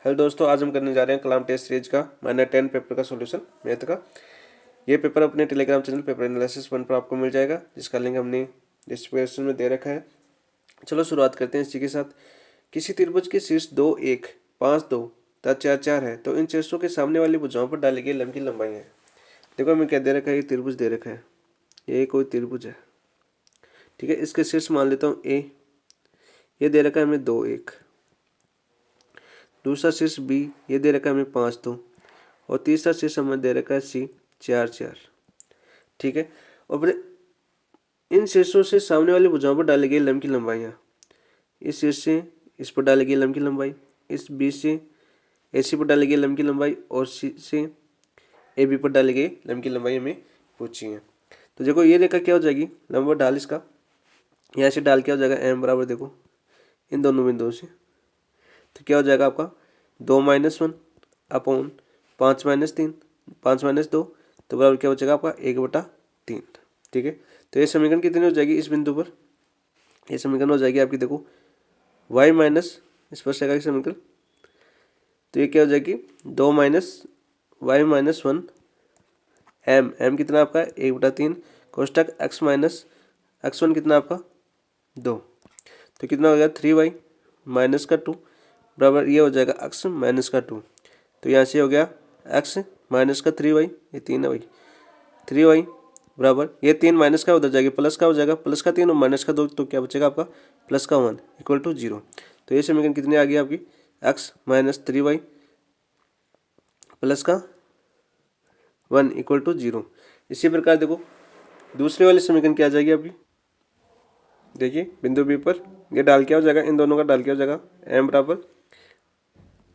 Hello दोस्तों, आज हम करने जा रहे हैं कलाम टेस्ट सीरीज का माइनर 10 पेपर का सॉल्यूशन मैथ का। ये पेपर अपने टेलीग्राम चैनल पेपर एनालिसिस 1 पर आपको मिल जाएगा, जिसका लिंक हमने डिस्क्रिप्शन में दे रखा है। चलो शुरुआत करते हैं इसी के साथ। किसी त्रिभुज के शीर्ष 2 1 5 2 तथा 4 4 है तो इन शीर्षों के सामने वाली भुजाओं पर डाली गई लंब की लंबाई है। देखो हमें क्या दे रखा है, ये त्रिभुज दे रखा है, ये कोई त्रिभुज है, ठीक है। इसके शीर्ष मान लेता हूँ ए, ये दे रखा है हमें 2 1। दूसरा शीर्ष बी, ये दे रखा है हमें 5 2। और तीसरा शीर्ष हमें दे रखा है सी 4 4, ठीक है। और फिर इन शीर्षों से सामने वाली भुजाओं पर डाली गई लंब की लंबाइयाँ, इस शीर्ष से इस पर डाली गई लंब की लंबाई, इस बी से ए सी पर डाली गई लंब की लंबाई और सी से ए बी पर डाली गई लंब की लंबाई हमें पूछी है। तो देखो ये रेखा क्या हो जाएगी, लंब ढाल इसका यहाँ से डाल क्या हो जाएगा, एम बराबर देखो इन दोनों बिंदुओं से, तो क्या हो जाएगा आपका 2 - 1 अपॉन 5 - 3 5 - 2, तो बराबर क्या बचेगा आपका 1/3, ठीक है। तो ये समीकरण कितनी हो जाएगी इस बिंदु पर, ये समीकरण हो जाएगी आपकी देखो y माइनस स्पर्शरेखा की समीकरण, तो ये क्या हो जाएगी 2 - y - 1 m कितना आपका 1/3 कोष्टक x माइनस x1 कितना आपका 2, तो कितना हो गया 3y माइनस का 2 बराबर ये हो जाएगा x माइनस का 2। तो यहाँ से हो गया x माइनस का 3y, ये 3 है भाई, 3y बराबर ये 3 माइनस का उधर जाएगा प्लस का हो जाएगा, प्लस का 3 और माइनस का 2, तो क्या बचेगा आपका प्लस का 1 इक्वल टू 0। तो ये समीकरण कितनी आ गई आपकी x माइनस 3y प्लस का 1 इक्वल टू 0। इसी प्रकार देखो दूसरे वाले समीकरण क्या आ जाएगी आपकी, देखिए बिंदु बी पर ये डाल क्या हो जाएगा, इन दोनों का डाल क्या हो जाएगा, m बराबर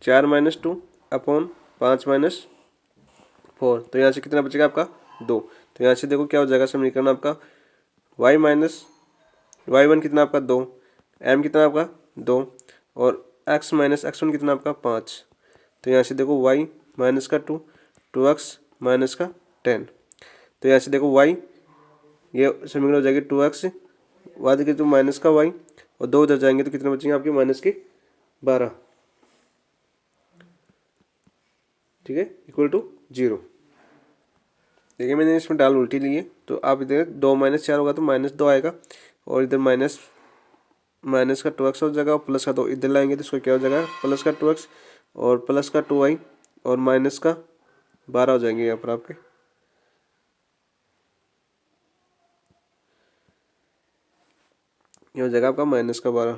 4 - 2 अपॉन 5 - 4, तो यहाँ से कितना बचेगा आपका 2। तो यहाँ से देखो क्या हो जाएगा समीकरण आपका y1 कितना आपका 2, m कितना आपका 2 और x माइनस x1 कितना आपका 5। तो यहाँ से देखो y माइनस का 2 2x माइनस का 10, तो यहाँ से देखो y ये समीकरण हो जाएगी 2x बाद के तो माइनस का y और 2 उधर जाएंगे तो कितने बचेंगे आपके माइनस के 12, ठीक है, इक्वल टू 0। देखिए मैंने इसमें डाल उल्टी ली है, तो आप इधर 2 - 4 होगा तो -2 आएगा और इधर माइनस का 2x हो जाएगा और प्लस का 2 इधर लाएंगे तो इसको क्या हो जाएगा प्लस का 2x और प्लस का 2y और माइनस का 12 हो जाएंगे यहाँ पर आपके। ये हो जाएगा आपका माइनस का 12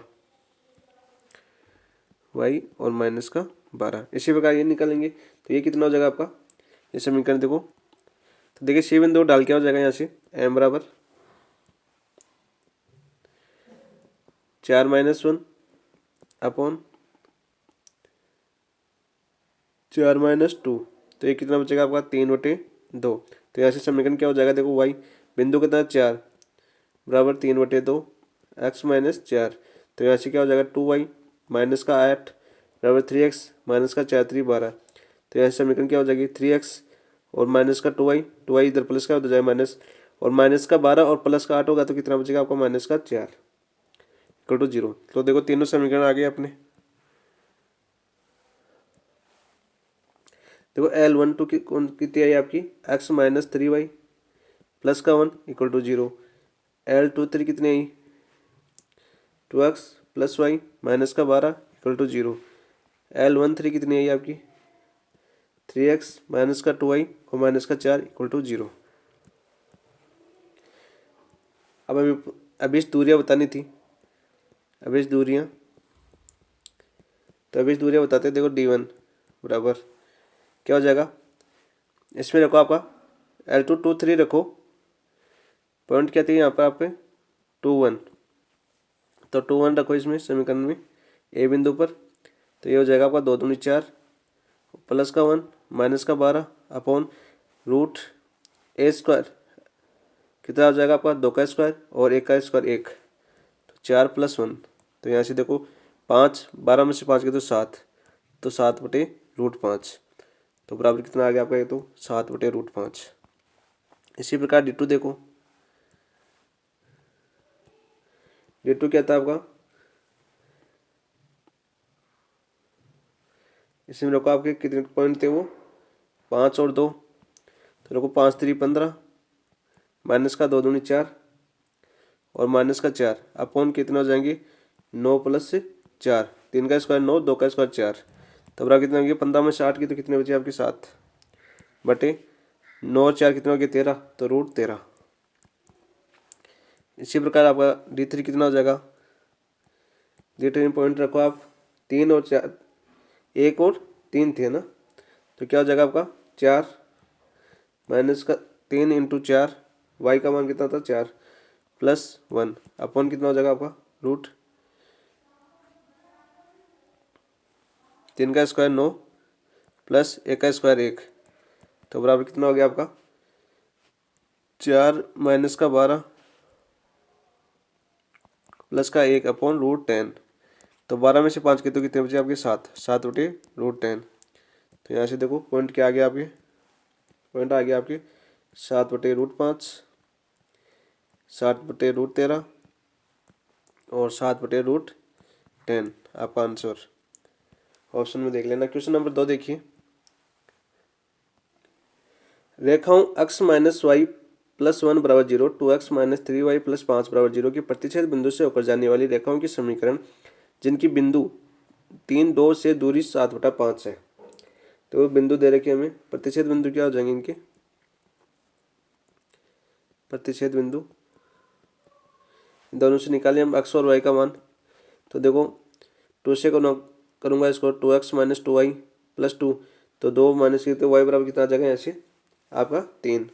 y और माइनस का 12। इसी प्रकार ये निकालेंगे तो ये कितना हो जाएगा आपका, ये समीकरण देखो, तो देखिए सी बिंदु डाल क्या हो जाएगा यहाँ से m बराबर 4 - 1 अपॉन 4 - 2, तो ये कितना बचेगा आपका 3/2। तो यहाँ से समीकरण क्या हो जाएगा देखो y बिंदु कितना 4 बराबर 3/2 x माइनस 4, तो यहाँ से क्या हो जाएगा 2y माइनस का 8 बराबर 3x माइनस का 4 3 12, तो यहाँ से समीकरण क्या हो जाएगी 3x और माइनस का 2y इधर प्लस का उधर जाएगा माइनस, और माइनस का 12 और प्लस का 8 होगा तो कितना बचेगा आपका माइनस का 4 इक्वल टू 0। तो देखो तीनों समीकरण आ गए अपने। देखो L12 की कितनी आई आपकी x माइनस 3y प्लस का 1 इक्वल टू 0। L23 कितनी आई 2x प्लस y माइनस का 12 इक्वल टू 0। L13 कितनी आई आपकी 3x माइनस का 2y और माइनस का 4 इक्वल टू 0। अब हमें अभिष्ट दूरियाँ बतानी थी, अभिष्ट दूरियाँ, तो अभिष्ट दूरियाँ बताते हैं। देखो d1 बराबर क्या हो जाएगा, इसमें रखो आपका L2 2 3 रखो, पॉइंट क्या थी यहाँ पर आपके 2 1, तो 2 1 रखो इसमें समीकरण में ए बिंदु पर, तो ये हो जाएगा आपका 2 दूनी 4 प्लस का 1 माइनस का 12 अपॉन रूट ए स्क्वायर कितना हो जाएगा आपका 2 का स्क्वायर और 1 का स्क्वायर 1, तो 4 + 1, तो यहाँ से देखो 5 12 में से 5 के तो 7, तो 7/√5, तो बराबर कितना आ गया आपका, ये तो 7/√5। इसी प्रकार D2 देखो, D2 क्या था आपका, इसमें देखो आपके कितने पॉइंट थे वो 5 और 2, तो देखो 5 3 15, माइनस का 2 दूनी 4 और माइनस का 4 अपॉन कितने हो जाएंगे 9 प्लस 4, 3 का स्क्वायर 9, 2 का स्क्वायर 4, तो बराबर कितने हो गए 15 में 60 की तो कितने बचे आपके 7 बटे 9 और 4 कितने हो गए 13, तो √13। इसी प्रकार आपका D3 कितना हो जाएगा, D3 में पॉइंट रखो आप 3 और 4, 1 और 3 थे ना, तो क्या हो जाएगा आपका 4 माइनस का 3 इंटू 4, वाई का मान कितना था 4 प्लस 1 अपॉन कितना हो जाएगा आपका √3 का स्क्वायर 9 प्लस 1 का स्क्वायर 1, तो बराबर कितना हो गया आपका 4 माइनस का 12 प्लस का 1 अपॉन √10, तो 12 में से 5 के तो कितने बचे आपके 7, 7 बटे √10, तो यहाँ से देखो पॉइंट क्या आ गया आपके, पॉइंट आ गया आपके 7 बटे √5, 7 बटे √13 और 7 बटे √10 आपका आंसर। ऑप्शन में देख लेना। क्वेश्चन नंबर 2 देखिए, रेखाओं x माइनस वाई प्लस 1 बराबर 0, 2x माइनस 3y प्लस 5 बराबर 0 के प्रतिच्छेद बिंदु से होकर जाने वाली रेखाओं की समीकरण जिनकी बिंदु 3 2 से दूरी 7/5 है। तो वो बिंदु दे रखे हमें, प्रतिच्छेद बिंदु क्या हो जाएंगे इनके, प्रतिच्छेद बिंदु दोनों से निकालें हम x और y का मान, तो देखो 2 से करूँगा इसको 2x माइनस 2y प्लस 2, तो 2 माइनस की तो y बराबर कितना आ जाएगा ऐसे आपका 3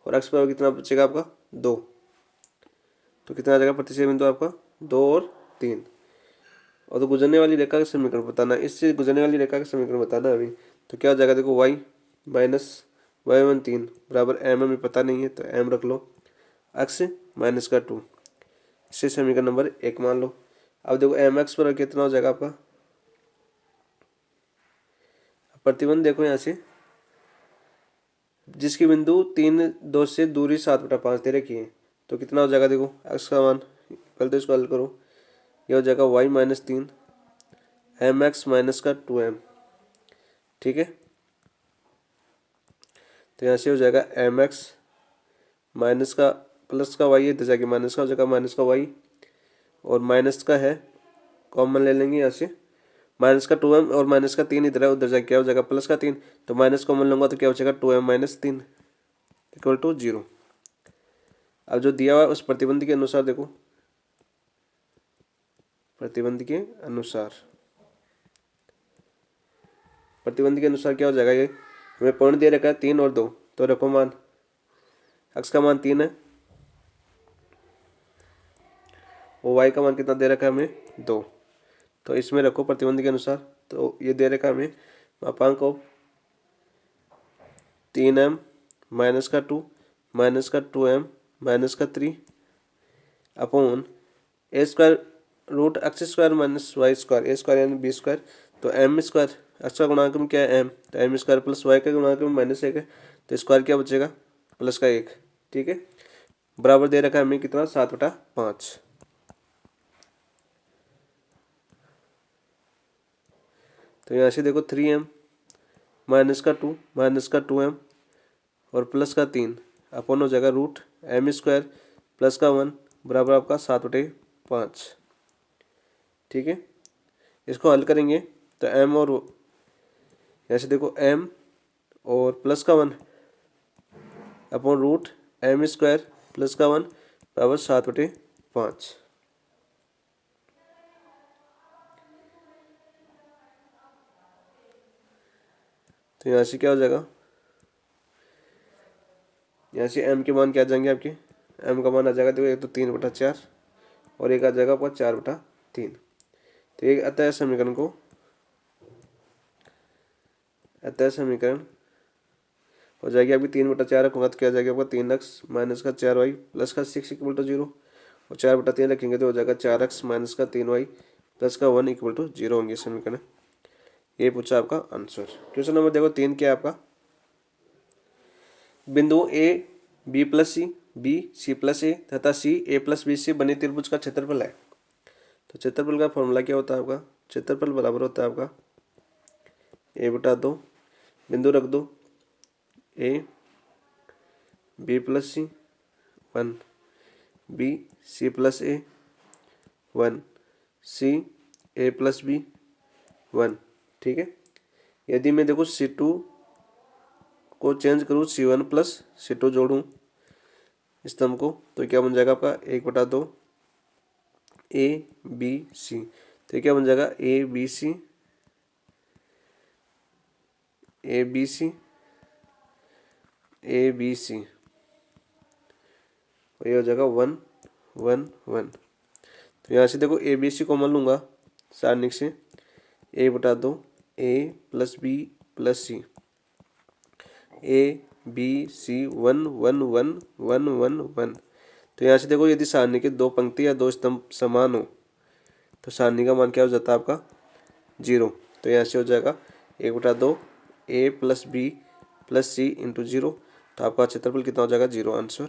और x बराबर कितना बचेगा आपका 2, तो कितना आ जाएगा प्रतिच्छेद बिंदु आपका 2 और 3। और तो गुजरने वाली रेखा का समीकरण बताना, इससे गुजरने वाली रेखा का समीकरण बताना अभी, तो क्या हो जाएगा देखो y माइनस y1 3 बराबर m हमें पता नहीं है तो m रख लो, x माइनस का 2, इससे समीकरण नंबर 1 मान लो। अब देखो mx बराबर कितना हो जाएगा आपका, प्रतिबंध देखो यहाँ से, जिसकी बिंदु 3 2 से दूरी 7/5 दे रखी है, तो कितना हो जाएगा देखो x का मान, पहले तो इसको हल करो, यह हो जाएगा y माइनस 3 mx माइनस का 2m, ठीक है, तो यहाँ से हो जाएगा mx माइनस का प्लस का y है, इधर जाके माइनस का हो जाएगा, माइनस का y और माइनस का है कॉमन ले लेंगे यहाँ से, माइनस का 2m और माइनस का 3 इधर है, उधर जाके क्या हो जाएगा प्लस का 3, तो माइनस कॉमन लूंगा तो क्या हो जाएगा 2m माइनस 3 इक्वल टू 0। अब जो दिया हुआ है उस प्रतिबंध के अनुसार देखो, प्रतिबंध के अनुसार, प्रतिबंध के अनुसार क्या हो जाएगा, ये हमें पॉइंट दे रखा है 3 और 2, तो रखो मान x का मान 3 है और y का मान कितना दे रखा है हमें 2, तो इसमें रखो प्रतिबंध के अनुसार, तो ये दे रखा है हमें मापांक ऑफ 3m माइनस का 2 माइनस का 2m माइनस का 3 upon A square root X square minus Y square, A square यानी बी स्क्वायर, तो एम स्क्वायर एक्स का गुणांक में क्या है एम, तो एम स्क्वायर प्लस वाई का गुणांक में -1 है, तो स्क्वायर क्या बचेगा प्लस का 1, ठीक है, बराबर दे रखा है हमें कितना 7/5। तो यहाँ से देखो 3m माइनस का 2 माइनस का 2m और प्लस का 3 अपॉन हो जाएगा √m स्क्वायर प्लस का 1 बराबर आपका 7/5, ठीक है। इसको हल करेंगे तो m और यहाँ से देखो m और प्लस का 1 अपॉन √m स्क्वायर प्लस का 1 बराबर 7/5। तो यहाँ से क्या हो जाएगा, यहाँ से m के मान क्या आ जाएंगे आपके, m का मान आ जाएगा देखो एक तो 3/4 और एक आ जाएगा आपका 4/3, तो एक अतः समीकरण को, अतः समीकरण हो जाएगी आपकी 3/4 रखूँगा तो क्या आ जाएगा आपका 3x माइनस का 4y प्लस का 6 इक्वल टू 0 और 4/3 रखेंगे तो हो जाएगा 4x माइनस का 3y प्लस का 1 इक्वल टू 0 होंगे समीकरण। ये पूछा आपका आंसर। क्वेश्चन नंबर देखो 3 क्या है आपका, बिंदु A B plus C B C plus A तथा सी ए प्लस बी से बने त्रिभुज का क्षेत्रफल है। तो क्षेत्रफल का फॉर्मूला क्या होता है आपका, क्षेत्रफल बराबर होता है आपका ए बटा 2, बिंदु रख दो a B plus c 1, b C plus a 1, c a plus b 1। ठीक है, यदि मैं देखो C2 को चेंज करूँ C1 प्लस C2 जोड़ूँ स्तंभ को, तो क्या बन जाएगा आपका 1/2 ए बी सी। तो क्या बन जाएगा a B c A B c A B c, और ये हो जाएगा 1 1 1। तो यहाँ से देखो ए बी सी कॉमन लूँगा सारणिक से, 1/2 A plus B plus C, A B C 1 1 1 1 1 1। तो यहाँ से देखो यदि सारणी के दो पंक्ति या दो स्तंभ समान हो तो सारणी का मान क्या हो जाता है आपका 0। तो यहाँ से हो जाएगा 1/2 A plus B plus C into 0। तो आपका क्षेत्रफल कितना हो जाएगा 0, आंसर।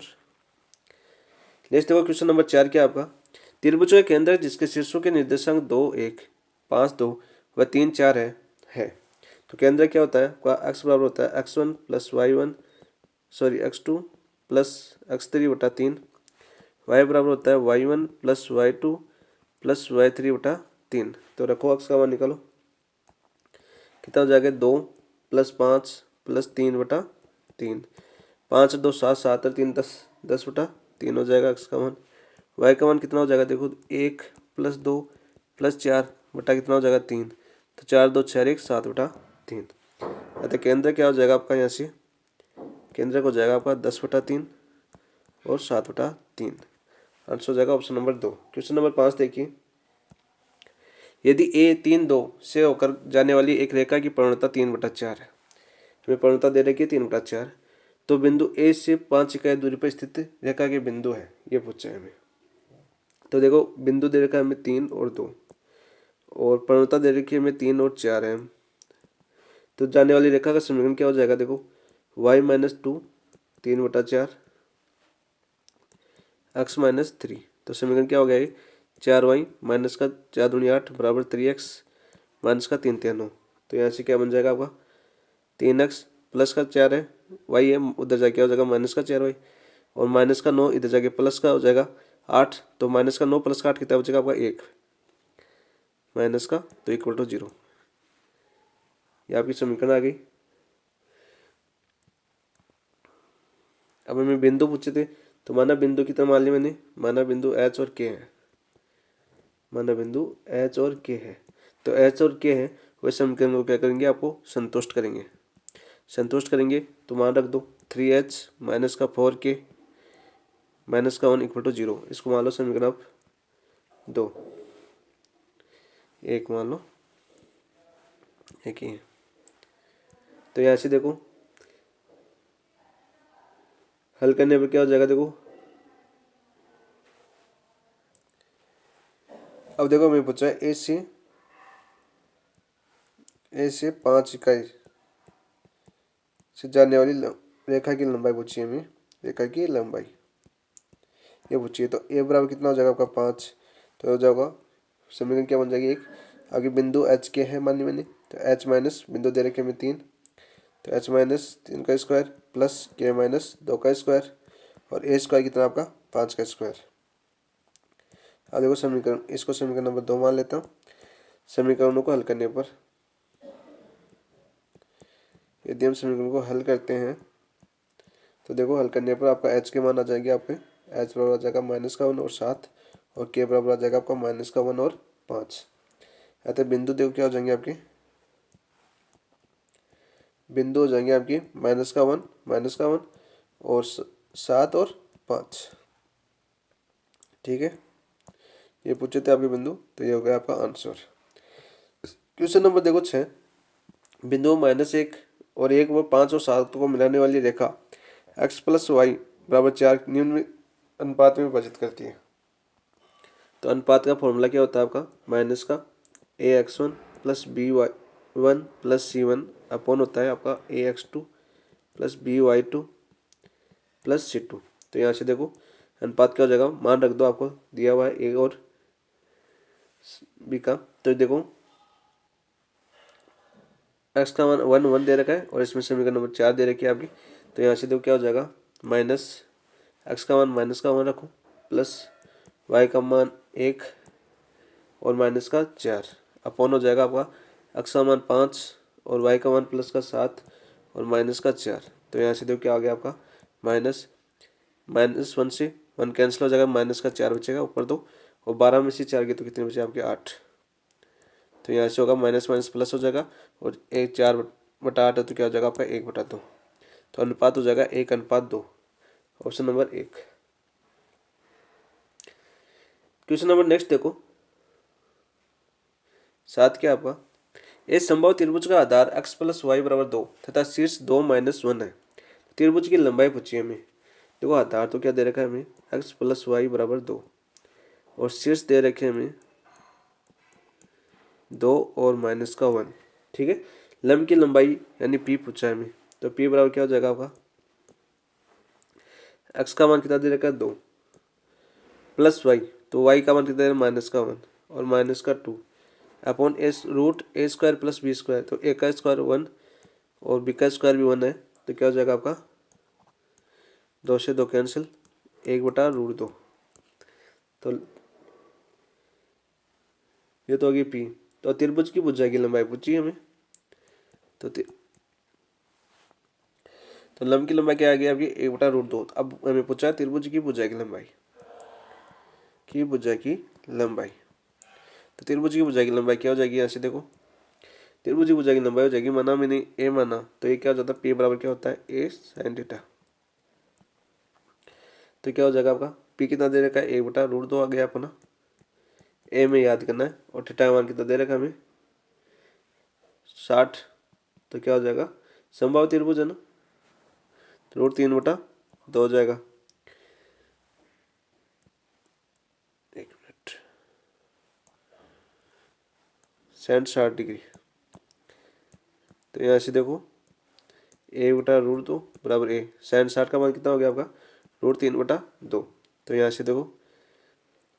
नेक्स्ट देखो क्वेश्चन नंबर 4 क्या आपका, त्रिभुज का केंद्र है जिसके शीर्षों के निर्देशांक 2 1 5 2 व 3 4 है। तो केंद्र क्या होता है आपका, x बराबर होता है x1 plus x2 plus x3/3, y बराबर होता है y1 plus y2 plus y3/3। तो रखो x का मान निकालो, कितना हो जाएगा 2 प्लस 5 प्लस 3/3, 5 2 7 7 और 3 10 10/3 हो जाएगा x का मान। y का मान कितना हो जाएगा देखो 1 प्लस 2 प्लस 4 बटा कितना हो जाएगा 3, तो 4 2 6 1 7/3। अतः केंद्र क्या हो जाएगा आपका, यहाँ से केंद्र हो जाएगा आपका 10/3 और 7/3। आंसर हो जाएगा ऑप्शन नंबर 2। क्वेश्चन नंबर 5 देखिए, यदि ए 3 2 से होकर जाने वाली एक रेखा की परिणता 3/4 है, हमें परिणता दे रखी है 3/4, तो बिंदु ए से 5 इकाई दूरी पर स्थित रेखा के बिंदु है, ये पूछा है हमें। तो देखो बिंदु दे रखा है हमें 3 और 2, और परिणता दे रखी है हमें 3 और 4 है। तो जाने वाली रेखा का समीकरण क्या हो जाएगा देखो, y-2 3/4 x-3। तो समीकरण क्या हो गया ये 4y माइनस का 4 दूनी 8 बराबर 3x माइनस का 3 3 9। तो यहाँ से क्या बन जाएगा आपका 3x प्लस का 4 है y है, उधर जाके हो जाएगा माइनस का 4y, और माइनस का 9 इधर जाके प्लस का हो जाएगा 8। तो माइनस का 9 प्लस का 8 कितना बचेगा आपका 1 माइनस का, तो इक्वल टू 0। ये आपकी समीकरण आ गई। अब हमें बिंदु पूछे थे, तो माना बिंदु कितना मान लिया मैंने, माना बिंदु एच और के है, माना बिंदु एच और के है। तो एच और के है वह समीकरण को क्या करेंगे, आपको संतुष्ट करेंगे। संतुष्ट करेंगे तो मान रख दो 3h माइनस का 4k माइनस का 1 इक्वल टू 0। इसको मान लो समीकरण आप 2, एक मान लो एक ही है। तो यहाँ से देखो हल करने पर क्या हो जाएगा देखो, अब देखो हमें पूछा है ए से 5 इकाई से जाने वाली रेखा की लंबाई पूछी है हमें, रेखा की लंबाई ये पूछिए। तो ए बराबर कितना हो जाएगा आपका 5, तो हो जाएगा समीकरण क्या बन जाएगी 1। आगे बिंदु एच के है मान ली मैंने, तो एच माइनस बिंदु दे रखे हमें 3, तो एच माइनस 3 का स्क्वायर प्लस के माइनस 2 का स्क्वायर, और ए स्क्वायर कितना आपका 5 का स्क्वायर। अब देखो समीकरण, इसको समीकरण नंबर 2 मान लेता हूँ। समीकरणों को हल करने पर यदि हम समीकरण को हल करते हैं तो देखो हल करने पर आपका एच के मान आ जाएंगे, आपके एच बराबर आ जाएगा -1 और 7, और के बराबर आ जाएगा आपका -1 और 5। अतः बिंदु देखो क्या हो जाएंगे आपके, बिंदु हो जाएंगे आपकी -1 और 7 और 5। ठीक है, ये पूछे थे आपके बिंदु, तो ये हो गया आपका आंसर। क्वेश्चन नंबर देखो 6, बिंदु -1 और 1 व 5 और 7 को मिलाने वाली रेखा x प्लस वाई बराबर 4 निम्न अनुपात में विभाजित करती है। तो अनुपात का फॉर्मूला क्या होता है आपका, माइनस का ax1 plus b1 plus c1 upon होता है आपका ax2 plus by2 plus c2। तो यहाँ से देखो अनुपात क्या हो जाएगा, मान रख दो, आपको दिया हुआ है a और b का। तो देखो एक्स का मान 1 दे रखा है और इसमें समीकरण नंबर 4 दे रखी है आपकी। तो यहाँ से देखो क्या हो जाएगा, माइनस एक्स का मान माइनस का 1 रखो, प्लस वाई का मान 1 और माइनस का 4 अपॉन हो जाएगा आपका एक्स का मान 5 और वाई का मान प्लस का 7 और माइनस का 4। तो यहाँ से देखो क्या आ गया आपका, माइनस माइनस 1 से 1 कैंसिल हो जाएगा, माइनस का 4 बचेगा ऊपर 2 और 12 में से 4 के तो कितने बचे आपके 8। तो यहाँ से होगा माइनस माइनस प्लस हो जाएगा और 4/8 है तो क्या हो जाएगा आपका 1/2। तो अनुपात हो जाएगा 1:2। Option number 1। Question number next देखो 7 क्या आपका, एक संभव त्रिभुज का आधार x + y = 2 तथा शीर्ष 2 - 1 है। त्रिभुज की लंबाई पूछी हमें। देखो आधार तो क्या दे रखा है हमें, x + y = 2 और शीर्ष दे रखे हमें 2 और -1। ठीक है, लंब की लंबाई यानी p पूछा है हमें। तो p बराबर क्या हो जाएगा आपका, x का मान कितना दे रखा है 2 प्लस y, तो y का मान कितना है -1 और -2 अपॉन √a² + b²। तो a का स्क्वायर 1 और b का स्क्वायर भी 1 है तो क्या हो जाएगा आपका 2 से 2 कैंसिल, 1/√2। तो ये तो होगी p। तो त्रिभुज की भुजा की लंबाई पूछी हमें। तो लंब की लंबाई क्या आ गई आपकी 1/√2। अब हमें पूछा है त्रिभुज की भुजा की लंबाई, तो त्रिभुज की भुजा की लंबाई क्या हो जाएगी, यहाँ से देखो त्रिभुज की भुजा की लंबाई हो जाएगी, माना मैंने a माना तो ये क्या हो जाता है p बराबर क्या होता है a sin थीटा। तो क्या हो जाएगा आपका p कितना दे रखा है 1/√2 आ गया अपना, a में याद करना है और थीटा मान कितना दे रखा है हमें 60। तो क्या हो जाएगा समबाहु त्रिभुज है ना, तो √3/2 हो जाएगा। एक मिनट, sin 60 डिग्री। तो यहाँ से देखो 1/√2 बराबर a, sin 60 का मान कितना हो गया आपका √3/2। तो यहाँ से देखो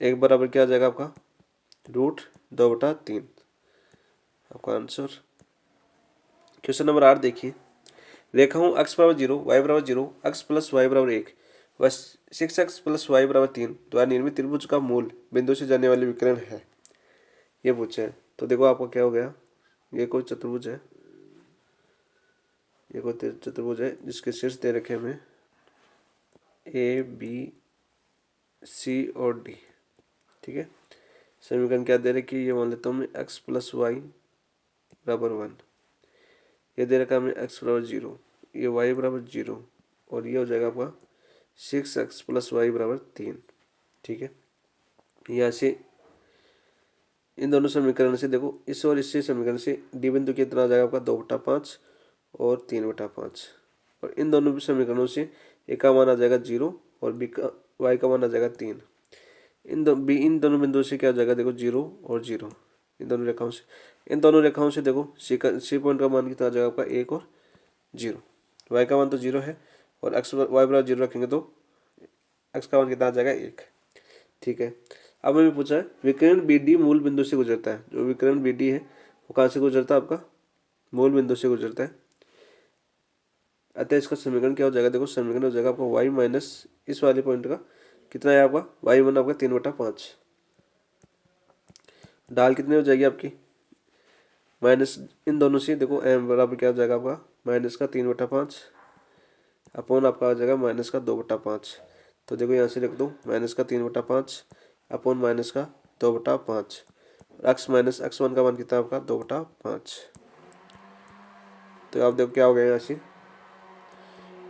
1 बराबर क्या आ जाएगा आपका √2/3 आपका आंसर। क्वेश्चन नंबर 8 देखिए, रेखाओं x = 0, y = 0, x + y = 1 व 6x + y = 3 द्वारा निर्मित त्रिभुज का मूल बिंदु से जाने वाले विकर्ण है, ये पूछा है। तो देखो आपका क्या हो गया, ये कोई चतुर्भुज है, ये कोई चतुर्भुज है जिसके शीर्ष दे रखे हमें a b c और d। ठीक है, समीकरण क्या दे रखी है, ये मान लेता हूँ मैं x + y = 1, ये दे रखा हमें x = 0, ये y = 0 और ये हो जाएगा आपका 6x + y = 3। ठीक है, यहाँ से इन दोनों समीकरण से देखो इस और इससे समीकरण से डी बिंदु कितना आ जाएगा आपका 2/5 और 3/5 और इन दोनों समीकरणों से ए का मान आ जाएगा 0 और बी का वाई का मान आ जाएगा 3। इन दोनों बिंदुओं से क्या आ जाएगा देखो 0 और 0, इन दोनों रेखाओं से देखो सी पॉइंट का मान कितना आ जाएगा आपका 1 और 0, वाई का मान तो 0 है और एक्स वाई बराबर 0 रखेंगे तो एक्स का मान कितना आ जाएगा 1। ठीक है, अब हमें पूछा है विकर्ण बी डी मूल बिंदु से गुजरता है। जो विकर्ण बी डी है वो कहाँ से गुजरता है आपका मूल बिंदु से गुजरता है। अतः इसका समीकरण क्या हो जाएगा, देखो समीकरण हो जाएगा आपका वाई माइनस इस वाले पॉइंट का कितना है आपका वाई वन आपका 3/5, डाल कितनी हो जाएगी आपकी माइनस इन दोनों से देखो एम बराबर क्या हो जाएगा आपका माइनस का 3/5 अपॉन आपका आ जाएगा माइनस का 2/5। तो देखो यहाँ से लिख दो माइनस का 3/5 अपॉन माइनस का 2/5, एक्स माइनस x1 का मान कितना आपका 2/5। तो आप देखो क्या हो गया यहाँ से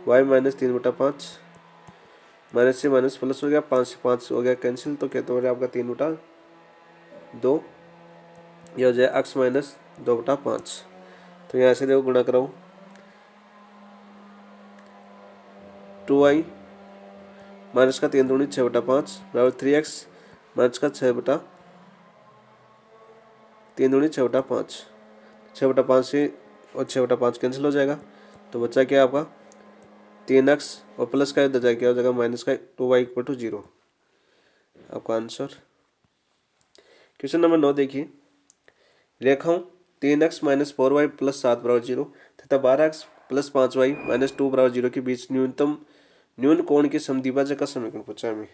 y माइनस 3/5 माइनस से माइनस प्लस हो गया 5 से 5 हो गया कैंसिल, तो क्या तो आपका 3/2 यह हो जाए x माइनस 2/5। तो यहाँ से देखो गुणा कराओ 2y माइनस का 3 दूनी 6/5 बराबर 3x माइनस का 3 दूनी 6/5, 6/5 से और 6/5 कैंसिल हो जाएगा तो बच्चा क्या है आपका 3x और प्लस का इधर जाए क्या हो जाएगा माइनस का 2y = 0 आपका आंसर। क्वेश्चन नंबर 9 देखिए, रेखाओं 3x माइनस 4y प्लस 7 बराबर 0 तथा 12x प्लस 5y माइनस 2 बराबर 0 के बीच न्यून कोण के समद्विभाजक का समीकरण पूछा हमें।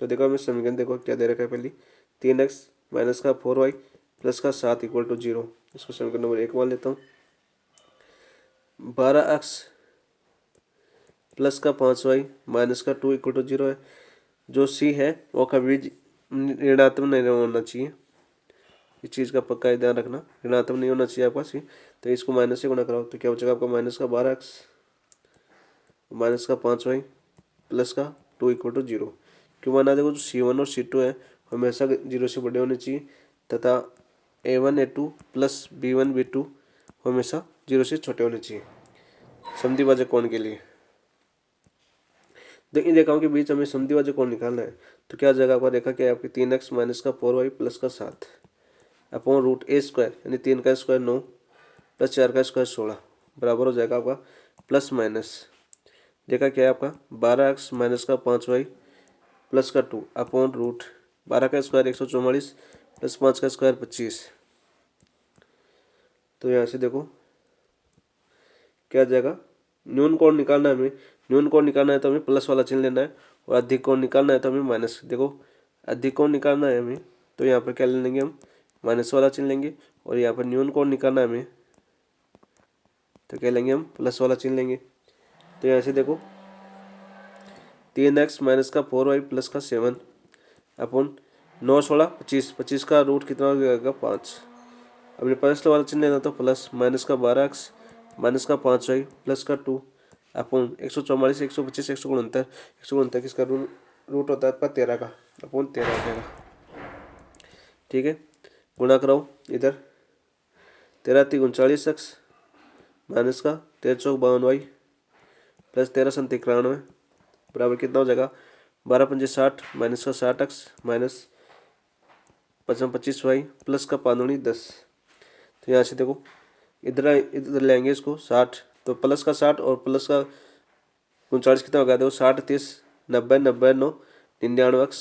तो देखो हमें समीकरण देखो क्या दे रखा है। पहले 3x माइनस का 4y प्लस का 7 इक्वल टू 0, इसको समीकरण नंबर 1 मान लेता हूँ। 12x प्लस का 5y माइनस का 2 इक्वल टू 0 है। जो c है वो कभी ऋणात्मक नहीं होना चाहिए, इस चीज़ का पक्का ध्यान रखना, ऋणात्मक नहीं होना चाहिए आपका सी। तो इसको माइनस से गुणा कराओ तो क्या बचेगा आपका माइनस का 12x माइनस का 5y प्लस का 2 इक्वल टू 0। क्यों माना? देखो जो C1 और C2 है हमेशा 0 से बड़े होने चाहिए तथा A1 A2 plus B1 B2 हमेशा 0 से छोटे होने चाहिए समद्विभाजक कोण के लिए। इन रेखाओं के बीच हमें समद्विभाजक कोण निकालना है। तो क्या जगह आपका रेखा क्या है आपकी 3x माइनस का 4y प्लस का 7 अपॉन रूट ए स्क्वायर यानी 3 का स्क्वायर 9 प्लस 4 का स्क्वायर 16 बराबर हो जाएगा आपका प्लस माइनस रेखा क्या है आपका 12x माइनस का 5y प्लस का 2 अपॉन रूट 12 का स्क्वायर 144 प्लस 5 का स्क्वायर 25। तो यहाँ से देखो क्या जाएगा, न्यून कोण निकालना है हमें। न्यून कोण निकालना है तो हमें प्लस वाला चिन्ह लेना है और अधिक कोण निकालना है तो हमें माइनस। देखो अधिक कोण निकालना है हमें तो यहाँ पर क्या ले लेंगे हम माइनस वाला चिन्ह लेंगे और यहाँ पर न्यून कोण निकालना है हमें तो क्या लेंगे हम प्लस वाला चिन्ह लेंगे। तो यहाँ से देखो 3x माइनस का 4y प्लस का 7 अपॉन 9 16 25 25 का रूट कितना हो जाएगा 5। अपने प्लस वाला चिन्ह लेना तो प्लस माइनस का 12x माइनस का 5y प्लस का 2 अपॉन 144 125 169 किसका रूट होता है आपका 13 का अपॉन 13 ठीक है। गुणा कराओ इधर 13 3 39x माइनस का 13 चौक 52y प्लस 13 7 91 बराबर कितना हो जाएगा 12 5 60 माइनस का 60x माइनस 25y प्लस का 5 दूनी 10। तो यहाँ से देखो इधर लेंगे इसको 60 तो प्लस का 60 और प्लस का 39 कितना होगा देखो 60 30 90 90 9 99x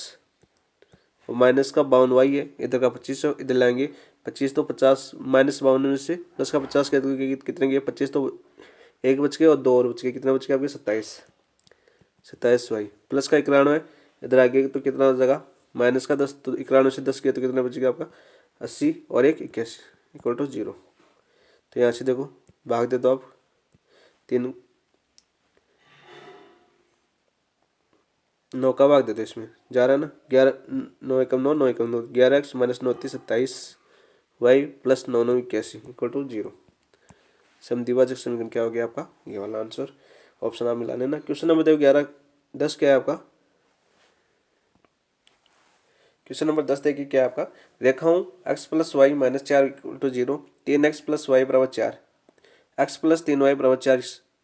और माइनस का 52y है इधर का 25 इधर लाएंगे 25 तो 50 माइनस 52 में से प्लस का 50 कितने गए 25 तो एक बच गए और 2 और बच गए कितना बच गया आपके 27y प्लस का 91 इधर आगे तो कितना हो जाएगा माइनस का 10 तो 91 से 10 किया तो कितना बच गया आपका 80 और 1 81 इक्वल टू 0। तो यहाँ से देखो भाग दे दो आप 3 9 का भाग देते इसमें जा रहा है ना 11 9 एकम 9 9 एकम 9 11x minus 9 27 y plus 9 9 81 equal to 0। समद्विभाजक समीकरण क्या हो गया आपका ये वाला आंसर ऑप्शन आप मिला लेना। क्वेश्चन नंबर देखो 11 10 क्या है आपका क्वेश्चन नंबर 10 देखिए क्या है आपका रेखाओं x plus y minus 4 equal to 0 3x plus y बराबर 4 x प्लस 3y बराबर 4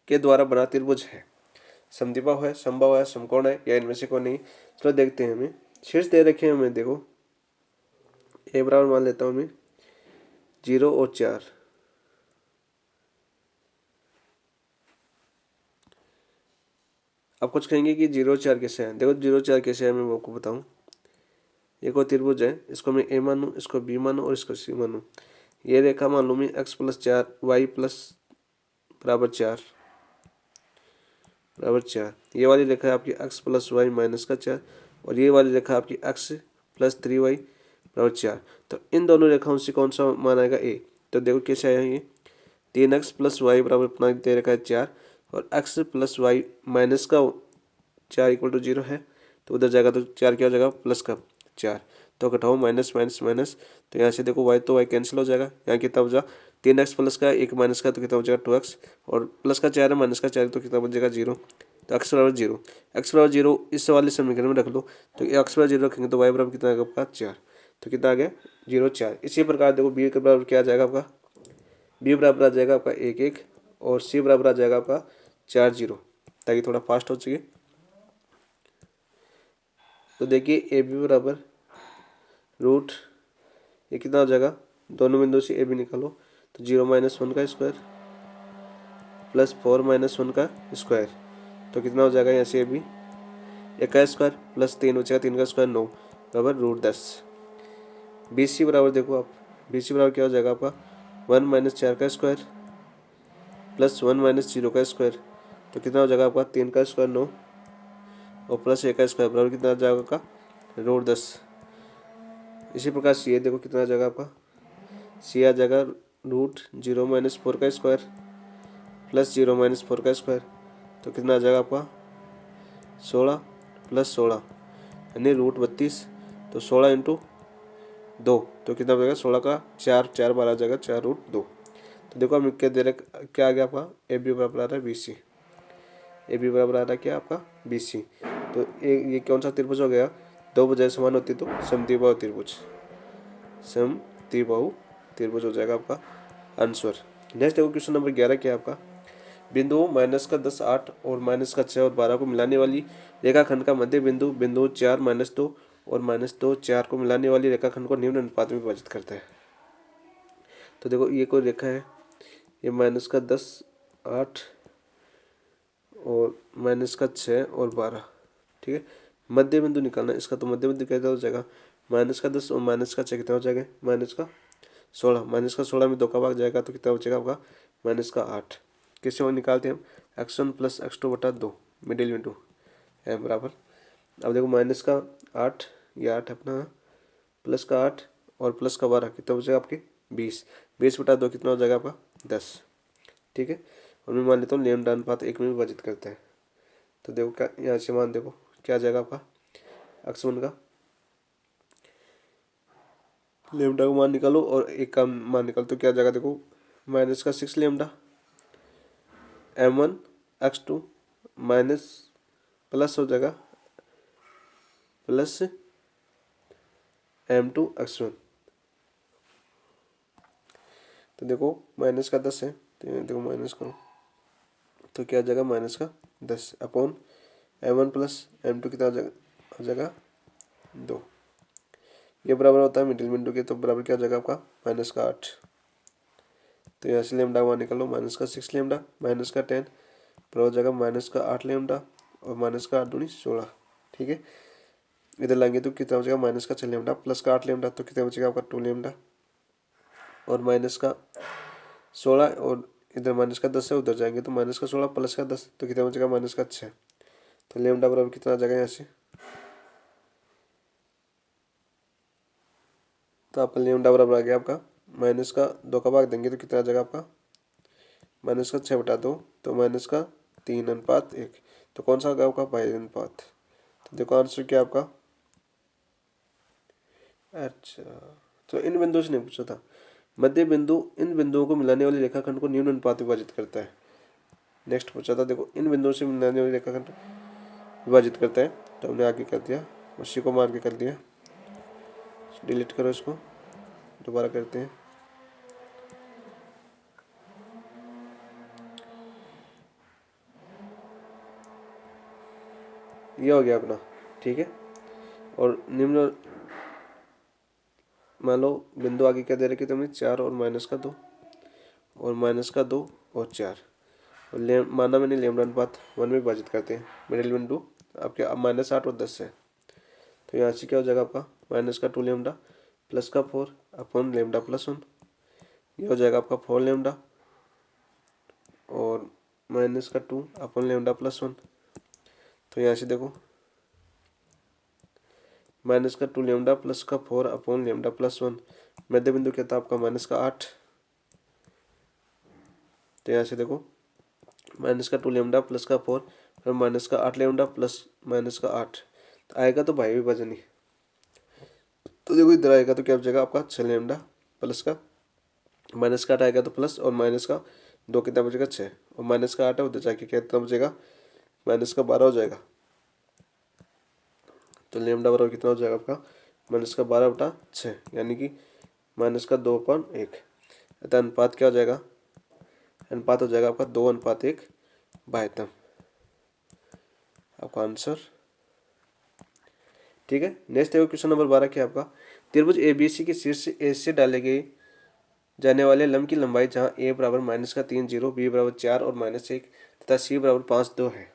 के द्वारा बना त्रिभुज है। समद्विबाहु है समबाहु है समकोण है या इनमें से कोई नहीं। चलो देखते हैं हमें शीर्ष दे रखे हैं हमें देखो a बराबर मान लेता हूँ मैं 0 और 4 अब कुछ कहेंगे कि 0 4 कैसे है। देखो 0 4 कैसे है मैं आपको बताऊँ। एक और त्रिभुज है इसको मैं a मानूँ इसको b मानूँ और इसको c मानूँ। ये रेखा मान लूँ मैं x प्लस 4 y प्लस बराबर 4 ये वाली रेखा है आपकी x प्लस वाई माइनस का 4 और ये वाली रेखा आपकी x प्लस 3y बराबर 4। तो इन दोनों रेखाओं से कौन सा मान आएगा a। तो देखो कैसे आया ये 3x प्लस वाई बराबर अपना दे रखा है 4 और x प्लस वाई माइनस का 4 इक्वल टू 0 है तो उधर जाएगा तो 4 क्या हो जाएगा प्लस का 4 तो घटाओ माइनस माइनस माइनस तो यहाँ से देखो y तो y कैंसिल हो जाएगा। यहाँ कितना बचा 3x प्लस का 1 माइनस का तो कितना बचेगा 2x और प्लस का 4 है माइनस का 4 तो कितना बचेगा 0। तो x बराबर 0 x बराबर 0 इस वाले समीकरण में रख लो तो x बराबर 0 रखेंगे तो y बराबर कितना आएगा आपका 4 तो कितना आ गया 0 4। इसी प्रकार देखो b के बराबर क्या आ जाएगा आपका b बराबर आ जाएगा आपका 1 1 और c बराबर आ जाएगा आपका 4 0 ताकि थोड़ा फास्ट हो सके। तो देखिए ए बी बराबर रूट ये कितना हो जाएगा दोनों बिंदु से ए बी निकालो तो 0 माइनस 1 का स्क्वायर प्लस 4 माइनस 1 का स्क्वायर तो कितना हो जाएगा यहाँ से ए बी 1 का स्क्वायर प्लस 3 बचेगा 3 का स्क्वायर 9 बराबर रूट 10। बी सी बराबर देखो आप बी सी बराबर क्या हो जाएगा आपका 1 माइनस 4 का स्क्वायर प्लस 1 माइनस 0 का स्क्वायर, तो कितना हो जाएगा आपका 3 का स्क्वायर 9 और प्लस 1 का स्क्वायर बराबर कितना आ जाएगा आपका रूट 10। इसी प्रकार सी ए देखो कितना आ जाएगा आपका, सी आ जाएगा रूट 0 माइनस 4 का स्क्वायर प्लस 0 माइनस 4 का स्क्वायर, तो कितना आ जाएगा आपका 16 प्लस 16 यानी रूट 32, तो 16 इंटू 2 तो कितना बचेगा 16 का 4, 4 बार आ जाएगा 4 रूट 2। तो देखो हम क्या दे रहे, क्या आ गया आपका ए बी बराबर आ रहा है बी सी, ए बी बराबर आ रहा है क्या आपका बी सी। तो ये कौन सा त्रिभुज हो गया, दो भुजाएं समान होती तो समद्विबाहु त्रिभुज, समद्विबाहु त्रिभुज हो जाएगा आपका आंसर। नेक्स्ट देखो क्वेश्चन नंबर 11 क्या है आपका, बिंदु माइनस का 10, 8 और माइनस का 6 और 12 को मिलाने वाली रेखाखंड का मध्य बिंदु बिंदु 4, -2 और -2, 4 को मिलाने वाली रेखाखंड को निम्न अनुपात में विभाजित करता है। तो देखो ये कोई रेखा है, ये माइनस का 10, 8 और माइनस का 6 और 12, ठीक है। मध्य बिंदु निकालना है इसका, तो मध्य बिंदु कैसा हो जाएगा, माइनस का 10 और माइनस का 6 कितना हो जाएगा, माइनस का 16, माइनस का 16 में 2 का भाग जाएगा तो कितना बचेगा आपका माइनस का 8। किससे निकालते हैं हम, x1 प्लस x2 बटा 2 मिडिल बिंदु है बराबर। अब देखो माइनस का 8, ये 8 अपना प्लस का 8 और प्लस का 12 कितना बचेगा आपके 20, 20 बटा 2 कितना हो जाएगा आपका 10, ठीक है। और मैं मान लेता हूँ लेमडा अनुपात 1 में विभाजित करता है। तो देखो क्या यहाँ से मान देखो क्या आ जाएगा आपका x1 का लेमडा का मान निकालो और 1 का मान निकालो, तो क्या आ जाएगा देखो माइनस का 6 lambda m1 x2 minus plus हो जाएगा प्लस m2 x1। तो देखो माइनस का 10 है, तो देखो माइनस करो तो क्या आ जाएगा माइनस का 10 अपॉन m1 प्लस m2 कितना आ जाएगा 2, ये बराबर होता है मिडिल बिंदु के, तो बराबर क्या आ जाएगा आपका माइनस का 8। तो यहाँ से लेमडा मान निकालो माइनस का 6 लेमडा माइनस का 10 बराबर हो जाएगा माइनस का 8 लेमडा और माइनस का 8 दूनी 16, ठीक है। इधर लाएंगे तो कितना बचेगा माइनस का 6 लेमडा प्लस का 8 लेमडा, तो कितना बचेगा आपका 2 लेमडा और माइनस का 16 और इधर माइनस का 10 है, उधर जाएंगे तो माइनस का 16 प्लस का 10 तो कितना बचेगा माइनस का 6। तो लेमडा बराबर कितना आ जाएगा यहाँ से, तो आपका लेमडा बराबर आ गया आपका माइनस का 2 का भाग देंगे तो कितना आ जाएगा आपका माइनस का 6 बटा 2, तो माइनस का 3:1। तो कौन सा आ गया आपका भाई अनुपात। तो देखो आंसर क्या आपका, अच्छा तो इन बिंदुओं से नहीं पूछा था, मध्य बिंदु इन बिंदुओं को मिलाने वाली रेखाखंड को निम्न अनुपात में विभाजित करता है। नेक्स्ट पूछा था देखो इन बिंदुओं से मिलाने वाली रेखाखंड विभाजित करता है, तो हमने आगे कर दिया उसी को मान के कर दिया, डिलीट करो इसको दोबारा करते हैं। ये हो गया अपना, ठीक है। और निम्न मान लो बिंदु आगे क्या दे रखे थे हमने 4 और माइनस का 2 और माइनस का 2 और 4 और माना मैंने लेमडा अनुपात 1 में विभाजित करते हैं, मिडिल बिंदु आपके अब -8 और 10 है। तो यहाँ से क्या हो जाएगा आपका माइनस का 2 लेमडा प्लस का 4 अपॉन लेमडा प्लस 1, ये हो जाएगा आपका 4 लेमडा और माइनस का 2 अपॉन लेमडा प्लस 1। तो यहाँ से देखो माइनस का 2 लेमडा प्लस का 4 अपॉन लेमडा प्लस 1, मध्य बिंदु क्या था आपका माइनस का 8। तो यहाँ से देखो माइनस का 2 लेमडा प्लस का 4 फिर माइनस का 8 लेमडा प्लस माइनस का 8, तो आएगा तो भाई विभाजन ही। तो देखो इधर आएगा तो क्या बचेगा आपका 6 लेमडा प्लस का माइनस का 8 आएगा तो प्लस और माइनस का 2 कितना बचेगा 6 और माइनस का 8 है उधर जाके कितना बचेगा माइनस का 12 हो जाएगा। तो लेमडा बराबर कितना हो जाएगा आपका माइनस का 12/6 यानी कि माइनस का 2/1। अतः अनुपात क्या हो जाएगा, अनुपात हो जाएगा आपका 2:1/72 आपका आंसर, ठीक है। नेक्स्ट देखो क्वेश्चन नंबर 12 क्या आपका, त्रिभुज एबीसी के शीर्ष ए से डाले गए जाने वाले लंब की लंबाई जहां ए बराबर -3 0 बी बराबर 4 और -1 तथा सी बराबर 5 2 है।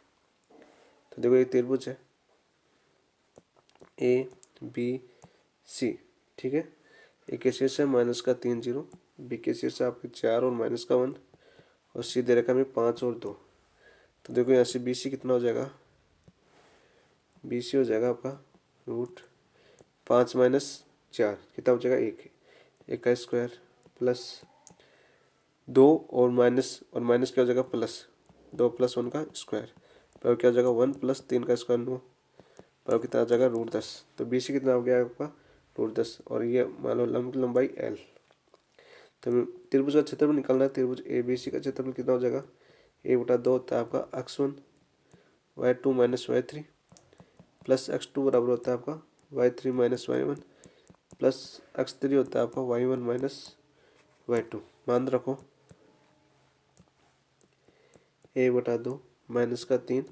तो देखो ये त्रिभुज है ए बी सी, ठीक है। एक शीर्ष है -3 0 बी के शीर्ष आपके 4 और -1 और सी दे रखा हमें 5 और 2। तो देखो यहाँ से बी सी कितना हो जाएगा, बी सी हो जाएगा आपका √5 - 4 कितना हो जाएगा 1, 1 का स्क्वायर प्लस 2 और माइनस क्या हो जाएगा प्लस 2 + 1 का स्क्वायर पर क्या हो जाएगा 1 + 3 का स्क्वायर 9 पर कितना आ जाएगा √10। तो बी सी कितना हो गया आपका √10 और ये मान लो लंब की लंबाई L। तो त्रिभुज का क्षेत्रफल निकालना है। त्रिभुज ए बी सी का क्षेत्रफल कितना हो जाएगा 1/2 होता है आपका x1 y2 - y3 plus x2 बराबर होता है आपका y3 - y1 प्लस x3 होता है आपका y1 - y2। मान रखो 1/2 -3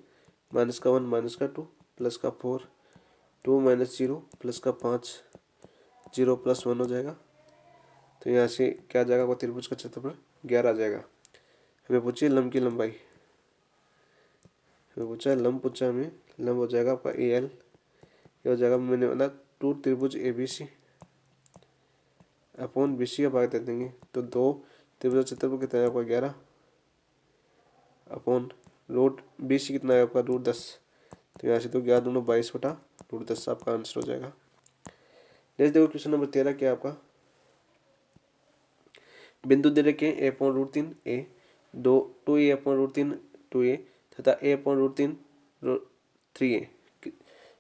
-1 -2 प्लस का 4 2 - 0 प्लस का 5 0 + 1 हो जाएगा। तो यहाँ से क्या आ जाएगा त्रिभुज का क्षेत्रफल 11 आ जाएगा। हमें पूछिए लंब की लंबाई, हमें पूछा है लंब, पूछा हमें लंब हो जाएगा आपका AL, ये हो जाएगा मैंने बोला 2 त्रिभुज ABC अपॉन BC का भाग दे देंगे तो 2 त्रिभुज का क्षेत्रफल कितना है आपका 11 अपॉन BC कितना है आपका √10। तो यहाँ से तो 11 दूनी 22/√10 आपका आंसर हो जाएगा। नेक्स्ट देखो क्वेश्चन नंबर 13 क्या आपका, बिंदु दे रखे a/√3 a 2a/√3 2a तथा a/√3 3a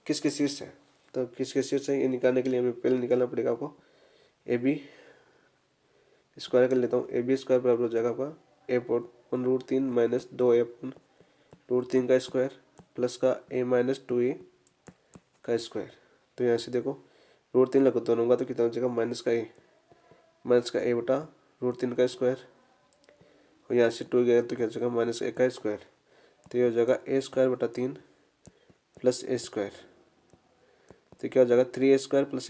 किसके शीर्ष है। तो किसके शीर्ष है ये निकालने के लिए हमें पहले निकालना पड़ेगा आपको AB स्क्वायर कर लेता हूँ। AB स्क्वायर बराबर हो जाएगा आपका a/√3 - 2a/√3 का स्क्वायर प्लस का a - 2a का स्क्वायर। तो यहाँ से देखो √3 लगा दोनों होगा तो कितना हो जाएगा -a/√3 का स्क्वायर और यहाँ से 2 गया तो क्या हो जाएगा -a का स्क्वायर। तो ये हो जाएगा a² / 3 प्लस a स्क्वायर। तो क्या हो जाएगा 3a² +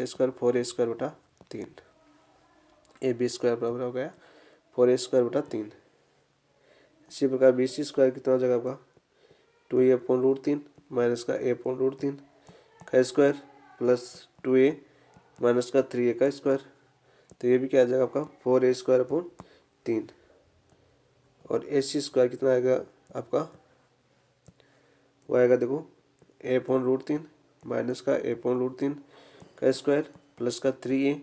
a² 4a² / 3 AB square बराबर हो गया 4a² / 3। इसी प्रकार BC स्क्वायर कितना हो जाएगा आपका 2a/√3 माइनस का a/√3 का स्क्वायर प्लस 2a माइनस का 3a का स्क्वायर। तो ये भी क्या आ जाएगा आपका 4a² / 3 और AC स्क्वायर कितना आएगा आपका, वो आएगा देखो a/√3 माइनस का a/√3 का स्क्वायर प्लस का 3a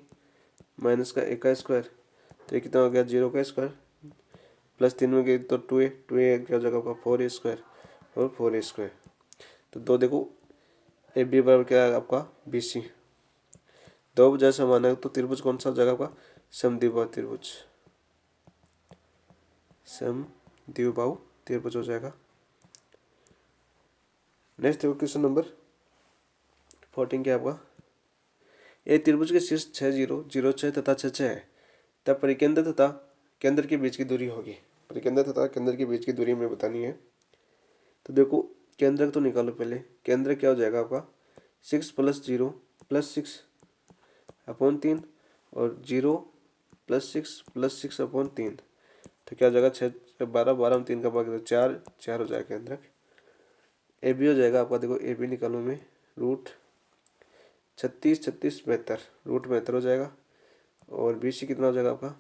माइनस का a का स्क्वायर। तो ये कितना हो गया 0 का स्क्वायर प्लस 3 में गए तो 2a क्या हो जाएगा आपका 4a² और 4a²। तो दो देखो AB बराबर क्या है आपका BC। दो भुजा समान है तो त्रिभुज कौन सा हो जाएगा आपका समद्विबाहु त्रिभुज, समद्विबाहु त्रिभुज हो जाएगा। नेक्स्ट देखो क्वेश्चन नंबर 14 क्या आपका, एक त्रिभुज के शीर्ष 6 0 0 6 तथा 6 6 है तब परिकेंद्र तथा केंद्र के बीच की दूरी होगी। परिकेंद्र तथा केंद्र के बीच की दूरी हमें बतानी है। तो देखो केंद्र तो निकालो पहले, केंद्र क्या हो जाएगा आपका 6 + 0 + 6 अपॉन 3 और 0 + 6 + 6 अपॉन 3। तो क्या हो जाएगा 6 12 12 में 3 का भाग 4 4 हो जाएगा केंद्र। AB हो जाएगा आपका, देखो AB निकालो में √36 36 72 √72 हो जाएगा और BC कितना हो जाएगा आपका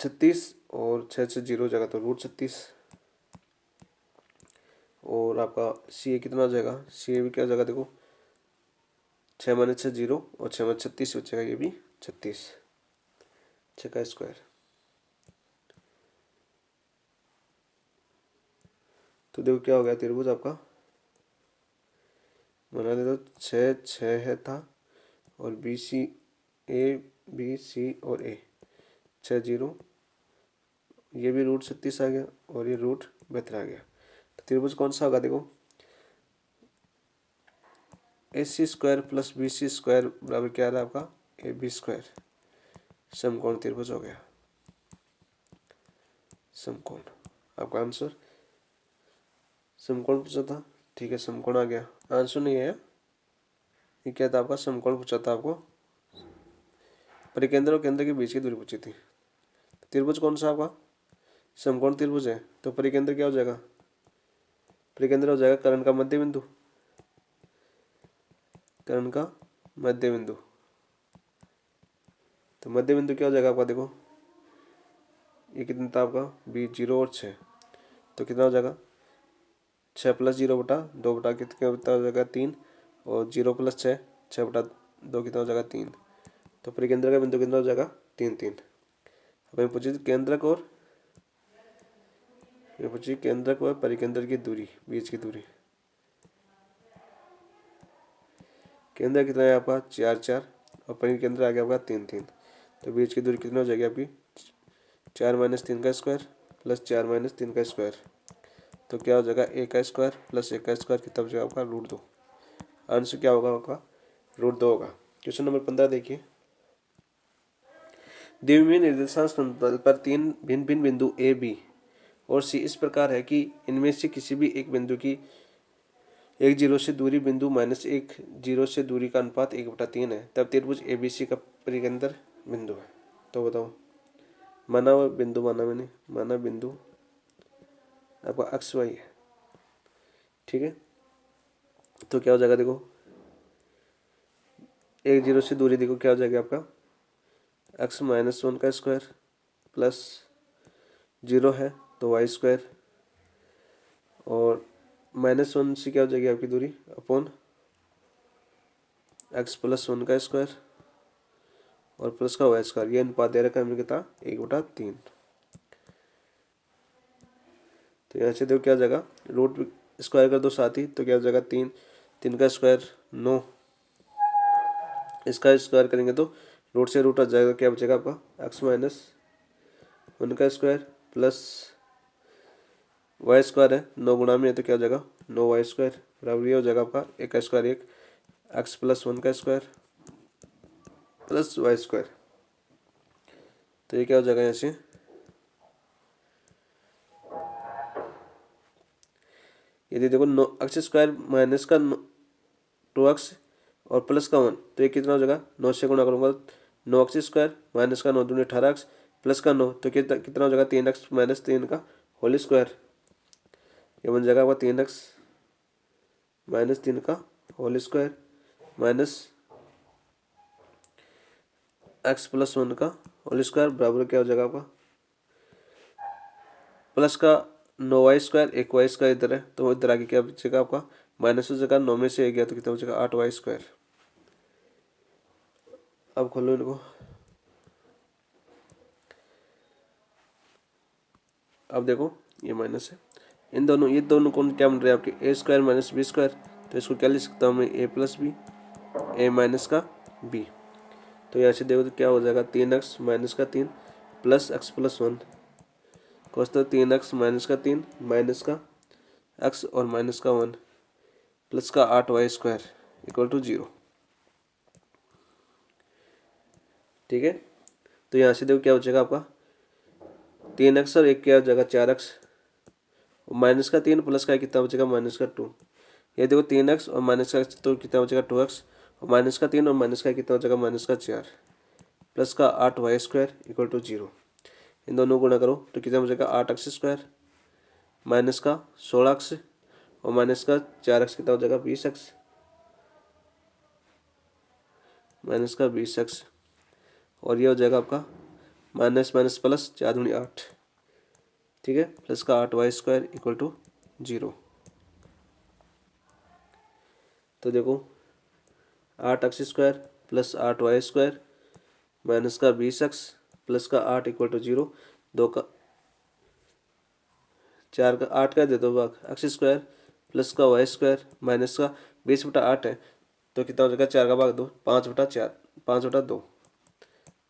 36 और 6 से 0 हो जाएगा तो √36 और आपका CA कितना हो जाएगा, CA भी क्या हो जाएगा देखो 6 - 6 0 और 6 - 36 हो जाएगा, ये भी 36 6 का स्क्वायर। तो देखो क्या हो गया त्रिभुज आपका बना दे तो 6 6 है था और BC ABC और A 6 0 ये भी √36 आ गया और ये √72 आ गया। तो त्रिभुज कौन सा होगा देखो AC² + BC² बराबर क्या आ रहा है आपका AB²। समकोण त्रिभुज हो गया, समकोण आपका आंसर समकोण पूछा था। ठीक है समकोण आ गया, आंसर नहीं आया, ये क्या था आपका समकोण पूछा था आपको, परिकेंद्र और केंद्र के बीच की दूरी पूछी थी। त्रिभुज कौन सा आपका समकोण त्रिभुज है तो परिकेंद्र क्या हो जाएगा, परिकेंद्र हो जाएगा कर्ण का मध्य बिंदु, कर्ण का मध्य बिंदु तो मध्य बिंदु क्या हो जाएगा आपका, देखो ये कितना था आपका 20, 0 और 6, तो कितना हो जाएगा 6 + 0 बटा 2 बटा कितना हो जाएगा 3, और 0 + 6, 6 बटा 2 कितना हो जाएगा 3। तो परिकेंद्र का बिंदु कितना हो जाएगा 3, 3। अब ये पूछिए केंद्रक और परिकेंद्र की दूरी, बीच की दूरी। केंद्र कितना है आपका 4, 4 और परिकेंद्र आ गया आपका 3, 3। तो बीच की दूरी कितनी हो जाएगी आपकी 4 - 3 का स्क्वायर प्लस 4 - 3 का स्क्वायर। तो क्या हो जाएगा 1 का स्क्वायर प्लस 1 का स्क्वायर कितना हो जाएगा आपका √2। आंसर क्या होगा आपका √2 होगा। क्वेश्चन नंबर 15 देखिए। द्विविमीय निर्देशांक समतल पर 3 भिन्न भिन्न बिंदु ए, बी और सी इस प्रकार है कि इनमें से किसी भी एक बिंदु की 1, 0 से दूरी बिंदु -1, 0 से दूरी का अनुपात 1/3 है, तब त्रिभुज ABC का परिकेंद्र बिंदु है। तो बताओ, माना बिंदु, माना बिंदु आपका अक्ष वाई है, ठीक है। तो क्या हो जाएगा देखो 1, 0 से दूरी देखो क्या हो जाएगा आपका x - 1 का स्क्वायर प्लस 0 है तो y², और -1 से क्या हो जाएगी आपकी दूरी अपॉन x + 1 का स्क्वायर और प्लस का y²। ये अनुपात दे रखा है हमने कितना 1/3। तो यहाँ से देखो क्या हो जाएगा रूट स्क्वायर कर दो साथ ही, तो क्या हो जाएगा 3, 3 का स्क्वायर 9, इसका स्क्वायर करेंगे तो रूट से रूट आ जाएगा, क्या बचेगा आपका x - 1 का स्क्वायर प्लस y² है 9 गुणा में है तो क्या हो जाएगा 9y² बराबर ये हो जाएगा आपका 1 का स्क्वायर 1, x + 1 का स्क्वायर प्लस y²। तो ये क्या हो जाएगा यहाँ से यदि देखो 9x² माइनस का 2x और प्लस का 1, तो ये कितना हो जाएगा 9 से गुणा करूंगा 9x² माइनस का 9 दूनी 18x प्लस का 9, तो कितना हो जाएगा 3x - 3 का होल स्क्वायर। ये बन जाएगा आपका 3x - 3 का होल स्क्वायर माइनस x + 1 का होल स्क्वायर बराबर क्या हो जाएगा आपका प्लस का 9y², 1y² इधर है तो इधर आगे क्या बचेगा आपका माइनस हो जाएगा 9 में से 1 गया तो कितना बचेगा 8y²। अब खोलो इनको, अब देखो ये माइनस है, ये दोनों कौन क्या बन रहे हैं आपके a² - b², तो इसको क्या लिख सकता हूँ मैं a + b, a - का b। तो यहाँ से देखो तो क्या हो जाएगा 3x - 3 प्लस x + 1 कोस, तो 3x - 3 माइनस का x और माइनस का 1 प्लस का 8y² = 0, ठीक है। तो यहाँ से देखो क्या बचेगा आपका 3x और 1 क्या हो जाएगा 4x, माइनस का 3 प्लस का कितना बचेगा -2। ये देखो 3x और माइनस का तो कितना बचेगा 2x, और माइनस का 3 और माइनस का कितना बचेगा -4 प्लस का 8y² = 0। इन दोनों गुणा करो तो कितना बचेगा 8x² माइनस का 16x और माइनस का 4x कितना हो जाएगा 20x माइनस का 20x, और ये हो जाएगा आपका माइनस माइनस प्लस 4 दूनी 8, ठीक है, प्लस का 8y² = 0। तो देखो 8x² प्लस 8y² माइनस का 20x प्लस का 8 = 0, 2 का 4 का 8 का दे दो भाग x² प्लस का y² माइनस का 20/8 है तो कितना हो जाएगा 4 का भाग 2, 5/4, 5/2,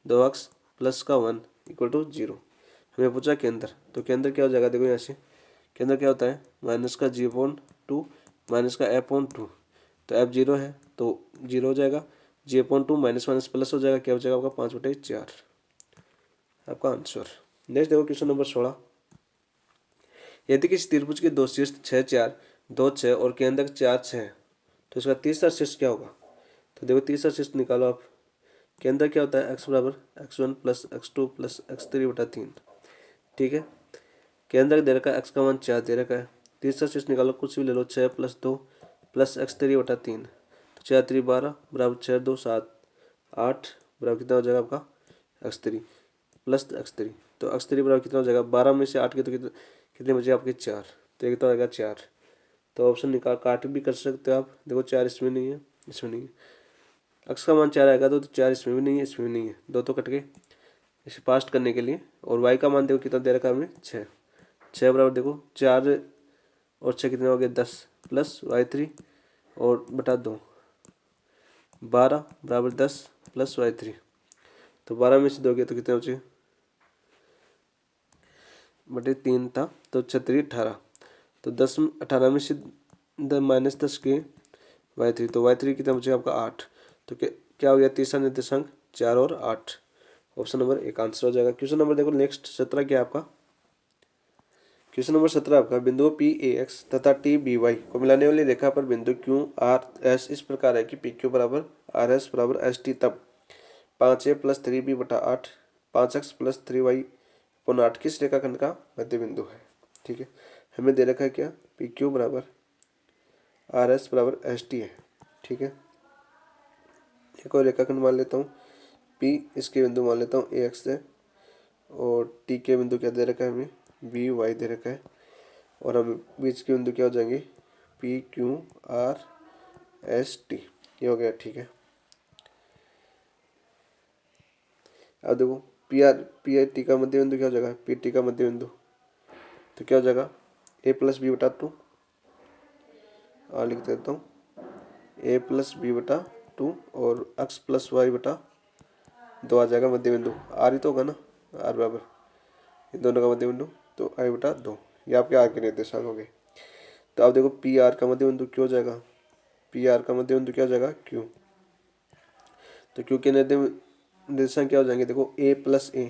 2x प्लस का 1 = 0। हमें पूछा केंद्र, तो केंद्र क्या हो जाएगा देखो यहाँ से केंद्र क्या होता है माइनस का g/2 माइनस का f/2, तो f 0 है तो 0 हो जाएगा, g/2 माइनस माइनस प्लस हो जाएगा, क्या हो जाएगा आपका 5/4 आपका आंसर। नेक्स्ट देखो क्वेश्चन नंबर 16। यदि किसी त्रिभुज के दो शीर्ष 6, 4, 2, 6 और केंद्रक 4, 6 तो इसका तीसरा शीर्ष क्या होगा। तो देखो तीसरा शीर्ष निकालो आप। केंद्र क्या होता है x = x1 + x2 + x3/3, ठीक है। केंद्र दे रखा है x का मान 4 दे रखा है, तीसरा शीर्ष निकालो कुछ भी ले लो 6 + 2 + x3/3, तो 4 × 3 = 12 बराबर 6 × 2 = 7 8 बराबर कितना हो जाएगा आपका x3 प्लस x3, तो x3 बराबर कितना हो जाएगा 12 में से 8 के तो कितने बचे आपके 4, तो ये कितना हो जाएगा 4। तो ऑप्शन निकाल काट भी कर सकते हो आप। देखो 4 इसमें नहीं है, इसमें नहीं है, x का मान 4 आएगा तो 4 इसमें भी नहीं है, इसमें भी नहीं है, दो तो कट गए इसे पास्ट करने के लिए। और y का मान देखो कितना दे रखा है हमें 6, 6 बराबर देखो 4 और 6 कितने हो गए 10 प्लस y3 और बटा 2, 12 बराबर 10 प्लस y3, तो 12 में से 2 गए तो कितने बचे बटे 3 था, तो 36 18, तो 10 18 में से माइनस 10 के y3, तो y3 कितना बचेगा आपका 8, तो क्या हो गया तीसरा निर्देशांक 4 और 8, ऑप्शन नंबर एक आंसर हो जाएगा। क्वेश्चन नंबर देखो नेक्स्ट 17 क्या है आपका, क्वेश्चन नंबर 17 आपका बिंदु पी ए एक्स तथा टी बी वाई को मिलाने वाली रेखा पर बिंदु क्यू आर एस इस प्रकार है कि पी क्यू बराबर आर एस बराबर एस टी, तब 5a प्लस 3b बटा 8 5x प्लस 3y अपॉन 8 किस रेखाखंड का मध्य बिंदु है। ठीक है, हमें दे रखा है क्या पी क्यू बराबर आर एस बराबर एस टी है। ठीक है, एक और रेखाखंड मान लेता हूँ पी, इसके बिंदु मान लेता हूँ ए एक्स है, और टी के बिंदु क्या दे रखा है हमें बी वाई दे रखा है, और हम बीच के बिंदु क्या हो जाएंगे P Q R S T, ये हो गया। ठीक है, अब देखो पी आई टी का मध्य बिंदु क्या हो जाएगा पी टी का मध्य बिंदु, तो क्या हो जाएगा ए प्लस बी बटा 2, लिख देता हूँ ए प्लस बी बटा 2 और एक्स प्लस वाई बटा 2 आ जाएगा मध्य बिंदु, आर ही तो होगा ना, आर बराबर इन दोनों का मध्य बिंदु, तो आई बटा 2, ये आपके आर के निर्देशांक हो गए। तो अब देखो पी आर का मध्य बिंदु क्यों हो जाएगा, पी आर का मध्य बिंदु क्या हो जाएगा क्यू, तो क्यू के निर्देशांक क्या हो जाएंगे देखो ए प्लस ए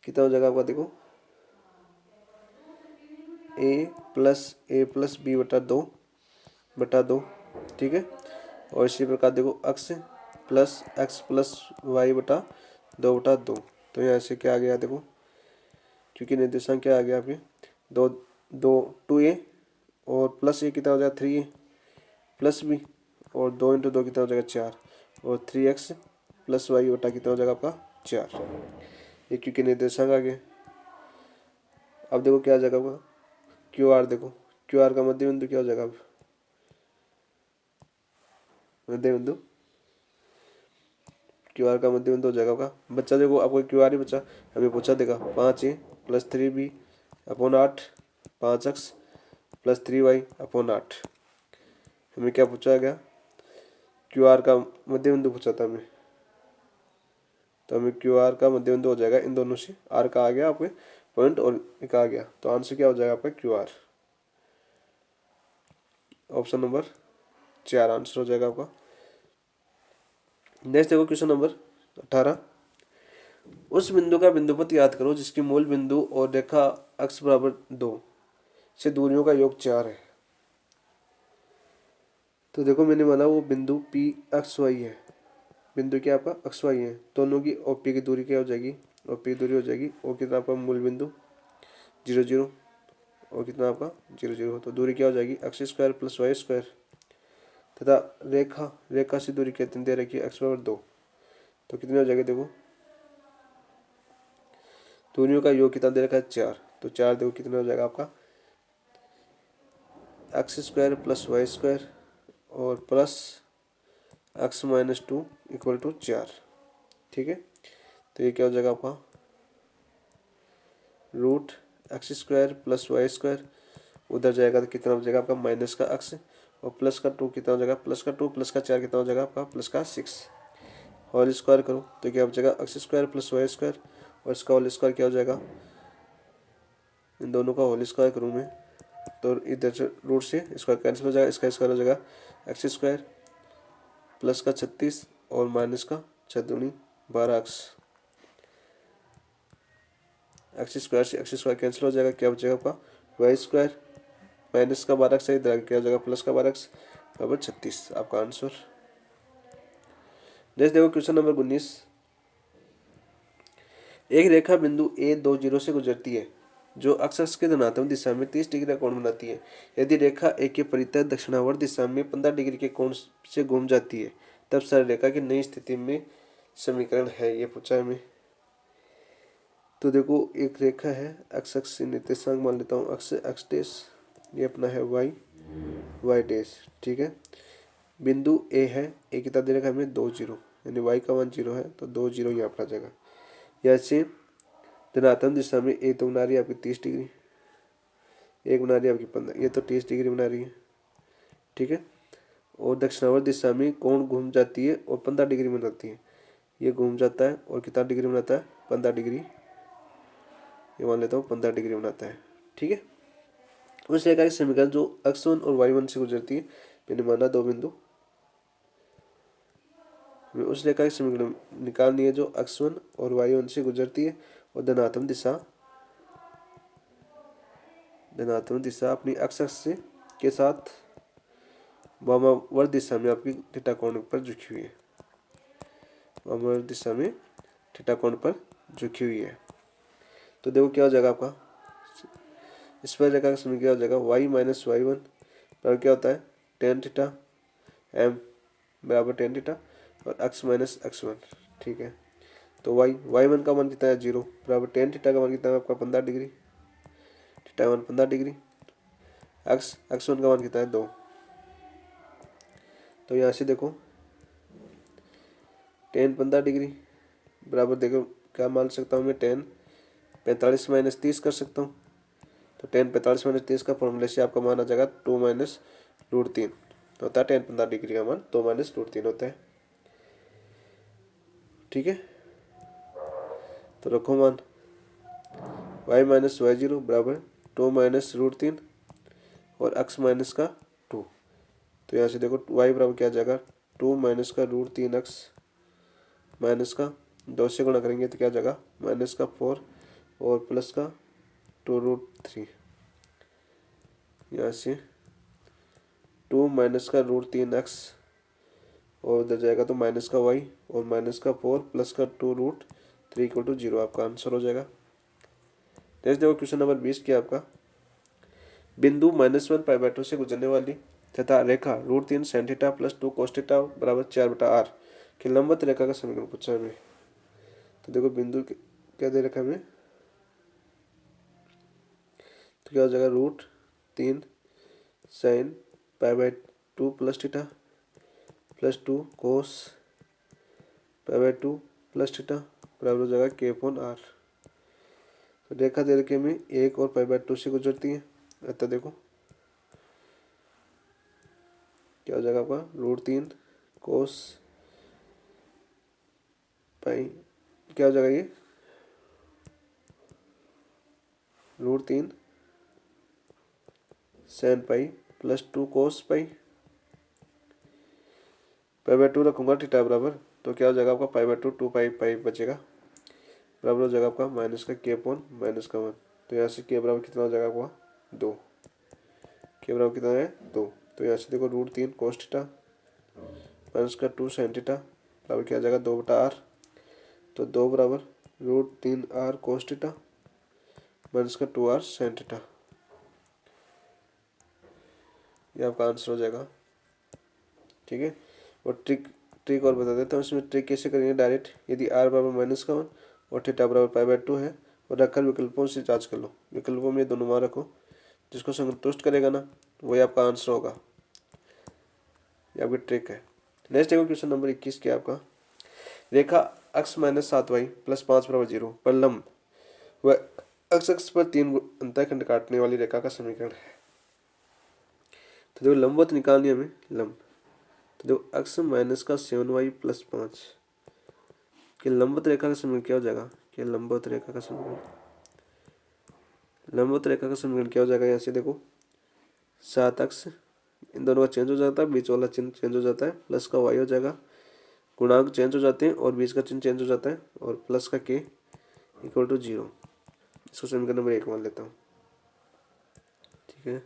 कितना हो जाएगा आपका देखो ए प्लस बी बटा दो। ठीक है, और इसी प्रकार देखो एक्स प्लस वाई बटा 2 तो यहाँ से क्या आ गया देखो क्योंकि निर्देशांक क्या आ गया आपके दो दो 2a और प्लस ए कितना हो जाएगा 3a प्लस बी, और 2 इंटू 2 कितना हो जाएगा 4, और 3x प्लस वाई बटा कितना हो जाएगा आपका 4, ये क्योंकि निर्देशांक आ गए। अब देखो क्या आ जाएगा आपका क्यू आर, देखो क्यू आर का मध्य बिंदु क्या हो जाएगा अब मध्य बिंदु क्यू आर का मध्य बिंदु हो जाएगा आपका बच्चा, देखो आपको क्यू आर ही बच्चा हमें पूछा देगा 5a plus 3b upon 8 5x plus 3y upon 8, हमें क्या पूछा गया क्यू आर का मध्य बिंदु पूछा था हमें, तो हमें क्यू आर का मध्य बिंदु हो जाएगा इन दोनों से, आर का आ गया आपके पॉइंट और एक आ गया, तो आंसर क्या हो जाएगा आपका Q R, option number 4 answer हो जाएगा आपका। नेक्स्ट देखो क्वेश्चन नंबर 18, उस बिंदु का बिंदुपथ याद करो जिसकी मूल बिंदु और रेखा अक्ष बराबर 2 से दूरियों का योग 4 है। तो देखो मैंने माना वो बिंदु पी एक्स वाई है, बिंदु क्या आपका एक्स वाई है, दोनों की और पी की दूरी क्या हो जाएगी और पी की दूरी हो जाएगी और कितना आपका मूल बिंदु 0 0 और कितना आपका 0 0, तो दूरी क्या हो जाएगी x square plus Y square, तथा रेखा से दूरी कितनी दे रखी है एक्स बराबर 2, तो कितने हो जाएगा देखो दूरियों का योग कितना दे रखा है 4, तो 4 देखो कितना हो जाएगा आपका X square plus Y square और plus X minus 2 equal to 4। ठीक है, तो ये क्या हो जाएगा आपका root X square plus Y square, उधर जाएगा तो कितना हो जाएगा आपका माइनस का एक्स और प्लस का 2 कितना हो जाएगा प्लस का 2 प्लस का 4 कितना हो जाएगा आपका प्लस का 6, होल स्क्वायर करो तो क्या हो जाएगा x square plus Y square और इसका होल स्क्वायर क्या हो जाएगा इन दोनों का होल स्क्वायर करूँ मैं तो इधर से रूट से स्क्वायर कैंसिल हो जाएगा, इसका स्क्वायर हो जाएगा एक्स स्क्वायर प्लस का 36 और माइनस का 6 दूनी 12x, एक्स स्क्वायर से एक्स स्क्वायर कैंसिल हो जाएगा, क्या बचेगा आपका वाई स्क्वायर माइनस का 12x है, इधर क्या हो जाएगा प्लस का 12x बराबर 36, आपका आंसर। नेक्स्ट देखो क्वेश्चन नंबर 19, एक रेखा बिंदु ए 2 0 से गुजरती है जो अक्ष के धनात्मक दिशा में 30 डिग्री का कोण बनाती है। यदि रेखा ए के परितः दक्षिणावर्त दिशा में 15 डिग्री के कोण से घूम जाती है तब सरल रेखा की नई स्थिति में समीकरण है, ये पूछा है हमें। तो देखो एक रेखा है, एक्स अक्ष से निर्देशांक मान लेता हूँ अक्ष एक्स डैश, ये अपना है वाई वाई डैश, ठीक है। बिंदु ए है, ए कितना दे रखा है हमें 2 0, यानी वाई का मान 0 है तो 2 0 यहाँ पर आ जाएगा। या से धनात्मक दिशा में ए तो बना रही है आपकी 30 डिग्री, एक बना रही है आपकी 15, ये तो 30 डिग्री बना रही है, ठीक है। और दक्षिणावर्त दिशा में कोण घूम जाती है और 15 डिग्री बनाती है, ये घूम जाता है और कितना डिग्री बनाता है 15 डिग्री, ये मान लेता हूँ 15 डिग्री बनाता है, ठीक है। उस रेखा की समीकरण जो एक्स वन और वाई वन से गुजरती है, मैंने माना 2 बिंदु, हमें उस रेखा की समीकरण निकालनी है जो एक्स वन और वाई वन से गुजरती है और धनात्मक दिशा अपनी एक्स अक्ष से के साथ वामावर्त दिशा में आपकी थीटा कोण पर झुकी हुई है, वामावर्त दिशा में थीटा कोण पर झुकी हुई है। तो देखो क्या हो जाएगा आपका, इस पर रेखा का समीकरण क्या हो जाएगा, वाई माइनस वाई वन बराबर क्या होता है टेन थीटा एम बराबर टेन थीटा और एक्स माइनस एक्स वन, ठीक है। तो वाई वन का मान कितना है 0 बराबर टेन थीटा का मान कितना है आपका 15 degree, theta one 15 degree, x one का मान कितना है 2। तो यहाँ से देखो टेन 15 डिग्री बराबर देखो क्या मान सकता हूँ मैं, टेन 45 माइनस 30 कर सकता हूँ। तो टेन 45 माइनस 30 का फॉर्मूले से आपका मान आ जाएगा 2 माइनस रूट 3 होता है, टेन 15 डिग्री का मान 2 माइनस रूट 3 होता है, ठीक है। तो रखो मान वाई माइनस वाई 0 बराबर 2 माइनस रूट 3 और एक्स माइनस का 2। तो यहाँ से देखो वाई बराबर क्या आ जाएगा 2 माइनस का रूट 3 एक्स माइनस का 2 से गुणा करेंगे तो क्या आ जाएगा माइनस का 4 और प्लस का 2 रूट 3, यहाँ से 2 माइनस का रूट 3 एक्स और उधर जाएगा तो माइनस का वाई और माइनस का 4 प्लस का 2 रूट 3 इक्वल टू 0 आपका आंसर हो जाएगा। नेक्स्ट देखो क्वेश्चन नंबर 20 क्या आपका, बिंदु -1 π/2 से गुजरने वाली तथा रेखा root 3 sin theta plus 2 cos theta बराबर 4/r की लंबवत रेखा का समीकरण पूछा है हमें। तो देखो बिंदु क्या दे रखा है हमें, तो क्या हो जाएगा root 3 sin π/2 plus theta plus 2 cos π/2 plus theta बराबर हो जाएगा k/r। तो रेखा दे रखी हमें 1 और π/2 से गुजरती है, अतः देखो क्या हो जाएगा आपका रूट 3 कोस पाई, क्या हो जाएगा ये रूट 3 sin पाई प्लस 2 कोस पाई, π/2 रखूंगा थीटा बराबर, तो क्या हो जाएगा आपका π/2 2 पाई पाई बचेगा बराबर हो जाएगा आपका माइनस का k/-1। तो यहाँ से k बराबर कितना हो जाएगा आपका 2, k बराबर कितना है 2। तो यहाँ से देखो रूट 3 कोस थीटा माइनस का 2 sin थीटा बराबर क्या आ जाएगा 2/r। तो 2 बराबर root 3r cos theta minus का 2r sin थीटा, ये आपका आंसर हो जाएगा, ठीक है। और ट्रिक और बता देता हूँ, इसमें ट्रिक कैसे करेंगे डायरेक्ट, यदि r बराबर -1 और थीटा बराबर π/2 है और रखकर विकल्पों से जांच कर लो, विकल्पों में दोनों मान रखो, जिसको संतुष्ट करेगा ना वही आपका आंसर होगा, ये आपकी ट्रिक है। नेक्स्ट देखो क्वेश्चन नंबर 21 क्या आपका, रेखा x माइनस 7y प्लस 5 बराबर 0 पर लंब व x अक्ष पर 3 अंतःखंड काटने वाली रेखा का समीकरण है। तो देखो लंबवत निकालनी है हमें, लंब, तो देखो x माइनस का 7y प्लस 5 कि लंबवत रेखा का समीकरण क्या हो जाएगा, कि लंबवत रेखा का समीकरण क्या हो जाएगा, यहाँ से देखो 7x इन दोनों का चेंज हो जाता है, बीच वाला चिन्ह चेंज हो जाता है, प्लस का y हो जाएगा, गुणांक चेंज हो जाते हैं और बीच का चिन्ह चेंज हो जाता है और प्लस का k इक्वल टू 0। इसको समीकरण नंबर 1 मान लेता हूँ, ठीक है।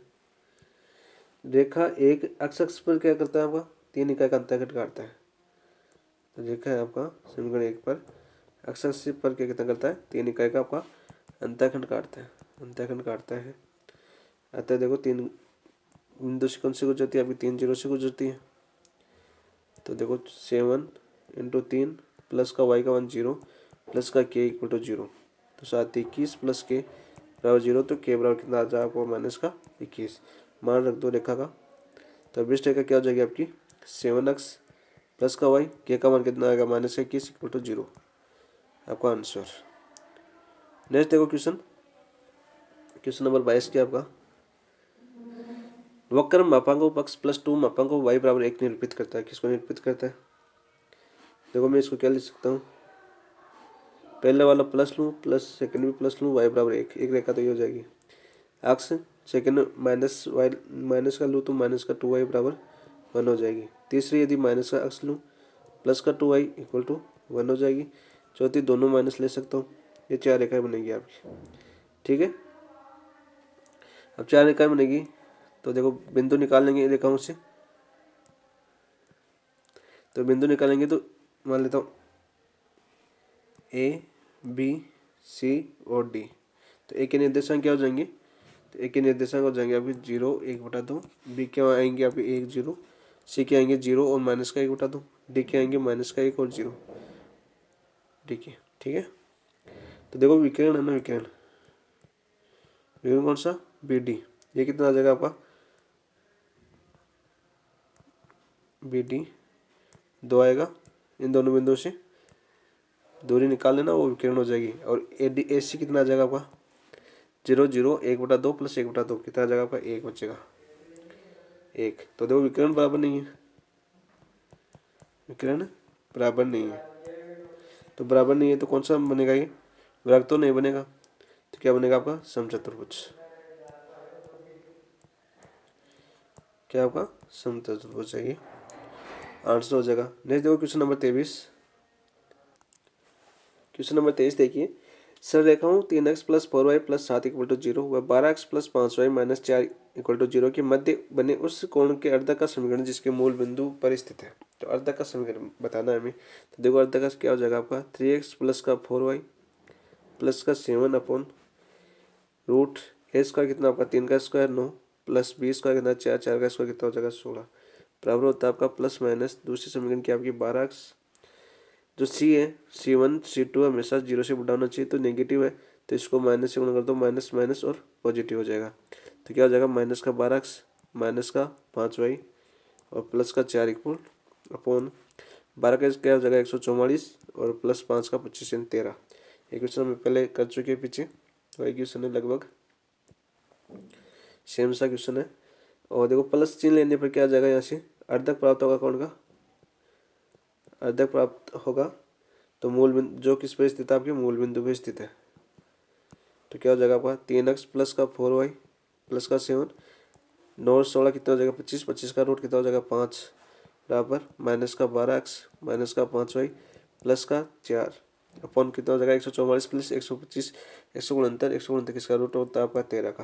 रेखा एक x अक्ष पर क्या करता है आपका 3 इकाई का अंतःखंड काटता है। तो रेखा है आपका समीकरण 1 पर x अक्ष पर क्या कितना करता है 3 इकाई का आपका अंतःखंड काटता है। अतः देखो 3 बिंदु से कौन से गुजरती है, आपकी 3 0 से गुजरती है। तो देखो 7 × 3 प्लस का वाई का मान 0 प्लस का के इक्वल टू 0। तो 7 21 प्लस के बराबर 0, तो के बराबर कितना आ जाएगा आपको माइनस का 21। मान रख दो रेखा का। तो अब इस रेखा क्या हो जाएगी आपकी 7x प्लस का वाई, के का मान कितना आएगा माइनस का 21 इक्वल टू 0, आपका आंसर। नेक्स्ट देखो क्वेश्चन नंबर 22 क्या आपका, वक्र मापांक पक्ष प्लस 2 मापांक वाई बराबर 1 निरूपित करता है। किसको निरूपित करता है? देखो मैं इसको क्या लिख सकता हूँ, पहले वाला प्लस लूँ प्लस सेकंड भी प्लस लूँ, वाई बराबर 1, एक रेखा तो ये हो जाएगी। अक्ष सेकंड माइनस वाई माइनस का लूँ तो माइनस का 2y बराबर 1 हो जाएगी। तीसरी यदि माइनस का अक्ष लूँ प्लस का 2y इक्वल टू 1 हो जाएगी। चौथी दोनों माइनस ले सकता हूँ। ये 4 रेखाएं बनेगी आपकी, ठीक है। अब 4 रेखाएं बनेगी तो देखो बिंदु निकाल लेंगे रेखाओं से। तो बिंदु निकालेंगे तो मान लेता हूँ ए बी सी और डी। तो ए के निर्देशांक क्या हो जाएंगे, तो ए के निर्देशांक हो जाएंगे आपके 0 1/2, बी के आएंगे आपके 1 0, सी के आएंगे 0 और माइनस का 1/2, डी के आएंगे माइनस का 1 और 0, डी के, ठीक है। तो देखो विकर्ण है ना, विकर्ण कौन सा, बी डी। ये कितना आ जाएगा आपका बी डी 2 आएगा। इन दोनों बिंदुओं से दूरी निकाल लेना, वो विकर्ण हो जाएगी। और ए डी ए सी कितना आ जाएगा आपका 0 0 1/2 प्लस 1/2 कितना आ जाएगा आपका 1 बचेगा 1। तो देखो विकर्ण बराबर नहीं है, विकर्ण बराबर नहीं है। तो बराबर नहीं है तो कौन सा बनेगा, ये वर्ग तो नहीं बनेगा। तो क्या बनेगा आपका समचतुर्भुज, क्या आपका समचतुर्भुज है, ये आंसर हो जाएगा। नेक्स्ट देखो क्वेश्चन नंबर 23। क्वेश्चन नंबर 23 देखिए, सररेखाओं 3x plus 4y plus 7 equal to 0 व 12x plus 5y minus 4 equal to 0 के मध्य बने उस कोण के अर्धक का समीकरण जिसके मूल बिंदु पर स्थित है। तो अर्धक का समीकरण बताना है हमें। तो देखो अर्धक का क्या हो जाएगा आपका 3x प्लस का 4y प्लस का 7 अपॉन रूट ए स्क्वायर कितना आपका 3 का स्क्वायर 9 प्लस बी स्क्वायर कितना 4 4 का स्क्वायर कितना हो जाएगा 16 बराबर होता है आपका प्लस माइनस दूसरी समीकरण की आपकी 12x, जो सी है C1 C2 हमेशा 0 से बड़ा होना चाहिए, तो नेगेटिव है तो इसको माइनस से गुणा कर दो, माइनस माइनस और पॉजिटिव हो जाएगा। तो क्या हो जाएगा माइनस का 12x माइनस का 5y और प्लस का 4 इक्वल अपॉन 12 का क्या हो जाएगा 144 और प्लस 5 का 25 यानी 13। ये क्वेश्चन हम पहले कर चुके हैं पीछे, वही क्वेश्चन है लगभग सेम सा क्वेश्चन है। और देखो प्लस चिन्ह लेने पर क्या आ जाएगा, यहाँ से अर्धक प्राप्त होगा, कौन का अर्धक प्राप्त होगा, तो मूल बिंदु जो किस पर स्थित है आपके मूल बिंदु पर स्थित है। तो क्या हो जाएगा आपका 3x प्लस का 4y प्लस का 7 9 और 16 कितना हो जाएगा 25, 25 का रूट कितना हो जाएगा 5 बराबर माइनस का 12x माइनस का 5y प्लस का 4 अपॉन कितना हो जाएगा 144 प्लस 125 169 किसका रूट होता है आपका 13 का।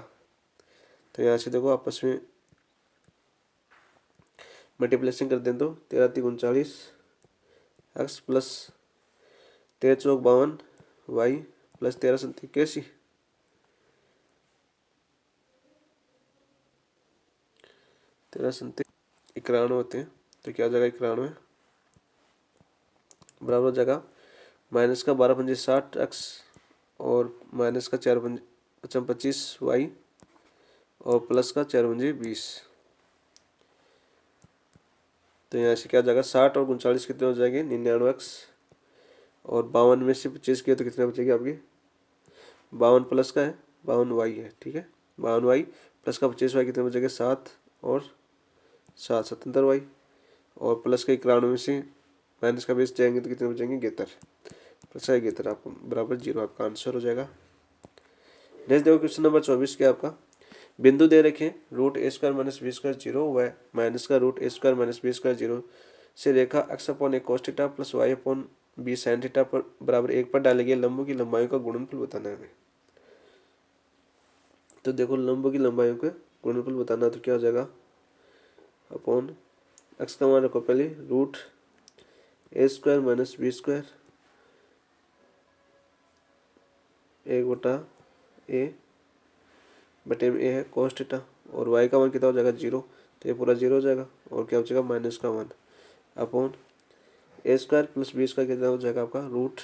तो यहाँ से देखो आपस में मल्टीप्लेशन कर दें तो 13 3 39 एक्स प्लस 13 चौक 52 वाई प्लस 13 7 81 13 7 91 होते हैं। तो क्या हो जाएगा 91 बराबर हो जाएगा माइनस का 12 पंजे 60 एक्स और माइनस का 4 पंजे 25 वाई और प्लस का 4 पंजे 20। तो यहाँ से क्या हो जाएगा 60 और 39 कितने हो जाएंगे 99 एक्स और 52 में से 25 किया तो कितने बचेगी आपकी 52 प्लस का है 52 वाई है, ठीक है। 52 वाई प्लस का 25 वाई कितने बचेंगे 7 और 7 77 वाई और प्लस का 91 में से माइनस का 20 जाएंगे तो कितने बचेंगे 71 प्लस का 71 आपको बराबर 0 आपका आंसर हो जाएगा। नेक्स्ट देखो क्वेश्चन नंबर 24 क्या आपका, बिंदु दे रखे root A square minus B square 0 व माइनस का root A square minus B square 0 से रेखा X upon A cos theta plus Y upon B sine theta पर बराबर 1 पर डाले गए लंबों की लंबाई का गुणनफल बताना है हमें। तो देखो लंबों की लंबाई का गुणनफल बताना है तो क्या हो जाएगा अपॉन एक्स का मान रखो पहले root A square minus B square 1/a बटे में ए है कोस थीटा और वाई का मान कितना हो जाएगा 0 तो ये पूरा 0 हो जाएगा और क्या हो जाएगा माइनस का 1 upon A square plus B square कितना हो जाएगा आपका root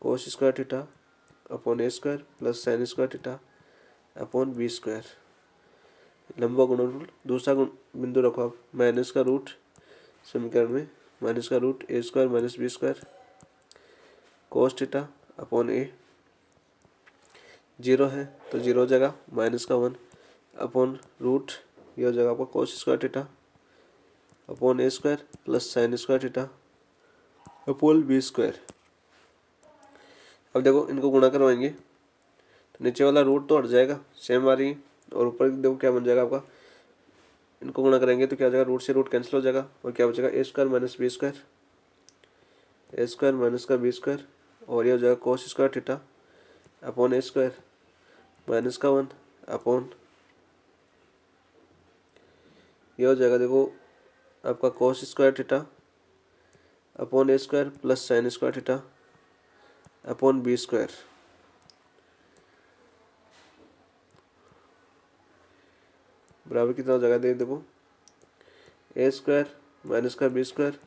cos square theta upon A square plus sine square theta upon B square. लंबा गुणन रूल दूसरा बिंदु रखो आप माइनस का रूट समीकरण में माइनस का root A square minus B square cos theta upon A. Zero है तो जीरो हो जाएगा माइनस का 1 अपॉन रूट ये हो जाएगा आपका cos square theta upon A square plus sine square theta upon B square. अब देखो इनको गुणा करवाएंगे तो नीचे वाला रूट तो हट जाएगा सेम आ रही है और ऊपर देखो क्या बन जाएगा आपका। इनको गुणा करेंगे तो क्या हो जाएगा रूट से रूट कैंसिल हो जाएगा और क्या बचेगा A square minus B square A square minus का बी स्क्वायर और ये हो जाएगा cos square theta upon A square minus का 1 अपॉन ये हो जाएगा देखो आपका cos square theta upon A square plus sine square theta upon B square. बराबर कितना हो जाएगा देखो ए स्क्वायर माइनस का B square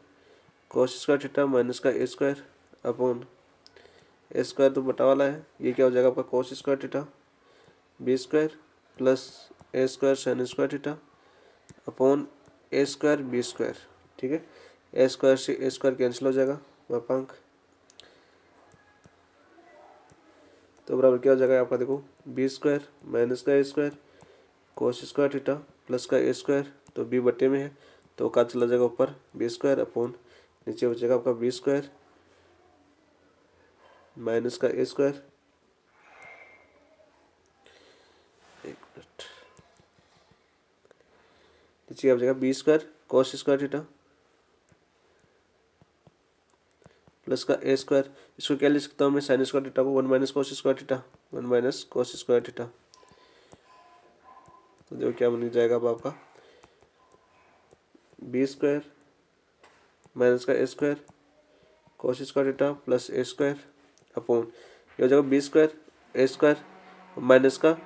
cos square theta minus का ए स्क्वायर अपॉन ए स्क्वायर तो बटा वाला है ये क्या हो जाएगा आपका cos square theta B square plus A square sine square theta upon A square B square. ठीक है ए स्क्वायर से ए स्क्वायर कैंसिल हो जाएगा मापांक तो बराबर क्या हो जाएगा आपका देखो बी स्क्वायर माइनस का ए square cos square theta plus का ए स्क्वायर तो बी बटे में है तो का चला जाएगा ऊपर बी स्क्वायर अपॉन नीचे बचेगा आपका बी स्क्वायर माइनस का ए स्क्वायर एक मिनट नीचे आ जाएगा B square cos square theta plus का ए स्क्वायर इसको क्या लिख सकता हूँ मैं साइन स्क्वायर थीटा को 1 minus cos square theta 1 minus cos square theta. तो देखो क्या बन जाएगा अब आपका बी स्क्वायर माइनस का ए square cos square theta plus A square upon ये हो जाएगा B square A square minus का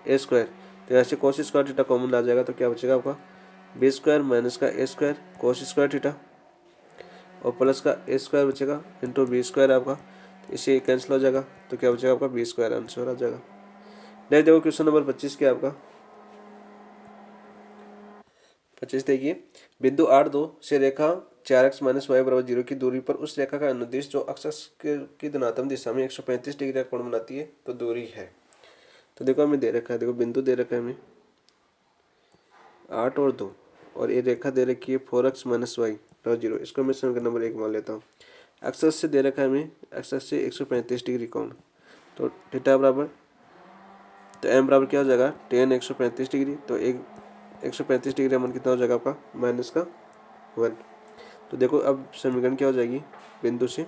ए स्क्वायर तो यहाँ से कोस स्क्वायर थीटा कॉमन आ जाएगा तो क्या बचेगा आपका बी स्क्वायर माइनस का ए स्क्वायर कोस स्क्वायर थीटा और प्लस का ए स्क्वायर बचेगा इंटू बी स्क्वायर आपका इसे कैंसिल हो जाएगा तो क्या बचेगा आपका बी स्क्वायर आंसर आ जाएगा। नेक्स्ट देखो क्वेश्चन नंबर 25 क्या आपका 25 देखिए बिंदु 8 2 से रेखा 4x माइनस वाई बराबर 0 की दूरी पर उस रेखा का अनुदिश जो अक्ष की धनात्मक दिशा में 135 डिग्री का कोण बनाती है तो दूरी है। तो देखो हमें दे रखा है देखो बिंदु दे रखा है हमें 8 और 2 और ये रेखा दे रखी है 4x माइनस वाई बराबर 0 इसको मैं समीकरण नंबर 1 मान लेता हूँ। अक्ष से दे रखा है हमें अक्ष से 135 डिग्री कोण तो थीटा बराबर तो एम बराबर क्या हो जाएगा tan 135 डिग्री तो 135 डिग्री अमन कितना हो जाएगा आपका माइनस का 1। तो देखो अब समीकरण क्या हो जाएगी बिंदु से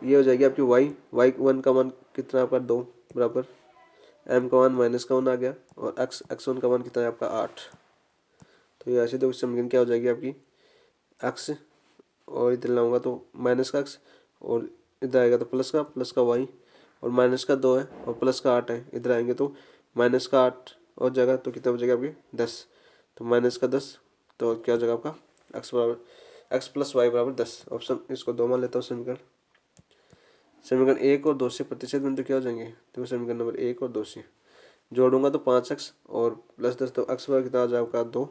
ये हो जाएगी आपकी वाई 1 का मान कितना आपका 2 बराबर एम का मान माइनस का 1 आ गया और एक्स 1 का मान कितना है आपका 8। तो ये ऐसे देखो समीकरण क्या हो जाएगी आपकी एक्स और इधर लाऊंगा तो माइनस का एक्स और इधर आएगा तो प्लस का वाई और माइनस का 2 है और प्लस का 8 है इधर आएंगे तो माइनस का 8 और जगह तो कितना बचेगा आपकी 10 तो माइनस का 10 तो क्या हो जाएगा आपका एक्स बराबर एक्स प्लस वाई बराबर 10 ऑप्शन इसको 2 मान लेता हूँ समीकरण। समीकरण 1 और 2 से प्रतिशत बिंदु क्या हो जाएंगे तो समीकरण नंबर 1 और 2 से जोड़ूंगा तो 5x और प्लस 10 तो एक्स बराबर कितना आ जाएगा आपका 2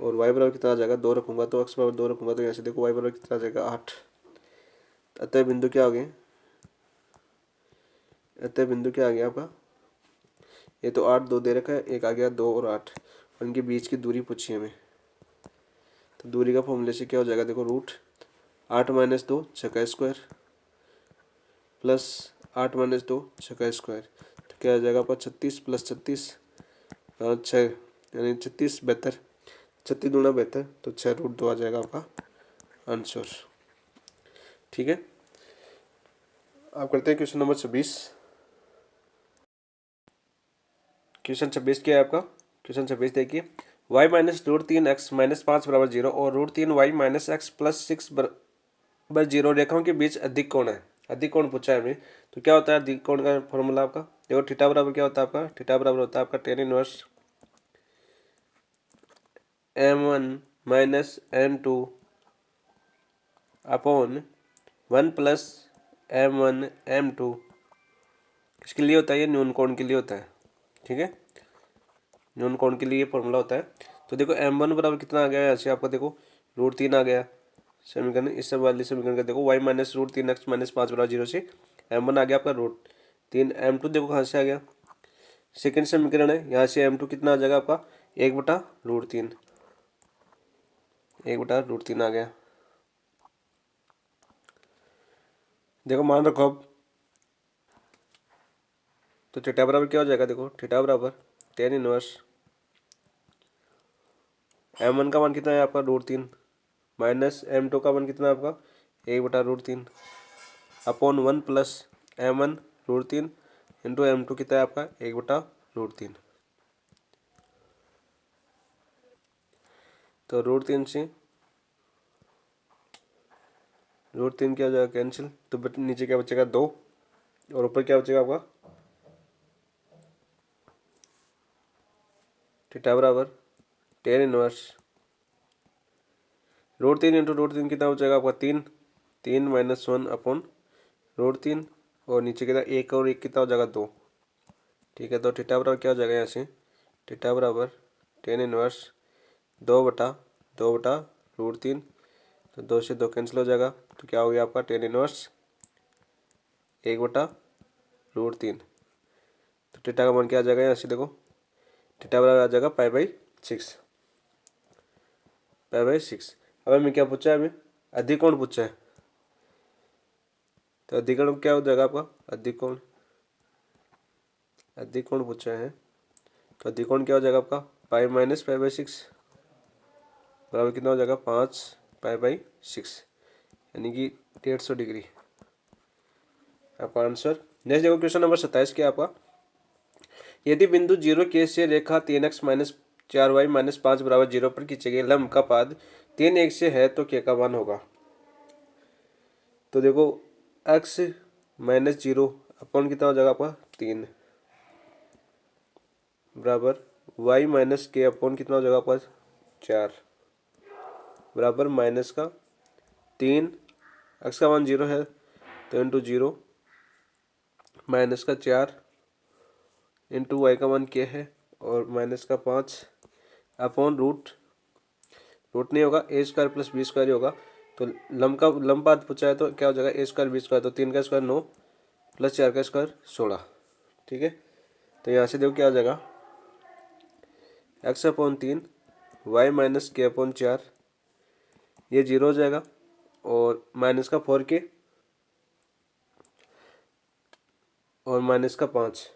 और वाई बराबर कितना आ जाएगा 2 रखूंगा तो एक्स बराबर 2 रखूंगा तो यहाँ से देखो वाई बराबर कितना आ जाएगा 8। अतः बिंदु क्या हो गए अतः बिंदु क्या आ गया आपका ये तो 8 2 दे रखा है एक आ गया 2 और 8 और इनके बीच की दूरी पूछी हमें तो दूरी का फॉर्मूले से क्या हो जाएगा देखो रूट 8 माइनस 2 छक्का स्क्वायर प्लस 8 माइनस 2 छक्का स्क्वायर तो क्या आ जाएगा आपका 36 प्लस 36 और 6 यानी 36 72 36 दूना 72 तो 6 रूट 2 आ जाएगा आपका आंसर। ठीक है आप करते हैं क्वेश्चन नंबर 26। क्वेश्चन 26 क्या है आपका क्वेश्चन 26 देखिए y minus root 3x minus 5 बराबर 0 और root 3y minus x plus 6 बराबर 0 रेखाओं के बीच अधिक कोण है। अधिक कोण पूछा है हमें तो क्या होता है अधिक कोण का फॉर्मूला आपका देखो थीटा बराबर क्या होता है आपका थीटा बराबर होता है आपका tan inverse m1 minus m2 upon 1 plus m1 m2 किसके लिए होता है? ये न्यून कोण के लिए होता है। ठीक है, न्यून कोण के लिए ये फॉर्मूला होता है। तो देखो m1 बराबर कितना आ गया यहाँ से आपका, देखो √3 आ गया समीकरण। इस सब वाले समीकरण का देखो y माइनस √3x माइनस 5 बराबर 0 से m1 आ गया आपका √3। m2 देखो कहाँ से आ गया, सेकेंड समीकरण है, यहाँ से m2 कितना आ जाएगा आपका 1/√3, 1/√3 आ गया। देखो मान रखो अब, तो थीटा बराबर क्या हो जाएगा, देखो थीटा बराबर tan इनवर्स m1 का मान कितना है आपका √3 माइनस m2 का मान कितना है आपका 1/√3 upon 1 plus m1 √3 into m2 कितना है आपका 1/√3। तो √3 से √3 क्या हो जाएगा कैंसिल, तो नीचे क्या बचेगा 2 और ऊपर क्या बचेगा आपका थीटा बराबर tan इनवर्स √3 इंटू √3 कितना बचेगा आपका 3 माइनस 1 अपॉन √3 और नीचे कितना 1 और 1 कितना हो जाएगा 2। ठीक है, तो थीटा बराबर क्या हो जाएगा यहाँ से, थीटा बराबर tan इनवर्स 2/2/√3, तो 2 से 2 कैंसिल हो जाएगा, तो क्या हो गया आपका tan इनवर्स 1/√3। तो थीटा का मान क्या आ जाएगा यहाँ से, देखो थीटा बराबर आ जाएगा π/6, π/6। अब हमें क्या पूछा है, हमें अधिकोण पूछा है, तो अधिकोण क्या हो जाएगा आपका, अधिकोण पूछा है, तो अधिकोण क्या हो जाएगा आपका π माइनस π/6 बराबर कितना हो जाएगा 5 π/6 यानी कि 150 डिग्री आपका आंसर। नेक्स्ट देखो क्वेश्चन नंबर 27 क्या आपका, यदि बिंदु 0 के से रेखा 3x माइनस 4y माइनस 5 बराबर 0 पर खींचे गए लंब का पाद 3 से है तो क्या का मान होगा। तो देखो x माइनस 0 अपॉन कितना हो जाएगा आपका 3 बराबर y माइनस के अपॉन कितना हो जाएगा आपका 4 बराबर माइनस का 3, x का मान 0 है तो इंटू 0 माइनस का 4 इंटू वाई का मान क्या है और माइनस का 5 अपॉन रूट नहीं होगा a² प्लस b² होगा। तो लंब पाद पूछा है तो क्या हो जाएगा a² b², तो 3 का स्क्वायर 9 प्लस 4 का स्क्वायर 16। ठीक है, तो यहाँ से देखो क्या हो जाएगा x/3 y माइनस के अपॉन 4 ये 0 हो जाएगा और माइनस का 4k और माइनस का 5,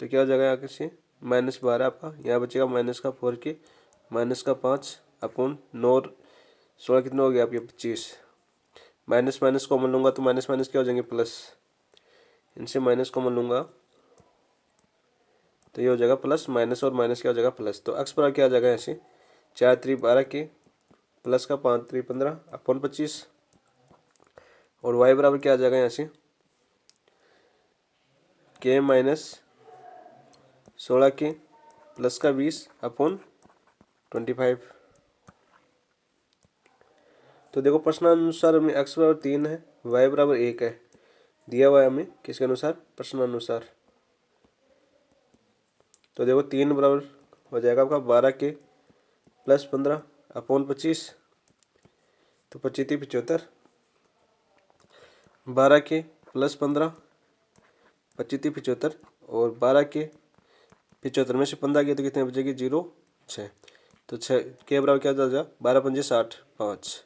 तो क्या हो जाएगा यहाँ से -12 आपका, यहाँ बचेगा माइनस का 4k माइनस का 5 अपॉन 9 16 कितना हो गया आपके 25, माइनस माइनस कॉमन लूँगा तो माइनस माइनस क्या हो जाएंगे प्लस, इनसे माइनस कॉमन लूँगा तो ये हो जाएगा प्लस, माइनस और माइनस क्या हो जाएगा प्लस। तो x बराबर क्या आ जाएगा ऐसे 4 3 12 के प्लस का 5 3 15 अपॉन 25 और y बराबर क्या आ जाएगा यहाँ से k माइनस 16 के प्लस का 20 अपॉन 25। तो देखो प्रश्नानुसार हमें x बराबर 3 है y बराबर 1 है दिया हुआ है हमें किसके अनुसार, प्रश्नानुसार। तो देखो 3 बराबर हो जाएगा आपका 12 के प्लस 15 अपॉन 25, तो 25 75 12 के प्लस 15 25 75 और 12 के 75 में से 15 गया तो कितने बचेगी 0 6, तो 6 के बराबर क्या हो जाएगा 12 पंजे 60 5,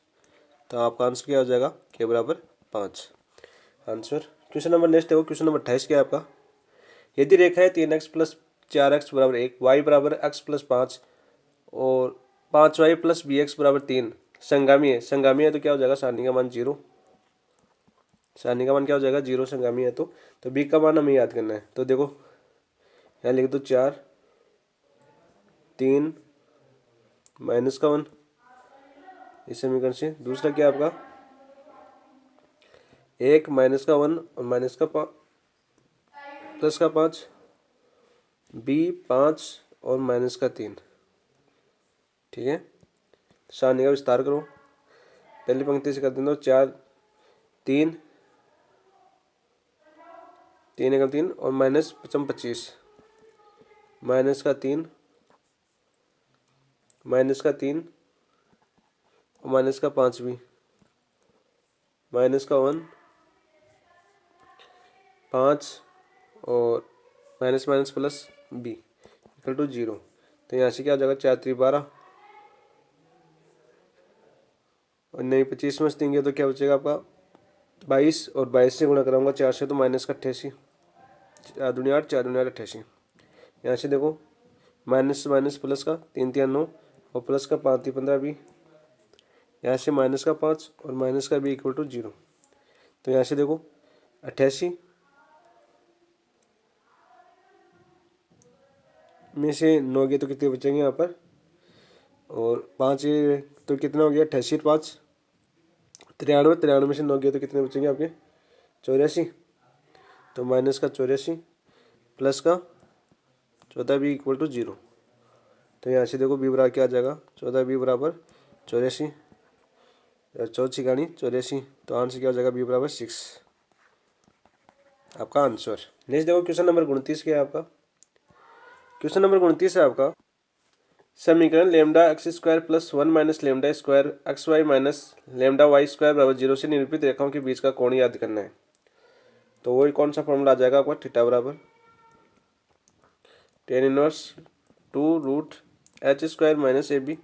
तो आपका आंसर क्या हो जाएगा के बराबर 5 आंसर। क्वेश्चन नंबर नेक्स्ट देखो क्वेश्चन नंबर 28 क्या है आपका, यदि रेखा है 3x प्लस 4x बराबर 1 y बराबर x प्लस 5 और 5y प्लस bx बराबर 3 संगामी है तो क्या हो जाएगा सारणी का मान 0, सारणी का मान क्या हो जाएगा 0 संगामी है तो b का मान हमें याद करना है। तो देखो यहाँ लिख दो 4 3 माइनस का 1 इस समीकरण से, दूसरा क्या आपका 1 माइनस का 1 और माइनस का प्लस का 5 b 5 और माइनस का 3। ठीक है, सारणी का विस्तार करो। पहली पंक्ति से कर देना 4 3 3 एकम 3 और माइनस 25 माइनस का 3 माइनस का 3 और माइनस का 5 भी माइनस का 1 5 और minus minus plus b equal to 0। तो यहाँ से क्या हो जाएगा 4 3 12 और नहीं 25 में से देंगे तो क्या बचेगा आपका 22 और 22 से गुणा कराऊंगा 4 से तो माइनस का 88 4 दूनी 8 4 दूनी 8 88। यहाँ से देखो माइनस माइनस प्लस का 3 3 9 और प्लस का 5 3 15 भी, यहाँ से माइनस का 5 और माइनस का बी इक्वल टू 0। तो यहाँ से देखो 88 में से 9 गए तो कितने बचेंगे यहाँ पर, और 5 तो कितना हो गया 88 5 93 93 में से 9 गए तो कितने बचेंगे आपके 84। तो माइनस का 84 प्लस का 14 बी इक्वल टू 0। तो यहाँ से देखो बी बराबर क्या आ जाएगा 14 बी बराबर 84 चौथी गाड़ी 84। तो आंसर क्या हो जाएगा बी बराबर 6 आपका आंसर। नेक्स्ट देखो क्वेश्चन नंबर 29 क्या है आपका। क्वेश्चन नंबर 29 है आपका समीकरण lambda x square plus 1 minus lambda square x y minus lambda y square बराबर 0 से निरूपित रेखाओं के बीच का कोण याद करना है। तो वही कौन सा फॉर्मूला आ जाएगा आपका थीटा बराबर tan inverse 2 root h square minus a b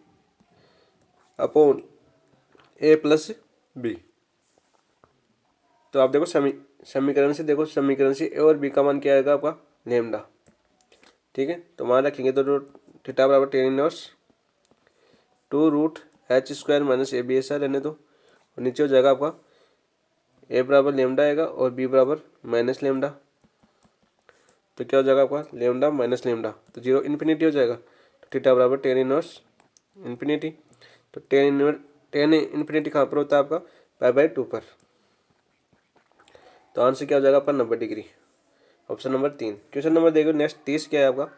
upon A plus b. तो आप देखो समीकरण से देखो समीकरण से ए और बी का मान क्या आएगा आपका लेमडा। ठीक है, तो मान रखेंगे तो थीटा बराबर tan inverse 2 root h square minus a b ऐसा रहने दो, और नीचे हो जाएगा आपका ए बराबर लेमडा आएगा और बी बराबर माइनस लेमडा। तो क्या हो जाएगा आपका लेमडा माइनस लेमडा तो 0 इन्फिनिटी हो जाएगा। तो थीटा बराबर tan इनवर्स इन्फिनिटी। तो tan इन्फिनिटी कहाँ पर होता है आपका π/2 पर। तो आंसर क्या हो जाएगा आपका 90 degree, option number 3। Question number देखो नेक्स्ट 30 क्या है आपका।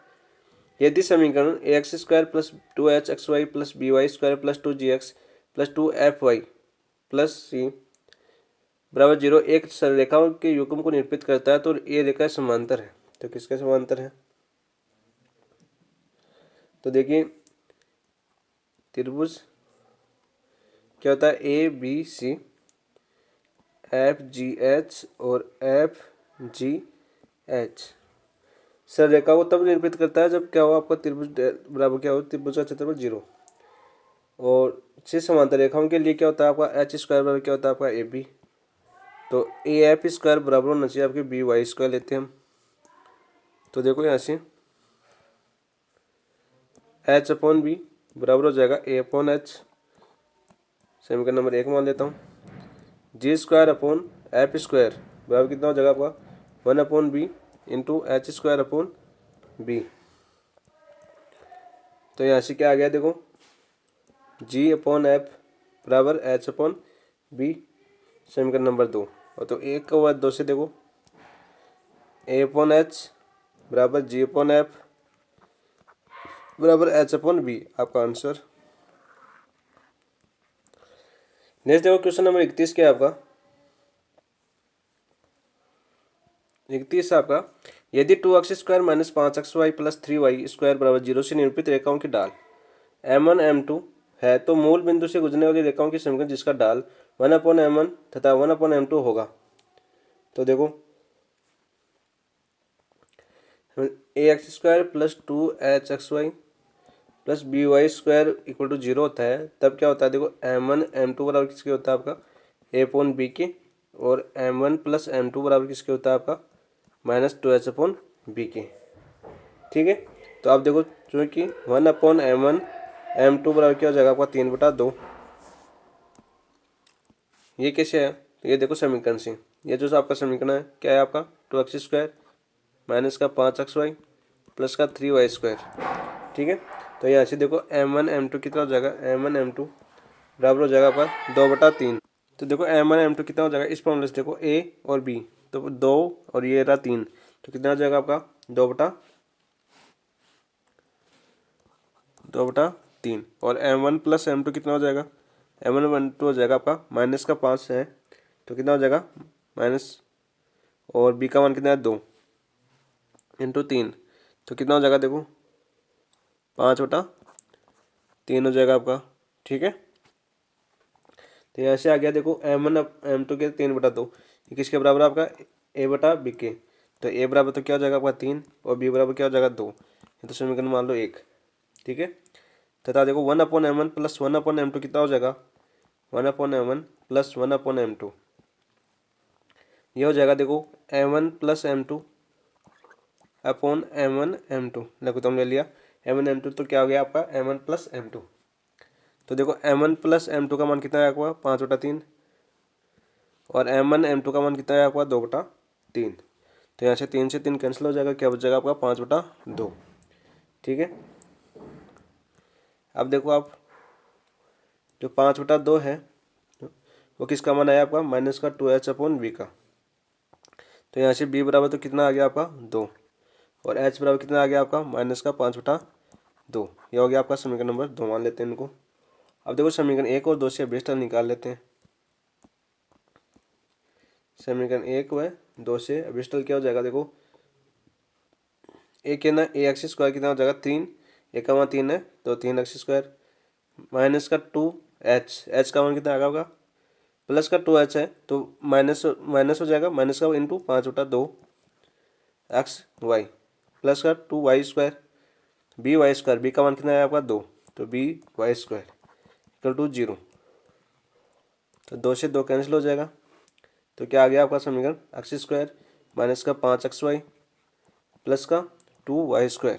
यदि समीकरण A X square plus 2h X Y plus B Y square plus 2gx plus 2f y plus C बराबर 0 एक रेखाओं के युग्म को निरूपित करता है तो ये रेखा समांतर है। तो किसके समांतर है, तो देखिए त्रिभुज क्या होता है a B c f g h और एफ जी एच। सर रेखा को तब निरूपित करता है जब क्या हो आपका त्रिभुज बराबर क्या हो त्रिभुज का क्षेत्रफल 0, और से समांतर रेखाओं के लिए क्या होता है आपका एच स्क्वायर बराबर क्या होता है आपका ए बी। तो ए एफ स्क्वायर बराबर होना चाहिए आपके बी वाई स्क्वायर लेते हैं हम। तो देखो यहाँ से एच अपॉन बी बराबर हो जाएगा ए अपॉन एच, समीकरण नंबर 1 मान लेता हूँ। G square upon f square बराबर कितना हो जाएगा आपका 1 upon b into h square upon b. तो यहाँ से क्या आ गया देखो जी अपॉन एफ बराबर एच अपॉन बी, समीकरण नंबर 2। और तो 1 का बाद 2 से देखो ए अपॉन एच बराबर जी अपॉन एफ बराबर एच अपॉन बी आपका आंसर। नेक्स्ट देखो क्वेश्चन नंबर 31 क्या है आपका। 31 आपका यदि 2x square minus 5xy plus 3y square बराबर 0 से निरूपित रेखाओं की ढाल m1 m2 है तो मूल बिंदु से गुजरने वाली रेखाओं की समीकरण जिसका ढाल 1/m1 तथा 1/m2 होगा। तो देखो A X square plus 2hxy plus B Y square equal to 0 होता है तब क्या होता है देखो m1 m2 बराबर किसके होता है आपका a अपॉन बी के, और m1 प्लस m2 बराबर किसके होता है आपका माइनस 2h अपॉन बी के। ठीक है, तो आप देखो चूँकि 1/m1 m2 बराबर क्या हो जाएगा आपका 3/2। ये कैसे है, तो ये देखो समीकरण से ये जो आपका समीकरण है क्या है आपका 2x स्क्वायर माइनस का 5xy प्लस का 3y स्क्वायर। ठीक है, तो यहाँ से देखो m1 m2 कितना हो जाएगा m1 m2 बराबर हो जाएगा आपका 2/3। तो देखो m1 m2 कितना हो जाएगा इस फॉर्मूले से देखो a और b तो 2 और ये रहा 3 तो कितना हो जाएगा आपका 2/3 3 और m1 प्लस m2 कितना हो जाएगा, m1 m2 हो जाएगा आपका माइनस का 5 है तो कितना हो जाएगा माइनस, और b का मान कितना है 2 इंटू 3 तो कितना हो जाएगा देखो 5/3 हो जाएगा आपका। ठीक है, तो यहाँ से आ गया देखो m1 m2 के 3/2, ये किसके बराबर है आपका a/b के, तो a बराबर तो क्या हो जाएगा आपका 3 और b बराबर क्या हो जाएगा 2, ये तो समीकरण मान लो 1। ठीक है, तथा देखो 1/m1 प्लस 1/m2 कितना हो जाएगा 1/m1 प्लस 1/m2, ये हो जाएगा देखो m1 plus m2 upon m1 m2 देखो तो हमने लिया m1 m2 तो क्या हो गया आपका m1 प्लस m2, तो देखो m1 प्लस m2 का मान कितना है आपका 5/3 और m1 m2 का मान कितना है आपका 2/3, तो यहाँ से 3 से 3 कैंसिल हो जाएगा, क्या बच जाएगा आपका 5/2। ठीक है, अब देखो आप जो 5/2 है वो किसका मान आया आपका माइनस का 2h/b का, तो यहाँ से b बराबर तो कितना आ गया आपका 2 और h बराबर कितना आ गया आपका माइनस का 5/2, ये हो गया आपका समीकरण नंबर 2 मान लेते हैं इनको। अब देखो समीकरण 1 और 2 से अभिष्ट निकाल लेते हैं। समीकरण 1 व 2 से अभिष्ट क्या हो जाएगा देखो, एक है ना ax² कितना हो जाएगा 3, एक का मान 3 है तो 3x² माइनस का 2h का मान कितना आ होगा प्लस का 2h है तो माइनस माइनस हो जाएगा, माइनस का इंटू 5/2 xy प्लस का 2y² by², b का मान कितना है आपका 2 तो by² इक्वल टू 0, तो 2 से 2 कैंसिल हो जाएगा, तो क्या आ गया आपका समीकरण x² माइनस का 5xy प्लस का 2y²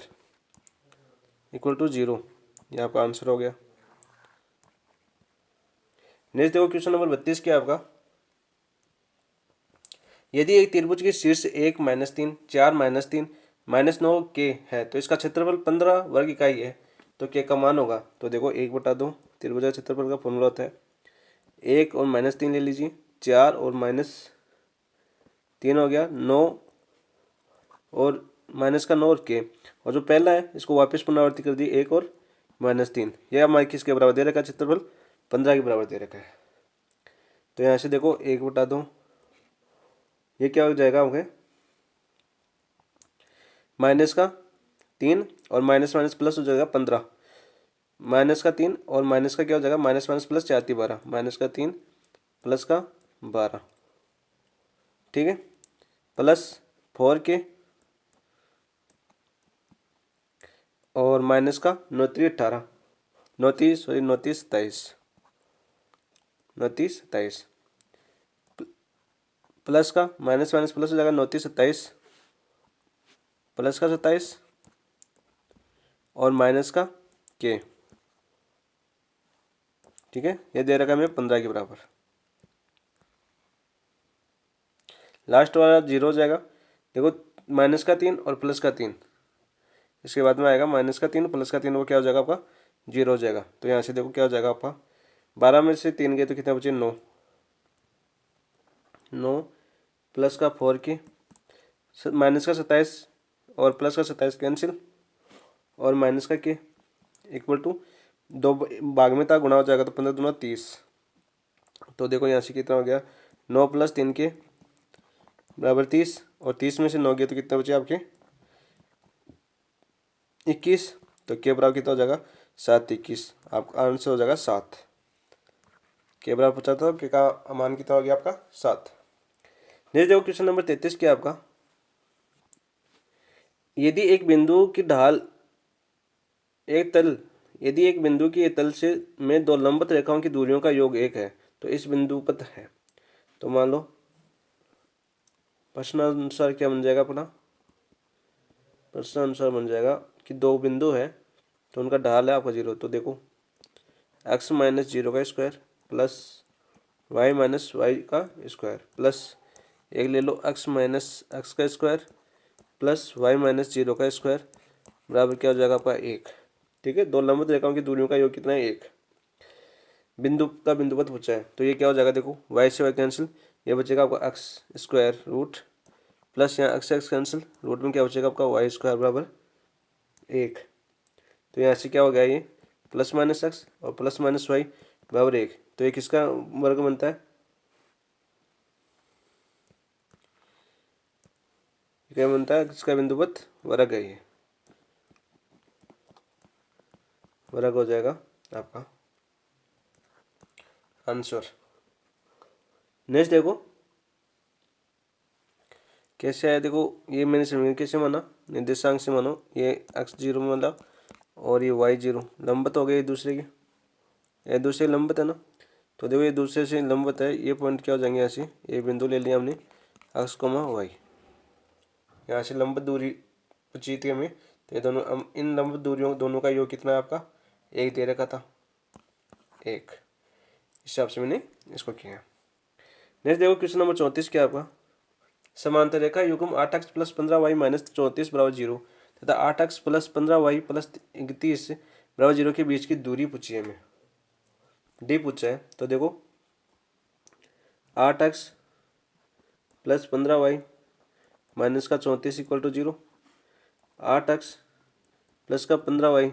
इक्वल टू 0, ये आपका आंसर हो गया। नेक्स्ट देखो क्वेश्चन नंबर 32 क्या आपका, यदि एक त्रिभुज की शीर्ष 1 -3 4 -3 -9 के है तो इसका क्षेत्रफल 15 वर्ग इकाई है तो के का मान होगा, तो देखो 1/2 त्रिभुज का क्षेत्रफल का फॉर्मूला होता है 1 और -3 ले लीजिए, 4 और -3 हो गया 9 और माइनस का 9 और के, और जो पहला है इसको वापस पुनरावृत्ति कर दी 1 और -3, यह हमारे किसके बराबर दे रखा है क्षेत्रफल 15 के बराबर दे रखा है, तो यहाँ से देखो 1/2 ये क्या हो जाएगा होंगे माइनस का 3 और माइनस माइनस प्लस हो जाएगा 15, माइनस का 3 और माइनस का क्या हो जाएगा माइनस माइनस प्लस 4 × 12 माइनस का 3 प्लस का 12। ठीक है, प्लस 4 के और माइनस का 9 × 18 29 प्लस का माइनस माइनस प्लस हो जाएगा 29 27 प्लस का 27 और माइनस का के। ठीक है, ये दे रखा है हमें 15 के बराबर, लास्ट वाला 0 हो जाएगा, देखो माइनस का 3 और प्लस का 3, इसके बाद में आएगा माइनस का 3 प्लस का 3, वो क्या हो जाएगा आपका 0 हो जाएगा, तो यहाँ से देखो क्या हो जाएगा आपका 12 में से 3 गए तो कितना बचे 9 प्लस का 4 के माइनस का 27 और प्लस का 27 कैंसिल और माइनस का के इक्वल टू 2 भाग में था गुणा हो जाएगा तो 15 दूना 30, तो देखो यहाँ से कितना हो गया 9 + 3 के बराबर 30 और 30 में से 9 गया तो कितना बचे आपके 21, तो के बराबर कितना हो जाएगा 7 21, आपका आंसर हो जाएगा 7, के बराबर पूछा था के का मान कितना हो गया आपका 7। नेक्स्ट देखो क्वेश्चन नंबर 33 क्या आपका, यदि एक बिंदु की ढाल यदि एक बिंदु की तल से में 2 लंबवत रेखाओं की दूरियों का योग 1 है तो इस बिंदु पर है, तो मान लो प्रश्न अनुसार क्या बन जाएगा अपना, प्रश्न अनुसार बन जाएगा कि 2 बिंदु है तो उनका ढाल है आपका 0, तो देखो x - 0 का स्क्वायर प्लस y - y का स्क्वायर प्लस एक ले लो x - x का स्क्वायर प्लस y - 0 का स्क्वायर बराबर क्या हो जाएगा आपका 1। ठीक है, 2 लंबवत रेखाओं की दूरियों का योग कितना है 1, बिंदु का बिंदुपथ पूछा है तो ये क्या हो जाएगा देखो y से y कैंसिल, ये बचेगा आपका x² रूट प्लस यहाँ x कैंसिल रूट में क्या बचेगा आपका y² बराबर 1, तो यहाँ से क्या हो गया ये प्लस माइनस एक्स और प्लस माइनस वाई बराबर 1। तो ये किसका वर्ग बनता है, क्या बनता है, किसका बिंदुवत वर्ग है, ये वर्ग हो जाएगा आपका आंसर। नेक्स्ट देखो कैसे आया, देखो ये मैंने समीकरण कैसे माना, निर्देशांक से मानो, ये एक्स जीरो माना और ये वाई जीरो लंबवत हो गए एक दूसरे के, ये दूसरे लंबवत है ना। तो देखो ये दूसरे से लंबवत है, ये पॉइंट क्या हो जाएंगे, यहाँ से ये बिंदु ले लिया हमने एक्स कोमा वाई, यहाँ से लंबवत दूरी पूछी थी हमें। तो ये दोनों हम इन लंबवत दूरियों दोनों का योग कितना है आपका, एक दे रखा था, एक, इस हिसाब से मैंने इसको किया। नेक्स्ट देखो क्वेश्चन नंबर 34 क्या आपका, समांतर रेखा युग्म 8x प्लस 15y माइनस 34 बराबर 0 तथा 8x प्लस 15y प्लस 31 बराबर 0 के बीच की दूरी पूछी है हमें, डी पूछा है। तो देखो 8x प्लस 15y माइनस का 34 इक्वल टू 0, 8x प्लस का 15y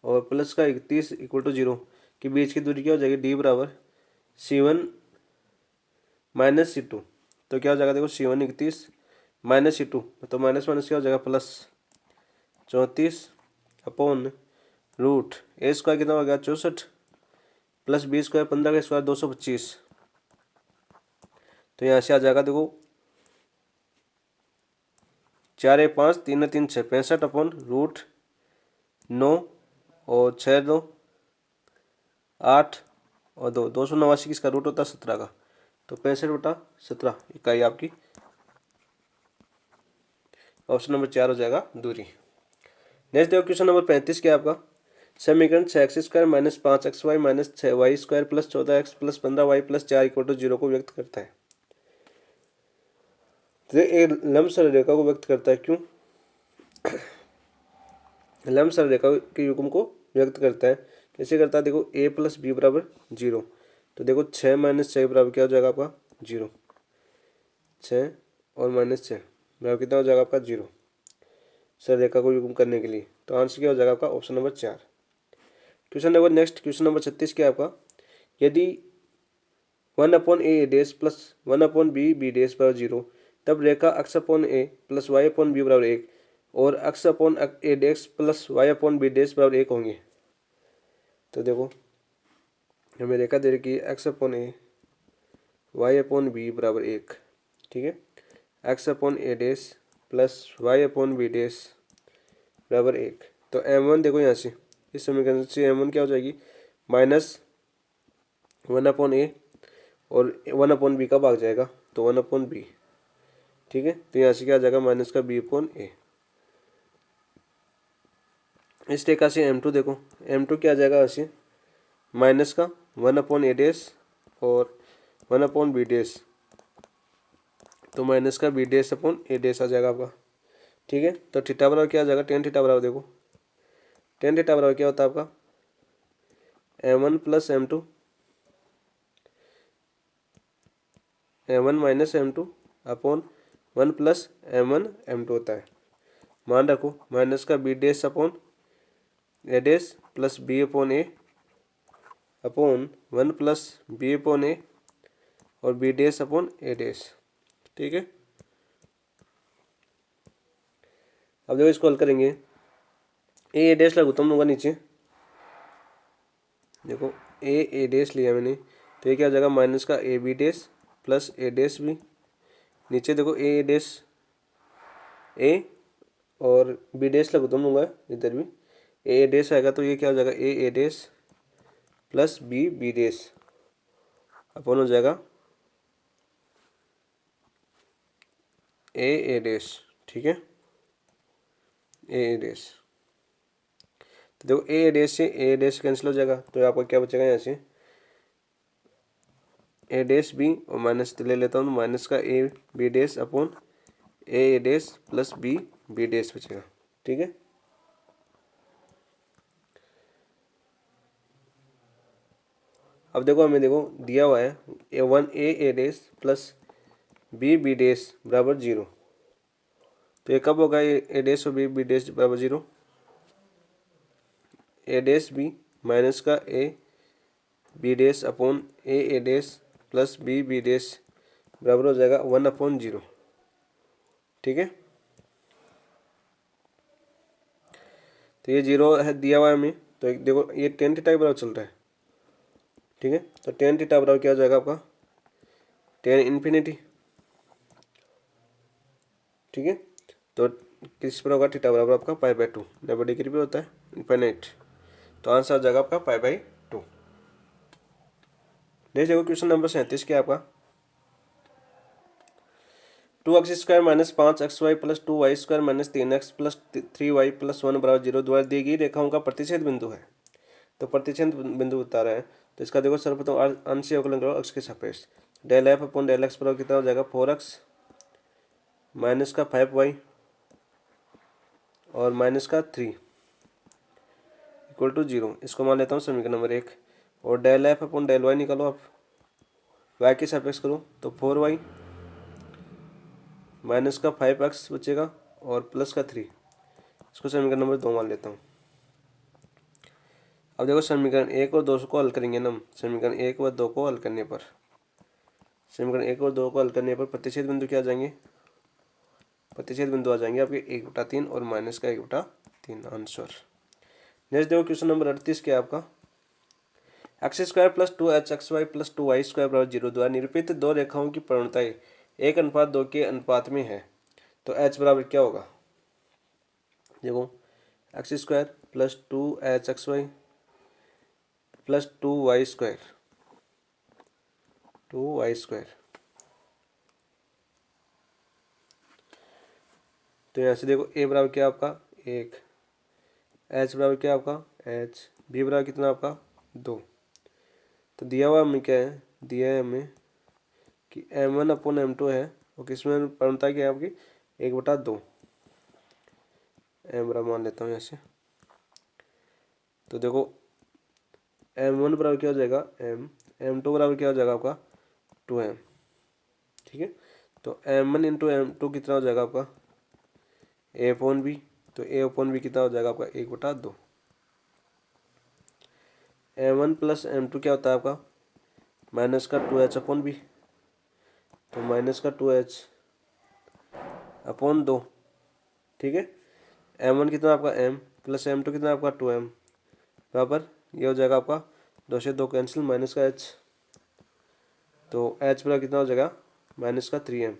और प्लस का 31 इक्वल टू 0 के बीच की दूरी क्या हो जाएगी, डी बराबर C1 माइनस C2। तो क्या हो जाएगा, देखो C1 31 माइनस C2, तो माइनस माइनस क्या हो जाएगा plus 34 upon root A square कितना हो गया 64 प्लस बी स्क्वायर 15 का स्क्वायर 225। तो यहाँ से आ जाएगा देखो 4 1 5 3 3 6 65 अपॉन रूट 9 और 6 2 8 और 2 289 किसका रूट होता है 17 का, तो 65/17 इकाई आपकी ऑप्शन नंबर 4 हो जाएगा दूरी। नेक्स्ट देखो क्वेश्चन नंबर 35 क्या आपका, समीकरण 6x square minus 5xy minus 6y square plus 14x plus 15y plus 4 equal to 0 को व्यक्त करता है। तो एक लंब सरल रेखा को व्यक्त करता है, क्यों, लंब सरल रेखा के युग्म को व्यक्त करता है, कैसे करता है, देखो a प्लस बी बराबर 0। तो देखो 6 माइनस 6 बराबर क्या हो जाएगा आपका 0, 6 और माइनस 6 बराबर कितना हो जाएगा आपका 0 सरल रेखा को युग्म करने के लिए। तो आंसर क्या हो जाएगा आपका option number 4। Question number next question number 36 क्या आपका, यदि 1/a dash plus 1/b b dash बराबर 0 तब रेखा x upon a plus y upon b बराबर 1 और x upon a dash plus y upon b dash बराबर 1 होंगे। तो देखो हमें रेखा दे रखी है x upon a y upon b बराबर 1, ठीक है, x upon a dash plus y upon b dash बराबर 1। तो m1 देखो यहाँ से इस समीकरण से m1 क्या हो जाएगी, माइनस 1/a और 1/b का भाग जाएगा तो 1/b, ठीक है। तो यहाँ से क्या आ जाएगा माइनस का b/a। इस रेखा से m2 देखो, m2 क्या आ जाएगा ऐसे माइनस का 1/a डैश और 1/b डैश, तो माइनस का b dash upon a dash आ जाएगा आपका, ठीक है। तो थीटा बराबर क्या आ जाएगा, टेन थीटा बराबर देखो टेन थीटा बराबर क्या होता है आपका m1 plus m2 m1 minus m2 upon 1 plus m1 m2 होता है। मान रखो माइनस का b dash upon a dash plus b upon a upon 1 plus b upon a और b dash upon a dash, ठीक है। अब देखो इसको हल करेंगे, ए डैश लघुत्तम होगा नीचे, देखो ए डैश लिया मैंने, तो ये क्या हो जाएगा माइनस का a b dash plus a dash b, नीचे देखो ए डैश ए और बी डैश लघुत्तम होगा इधर भी ए डैश आएगा, तो ये क्या हो जाएगा ए डैश प्लस बी डैश अपन हो जाएगा ए डैश, ठीक है, ए डैश। तो देखो ए डैश से ए डैश कैंसिल हो जाएगा, तो आपका क्या बचेगा यहाँ से ए डैश बी और माइनस ले लेता हूँ, माइनस का a b dash upon a dash plus b dash बचेगा, ठीक है। अब देखो हमें देखो दिया हुआ है A1 a dash plus b dash बराबर 0, तो ये कब होगा ए डैश और बी डैश बराबर 0, ए डैश बी माइनस का a b dash upon a dash plus b dash बराबर हो जाएगा 1/0। ठीक है, तो ये 0 है दिया हुआ है हमें, तो एक देखो ये टेन थीटा के बराबर चल रहा है। ठीक है, तो टेन थीटा बराबर क्या हो जाएगा आपका टेन इन्फिनिटी। ठीक है, तो किस पर होगा थीटा बराबर आपका π/2, 90 डिग्री पे होता है इनफाइनाइट। तो आंसर आ जाएगा आपका π/2। नेक्स्ट देखो क्वेश्चन नंबर 37 क्या आपका 2x² minus 5xy plus 2y² minus 3x plus 3y plus 1 बराबर 0 द्वारा दी गई रेखाओं का प्रतिच्छेद बिंदु है। तो प्रतिच्छेद बिंदु बता रहा है, तो इसका देखो सर्वप्रथम अंशीय अवकलन करो x के सापेक्ष। Del f upon del x बराबर कितना हो जाएगा 4x माइनस का 5y और माइनस का 3 इक्वल टू 0। इसको मान लेता हूँ समीकरण नंबर 1। और del f upon del y निकालो आप, y के सापेक्ष करो तो 4y माइनस का 5x बचेगा और प्लस का 3। इसको समीकरण नंबर 2 मान लेता हूँ। अब देखो समीकरण 1 और 2 को हल करेंगे ना हम। समीकरण 1 व 2 को हल करने पर प्रतिच्छेद बिंदु क्या आ जाएंगे, प्रतिच्छेद बिंदु आ जाएंगे आपके 1/3 और माइनस का 1/3 आंसर। नेक्स्ट देखो क्वेश्चन नंबर 38 क्या आपका x² plus 2hxy plus 2y² बराबर 0 द्वारा निरूपित दो रेखाओं की प्रवणताएं 1:2 के अनुपात में है। तो h बराबर क्या होगा, देखो x² plus 2hxy plus 2y²। तो यहाँ से देखो a बराबर क्या आपका 1, h बराबर क्या आपका h, b बराबर कितना आपका 2। तो दिया हुआ हमें क्या है, दिया है हमें कि m1/m2 है और किसमें प्रवणता क्या है आपकी 1/2। m बराबर मान लेता हूँ यहाँ से। तो देखो m1 बराबर क्या हो जाएगा m, m2 बराबर क्या हो जाएगा आपका 2m। ठीक है, तो m1 इंटू m2 कितना हो जाएगा आपका a/b। तो a/b कितना हो जाएगा आपका 1/2। m1 प्लस m2 क्या होता है आपका माइनस का 2h/b। तो माइनस का 2h/2। ठीक है, m1 कितना आपका m प्लस m2 कितना आपका 2m बराबर ये हो जाएगा आपका 2 से 2 कैंसिल माइनस का h। तो h बराबर कितना हो जाएगा माइनस का 3m,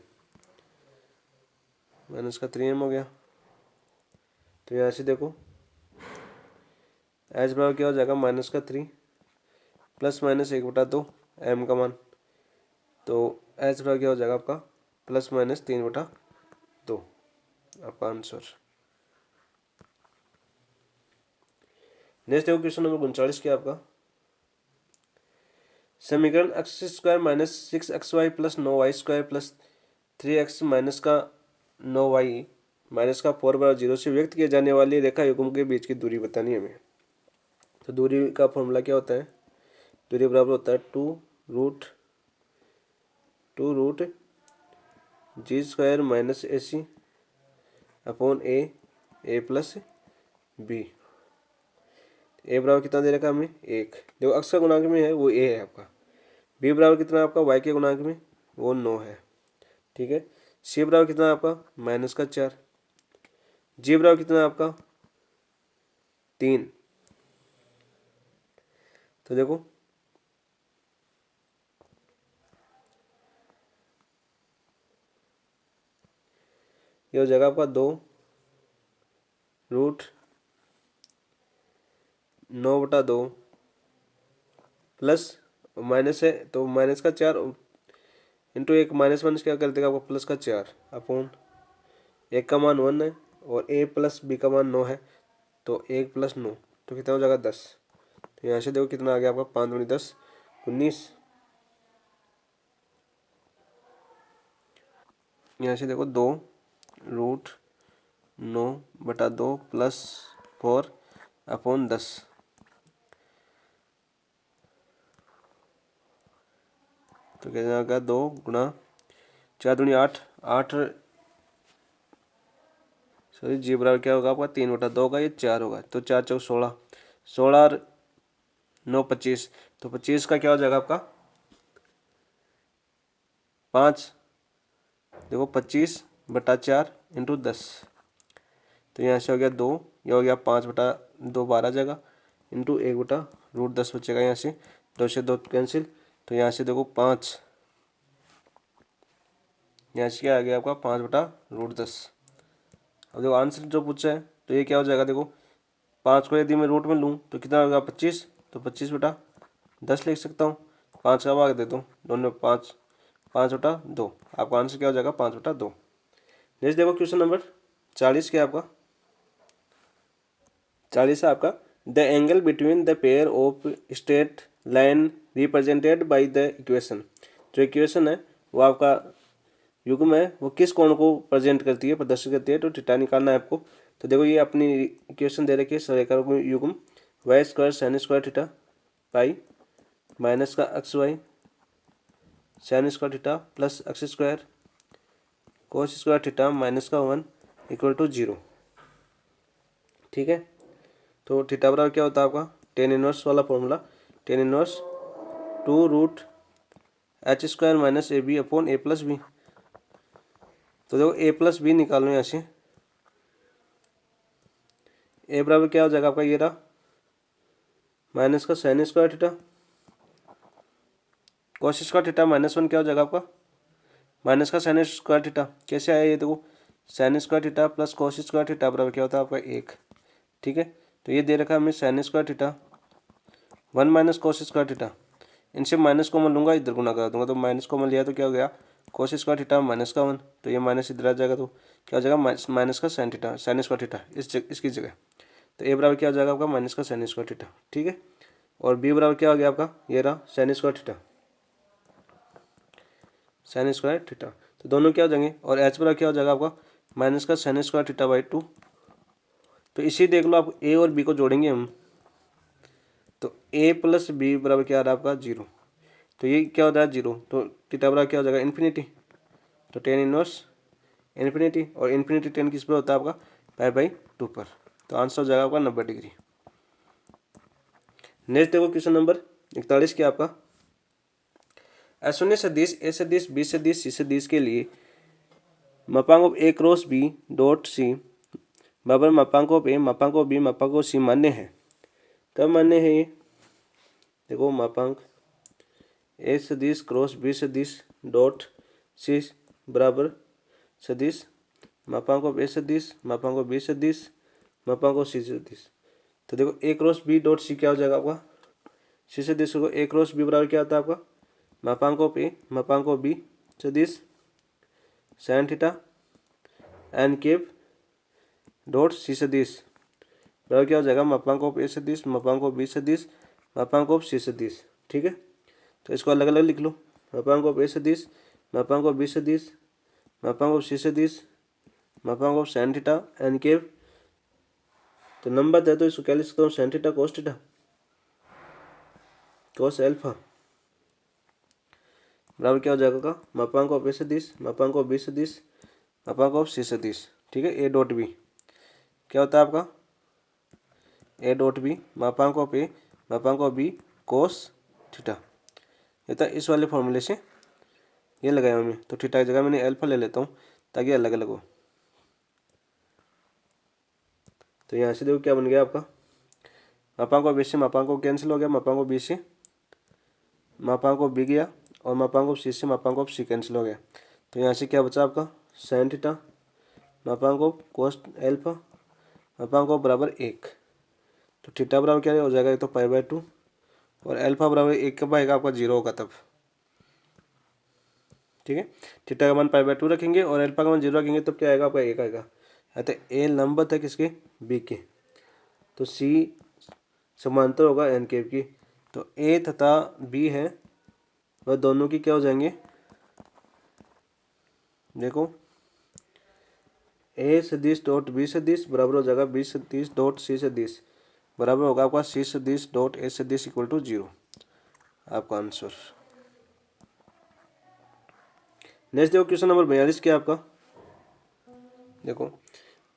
माइनस का 3m हो गया। तो यहाँ से देखो h बराबर क्या हो जाएगा माइनस का 3 प्लस माइनस 1/2 m का मान। तो h बराबर क्या हो जाएगा आपका प्लस माइनस 3/2 आपका आंसर। नेक्स्ट देखो क्वेश्चन नंबर 39 क्या आपका समीकरण x² minus 6xy plus 9y² plus 3x minus का 9y माइनस का 4 बराबर 0 से व्यक्त किए जाने वाली रेखा युग्म के बीच की दूरी बतानी है हमें। तो दूरी का फॉर्मूला क्या होता है, दूरी बराबर होता है 2 root g² minus AC upon A plus B. A बराबर कितना दे रखा हमें 1, देखो अक्स का गुणांक में है वो ए है आपका। बी बराबर कितना आपका वाई के गुणांक में वो 9 है। ठीक है, सी बराबर कितना आपका माइनस का 4, जी बराबर कितना आपका 3। तो देखो ये हो जाएगा आपका 2√9/2 प्लस माइनस है तो माइनस का 4 इंटू 1 माइनस माइनस क्या कर देगा आपको प्लस का 4 अपॉन 1 का मान 1 है और a प्लस बी का मान 9 है। तो 1 प्लस 9 तो कितना हो जाएगा 10। तो यहाँ से देखो कितना आ गया आपका 5 दूनी 10 19। यहाँ से देखो 2√9/2 प्लस 4 अपॉन 10। तो कितना होगा 2 गुणा 4 दूनी 8 सॉरी जी बराबर क्या होगा आपका 3/2 होगा, ये 4 होगा। तो 4 चौक 16 16 और 9 25, तो 25 का क्या हो जाएगा आपका 5, देखो 25/4 इंटू 10, तो यहाँ से हो गया 2, यह हो गया 5/2 12 जगह इंटू 1/√10 बचेगा, यहाँ से 2 से 2 कैंसिल, तो यहाँ से देखो 5, यहाँ से क्या आ गया आपका 5/√10। अब देखो आंसर जो पूछा है तो ये क्या हो जाएगा, देखो 5 को यदि मैं रूट में लूँ तो कितना होगा 25, तो 25/10 लिख सकता हूँ, 5 का भाग दे दो दोनों 5, 5/2, आपका आंसर क्या हो जाएगा 5/2। नेक्स्ट देखो क्वेश्चन नंबर 40 क्या है आपका, 40 है आपका, the angle between the pair of straight line represented by the equation, जो इक्वेशन है वो आपका युग्म है वो किस कोण को प्रेजेंट करती है, प्रदर्शित करती है, तो थीटा निकालना है आपको। तो देखो ये अपनी इक्वेशन दे रखी है, सरेखा युग्म y² sin² theta pi minus का xy sin² theta plus x² cos² theta minus का 1 इक्वल टू 0। ठीक है, तो थीटा बराबर क्या होता है आपका tan इनवर्स वाला formula, tan inverse 2√h² minus AB upon a plus b. तो देखो a प्लस बी निकालो यहाँ से, a बराबर क्या हो जाएगा आपका ये रहा माइनस का sin² theta cos² theta minus 1 क्या हो जाएगा आपका माइनस का sin² थीटा, कैसे आया ये देखो sin² theta plus cos² theta बराबर क्या होता है आपका 1। ठीक है, तो ये दे रखा है हमें sin² theta 1 minus cos² theta, इनसे माइनस कॉमन लूंगा इधर गुना कर दूंगा, तो माइनस कॉमन लिया तो क्या हो गया cos² थीटा माइनस का 1, तो ये माइनस इधर आ जाएगा, तो क्या हो जाएगा माइनस का sin² थीटा इसकी जगह, तो ए बराबर क्या हो जाएगा आपका माइनस का sin² थीटा। ठीक है, और बी बराबर क्या हो गया आपका ये रहा sin² थीटा sin² थीटा, तो दोनों क्या हो जाएंगे, और एच बराबर क्या हो जाएगा आपका माइनस का sin² थीटा बाई 2। तो इसी देख लो आप ए और बी को जोड़ेंगे हम, तो ए प्लस बी बराबर क्या आ रहा है आपका 0, तो ये क्या होता है 0, तो थीटा बराबर क्या हो जाएगा इन्फिनिटी, तो tan इनवर्स इन्फिनिटी, और इन्फिनिटी tan किस पर होता है आपका π/2 पर, तो आंसर हो जाएगा आपका 90 डिग्री। नेक्स्ट देखो क्वेश्चन नंबर 41 क्या आपका, अशून्य सदिश ए सदिश बी सदिश सी सदिश के लिए मापांक ए क्रॉस बी डॉट सी बराबर मापांक ए मापांक बी मापांक सी मान्य है। कब मान्य है ये, देखो मापांक ए सदिश क्रॉस बी सदिश डॉट सी बराबर सदिश मापांक ए सदिश मापांक बी सदिश मापांक सी सदिश। तो देखो ए क्रॉस बी डॉट सी क्या हो जाएगा आपका सी सदिश को, ए क्रॉस बी बराबर क्या होता है आपका मापांक ए मापांक बी सदिश sine theta n cap dot c सदिश बराबर क्या हो जाएगा मापांक ए सदिश मापांक बी सदिश मापांक सी सदिश। ठीक है, तो इसको अलग अलग लिख लो, मापांक ए सदिश मापांक बी सदिश मापांक सी सदिश मापांक साइन थीटा एन केप, तो नंबर है तो इसको क्या लिख सकता हूँ साइन थीटा कोस एल्फा बराबर क्या हो जाएगा मापांक ए सदिश मापांक बी सदिश मापांक सी सदिश। ठीक है, ए डॉट बी क्या होता है आपका ए डॉट बी मापांक ए मापांक बी कोस थीटा, ये था इस वाले फॉर्मूले से ये लगाया हमने, तो थीटा की जगह मैंने एल्फा ले लेता हूँ ताकि अलग अलग हो। तो यहाँ से देखो क्या बन गया आपका मापांक बी से मापांक कैंसिल हो गया, मापांक बी से मापांक बी गया और मापांक सी से मापांक सी कैंसिल हो गया, तो यहाँ से क्या बचा आपका साइन थीटा मापांक कोस एल्फा मापांक बराबर 1, तो थीटा बराबर क्या हो जाएगा, ये तो π/2 और एल्फा बराबर 1 कब आएगा आपका 0 होगा तब। ठीक है, थीटा का मान π/2 रखेंगे और एल्फा का मान 0 रखेंगे तब क्या आएगा आपका 1 आएगा। तो ए लंबवत है किसके बी के, तो सी समांतर होगा एन केप की, तो ए तथा बी है वह दोनों की क्या हो जाएंगे, देखो ए सदिश डॉट बी सदिश बराबर हो जाएगा बी सदिश डॉट सी सदिश बराबर होगा आपका सी सदिश डॉट ए सदिश इक्वल टू 0, आपका आंसर। नेक्स्ट देखो क्वेश्चन नंबर 42 क्या आपका, देखो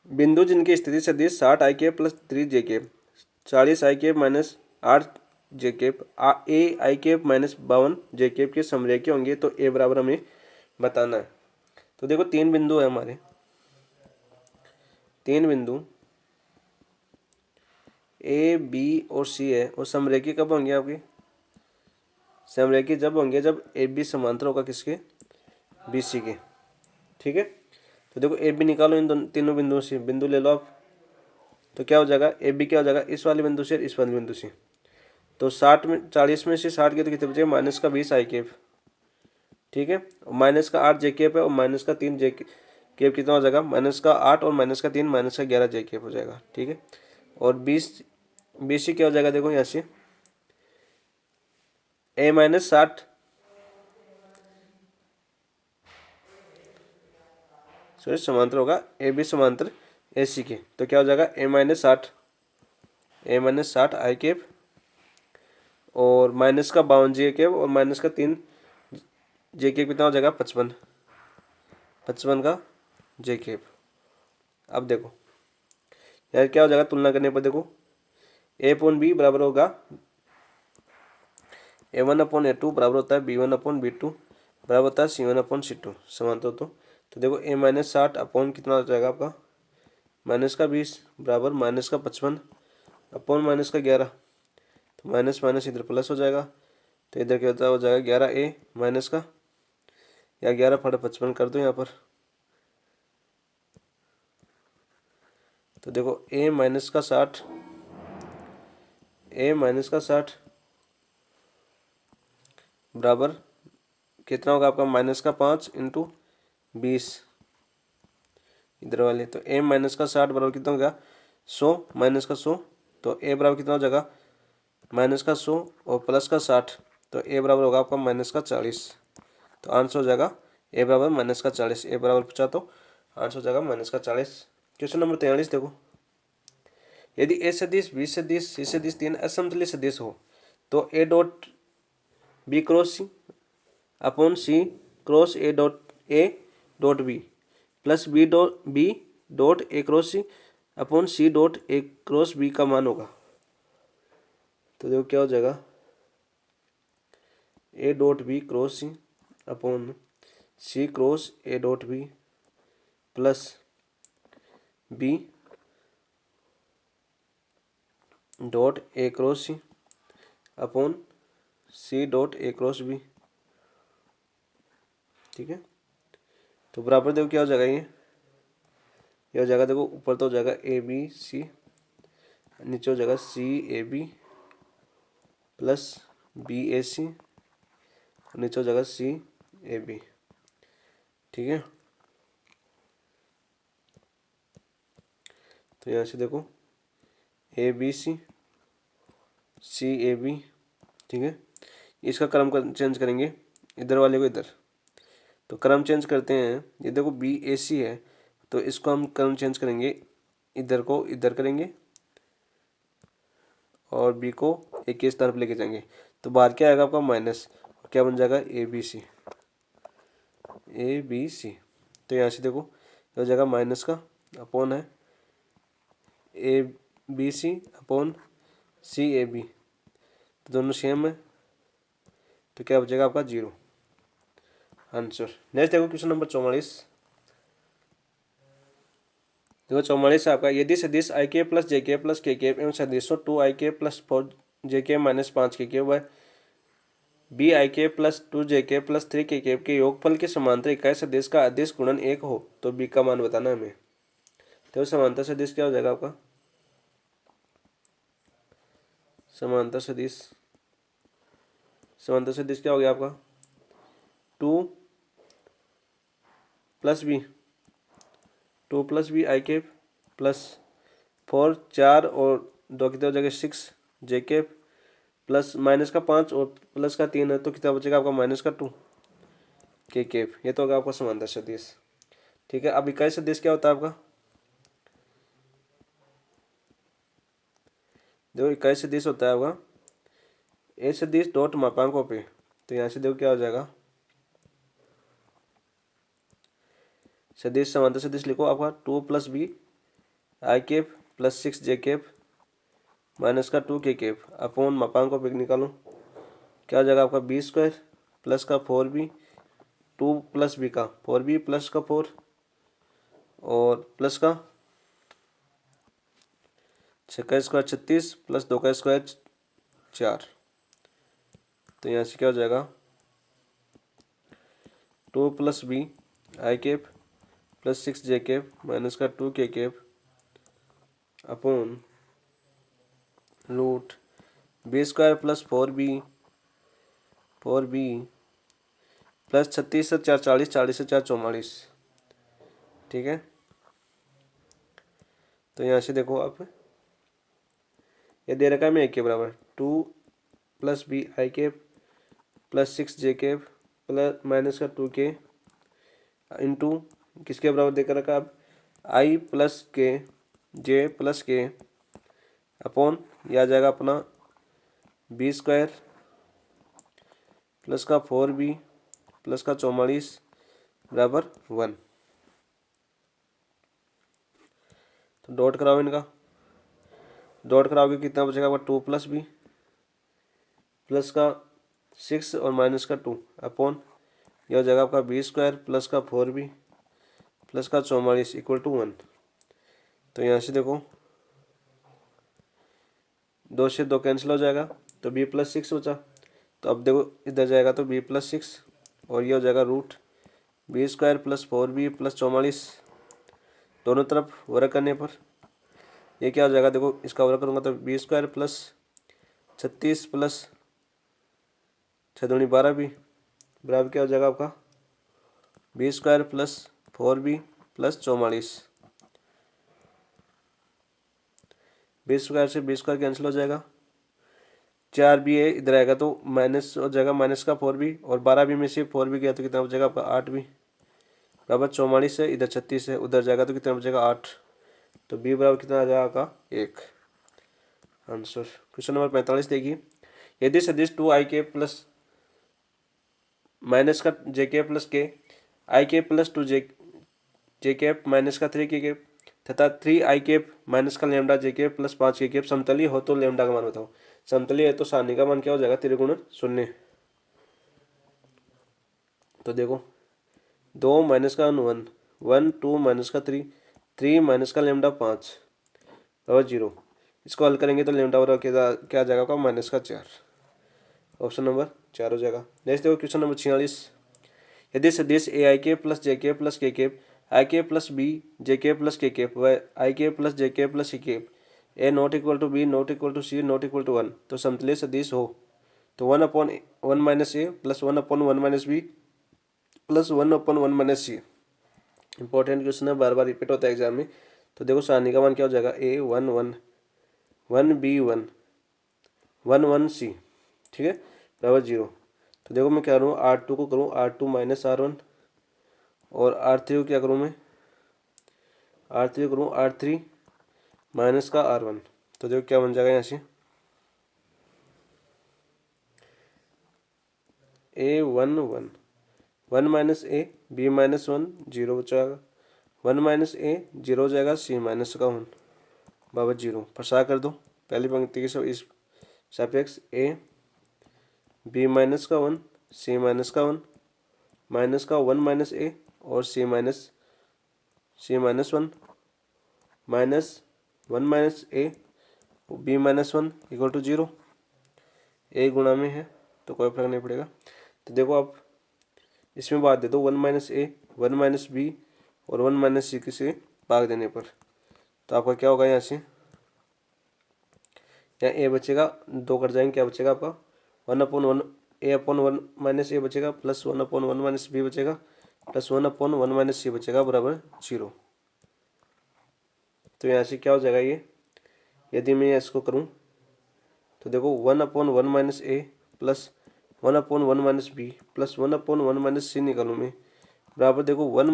बिंदु जिनकी स्थिति सदिश 60 i के प्लस 3 j के 40 I cap minus 8 J cap A I cap minus 52 J cap के समरेखीय होंगे तो ए बराबर हमें बताना है। तो देखो तीन बिंदु है हमारे, तीन बिंदु ए बी और सी है और समरेखीय कब होंगे आपके, समरेखीय जब होंगे जब ए बी समांतर होगा किसके, बी सी के। ठीक है, तो देखो ए बी निकालो इन दोनों तीनों बिंदुओं से, बिंदु ले लो आप, तो क्या हो जाएगा ए बी क्या हो जाएगा, इस वाले बिंदु से इस वाले बिंदु से। तो 60 में 40 में से 60 के तो कितने बचे, माइनस का 20 आई केप। ठीक है, माइनस का 8 जे केप है और माइनस का 3 जे केप कितना हो जाएगा, माइनस का 8 और माइनस का 3 माइनस का 11 जे केप हो जाएगा। ठीक है, और 20 से क्या हो जाएगा, देखो यहाँ से ए माइनस 60 सॉरी समांतर होगा ए बी समांतर ए सी के, तो क्या हो जाएगा ए माइनस 60 आई केप और माइनस का 52 जे केप और माइनस का 3 जे केप कितना हो जाएगा 55 का जे केप। अब देखो यार क्या हो जाएगा, तुलना करने पर देखो ए अपॉन बी बराबर होगा A1 अपॉन A2 बराबर होता है B1 अपॉन B2 बराबर होता है C1 अपॉन C2 समांतर। तो देखो ए माइनस 60 अपॉन कितना हो जाएगा आपका, माइनस का 20 बराबर माइनस का 55 अपॉन माइनस का 11, तो माइनस माइनस इधर प्लस हो जाएगा, तो इधर क्या होता है हो जाएगा 11A माइनस का, या 11 फटा 55 कर दो यहाँ पर। तो देखो ए माइनस का 60 बराबर कितना होगा आपका, माइनस का 5 इंटू 20 इधर वाले, तो ए माइनस का 60 बराबर कितना होगा 100 माइनस का 100, तो ए बराबर कितना हो जाएगा माइनस का 100 और प्लस का 60, तो ए बराबर होगा आपका माइनस का 40। तो आंसर हो जाएगा ए बराबर माइनस का 40, ए बराबर पूछा तो आंसर हो जाएगा माइनस का 40। क्वेश्चन नंबर 43 देखो, यदि ए सदिश बी सदिश सी सदिश तीन असमतुल्य सदिश हो तो a dot b cross c upon c cross a dot b plus b dot a cross c upon c dot a cross b का मान होगा। तो देखो क्या हो जाएगा, a dot b cross c upon c cross a dot b plus b dot a cross c upon c dot a cross b. ठीक है, तो बराबर देखो क्या हो जाएगा, ये हो जाएगा देखो ऊपर तो हो जाएगा ए बी सी, नीचे हो जाएगा सी ए बी प्लस बी ए सी, नीचे हो जाएगा सी ए बी। ठीक है, तो यहाँ से देखो A B c A B. ठीक है, इसका क्रम चेंज करेंगे, इधर वाले को इधर, तो क्रम चेंज करते हैं। ये देखो बी ए सी है तो इसको हम क्रम चेंज करेंगे, इधर को इधर करेंगे और बी को एक के तरफ लेके जाएंगे, तो बाहर क्या आएगा आपका माइनस, क्या बन जाएगा ए बी सी। तो यहाँ से देखो हो जाएगा माइनस का अपॉन है a B c upon c A b, तो दोनों सेम है, तो क्या बचेगा आपका 0 आंसर। नेक्स्ट देखो क्वेश्चन नंबर 44, देखो 44 आपका, यदि सदिश आई के प्लस जे के प्लस के एवं सदिशों 2 आई के प्लस 4 जे के माइनस 5 के व बी आई के प्लस 2 जे के प्लस 3 के योगफल के समांतर इकाई सदिश का अदिश गुणन 1 हो तो बी का मान बताना हमें। तो समांतर सदिश क्या हो जाएगा आपका, समांतर सदिश क्या हो गया आपका 2 प्लस बी आई के प्लस 4 4 और 2 कितना हो जाएगा 6 जे के प्लस माइनस का 5 और प्लस का 3 है, तो कितना बचेगा आपका माइनस का 2 के केप। ये तो होगा आपका समांतर सदिश। ठीक है, अब इकाई सदिश क्या होता है आपका, देखो इकाई सदिश होता है आपका ए सदिश डॉट मापांकों पे, तो यहाँ से देखो क्या हो जाएगा, सदिश समांतर सदिश लिखो आपका 2 plus b i cap plus 6 j cap minus का 2k अपॉन मापांक को निकालो, क्या हो जाएगा आपका b² प्लस का 4b, 2 प्लस b का 4b प्लस का 4 और प्लस का 6 का स्क्वायर 36 प्लस 2 का स्क्वायर 4। तो यहाँ से क्या हो जाएगा 2 plus b i³ plus 6j³ minus का 2k³ upon root b² plus 4b plus 36 से 4 40, 40 से 4 44। ठीक है, तो यहाँ से देखो आप, ये दे रखा है मैं 1 के बराबर 2 plus b i³ plus 6j³ plus minus का 2k इंटू किसके बराबर देकर रखा अब i plus k j plus k upon यह आ जाएगा अपना b² प्लस का 4b प्लस का 44 बराबर 1। तो डॉट कराओ इनका, डॉट कराओगे कितना बचेगा आपका 2 प्लस b प्लस का 6 और माइनस का 2 अपॉन यह हो जाएगा आपका b² प्लस का 4b प्लस का 44 इक्वल टू 1। तो यहाँ से देखो 2 से 2 कैंसिल हो जाएगा तो b प्लस 6 बचा। तो अब देखो इधर जाएगा तो b प्लस 6 और ये हो जाएगा root b² plus 4b plus 44, दोनों तरफ वर्क करने पर ये क्या हो जाएगा, देखो इसका वर्क करूँगा तो b² प्लस 36 प्लस 6 दूनी 12b बराबर क्या हो जाएगा आपका b² plus 4b plus 44। b² से b² कैंसिल हो जाएगा, 4b है इधर आएगा तो माइनस हो जाएगा माइनस का 4b और 12b में से 4b गया तो कितना बचेगा आपका 8b बराबर 44 है, इधर 36 है उधर जाएगा तो कितना बचेगा 8। तो b बराबर कितना आ जाएगा आपका 1। आंसर क्वेश्चन नंबर 45 देखिए, यदि सदिश 2i² प्लस माइनस का j³ plus k i³ plus 2j minus का 3k तथा 3i³ माइनस का लैम्डा j³ प्लस 5k समतलीय हो तो लैम्डा का मान बताओ। समतलीय है तो सारणी का मान क्या हो जाएगा त्रिगुण 0। तो देखो 2 माइनस का 1 1 2 माइनस का 3 3 माइनस का लैम्डा 5 बराबर 0। इसको हल करेंगे तो लैम्डा बराबर क्या आ जाएगा आपका माइनस का 4। ऑप्शन नंबर 4 हो जाएगा। नेक्स्ट देखो क्वेश्चन नंबर 46, यदि सदिश ai² plus j³ plus k² i² plus b j² plus k² व i² plus j² plus c A not equal to b not equal to c not equal to 1 तो समतलीय सदिश हो तो 1/1 minus A plus 1/1 minus B plus 1/1 minus C. Important question है, बार बार repeat होता है एग्जाम में। तो देखो सारणी का मान क्या हो जाएगा a 1 1 1 b 1 1 1 c, ठीक है बराबर 0। तो देखो मैं क्या करूँ R2 को करूँ R2 माइनस R1 और R3 को क्या करूँ मैं R3 को करूँ R3 माइनस का R1। तो देखो क्या बन जाएगा यहाँ से a 1 1 1 minus a b minus 1 0 बचाएगा 1 माइनस a 0 हो जाएगा c माइनस का 1 बराबर 0। फंसा कर दो पहली पंक्ति के सब इस सापेक्ष a b माइनस का 1 c माइनस का 1 माइनस का 1 माइनस a और c minus 1 minus 1 minus a b minus 1 equal to 0। a गुणा में है तो कोई फर्क नहीं पड़ेगा। तो देखो आप इसमें भाग दे दो 1 माइनस a 1 माइनस b और 1 माइनस c से भाग देने पर तो आपका क्या होगा, यहाँ से यहाँ a बचेगा 2 कट जाएंगे, क्या बचेगा आपका 1/1 a/1 माइनस a बचेगा प्लस 1/1 माइनस b बचेगा प्लस 1/1 माइनस c बचेगा बराबर 0। तो यहाँ से क्या हो जाएगा ये, यदि मैं इसको करूँ तो देखो 1/1 minus a plus 1/1 minus b plus 1/1 minus c निकालूँ मैं बराबर देखो 1/1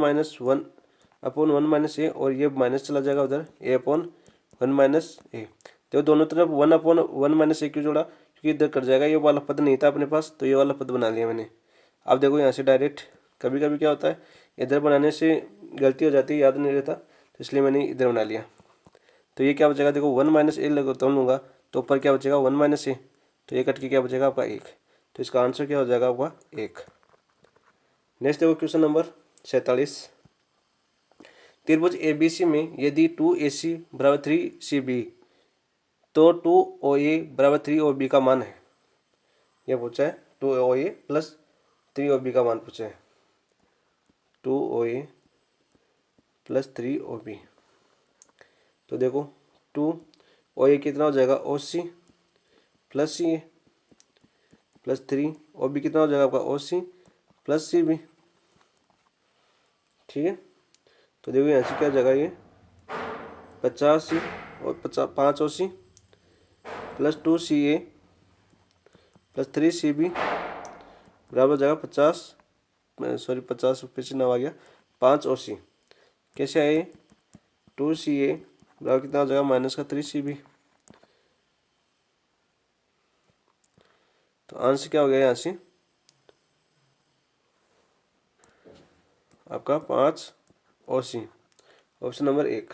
माइनस a और ये माइनस चला जाएगा उधर a/1 माइनस a। तो दोनों तरफ 1/1 माइनस a क्यों जोड़ा, क्योंकि इधर कट जाएगा, ये वाला पद नहीं था अपने पास तो ये वाला पद बना लिया मैंने। अब देखो यहाँ से डायरेक्ट कभी कभी क्या होता है इधर बनाने से गलती हो जाती है, याद नहीं रहता, तो इसलिए मैंने इधर बना लिया। तो ये क्या बचेगा देखो 1 माइनस a लूँगा तो ऊपर क्या बचेगा 1 माइनस ए, तो ये कट के क्या बचेगा आपका 1। तो इसका आंसर क्या हो जाएगा आपका 1। नेक्स्ट देखो क्वेश्चन नंबर 47। त्रिभुज ABC में यदि 2AC बराबर 3CB तो 2OA बराबर 3OB का मान है। ये पूछा है 2OA प्लस 3OB का मान पूछा है। 2OA प्लस 3OB, तो देखो 2OA कितना हो जाएगा OC plus CA plus 3OB कितना हो जाएगा आपका OC प्लस CB। ठीक है, तो देखो यहाँ से क्या हो जाएगा ये 50C और 5OC plus 2CA plus 3CB बराबर हो जाएगा 50 फिर नाम आ गया 5OC। कैसे आए 2CA बराबर कितना हो जाएगा माइनस का 3CB। तो आंसर क्या हो गया यहाँ से आपका 5OC, ऑप्शन नंबर 1।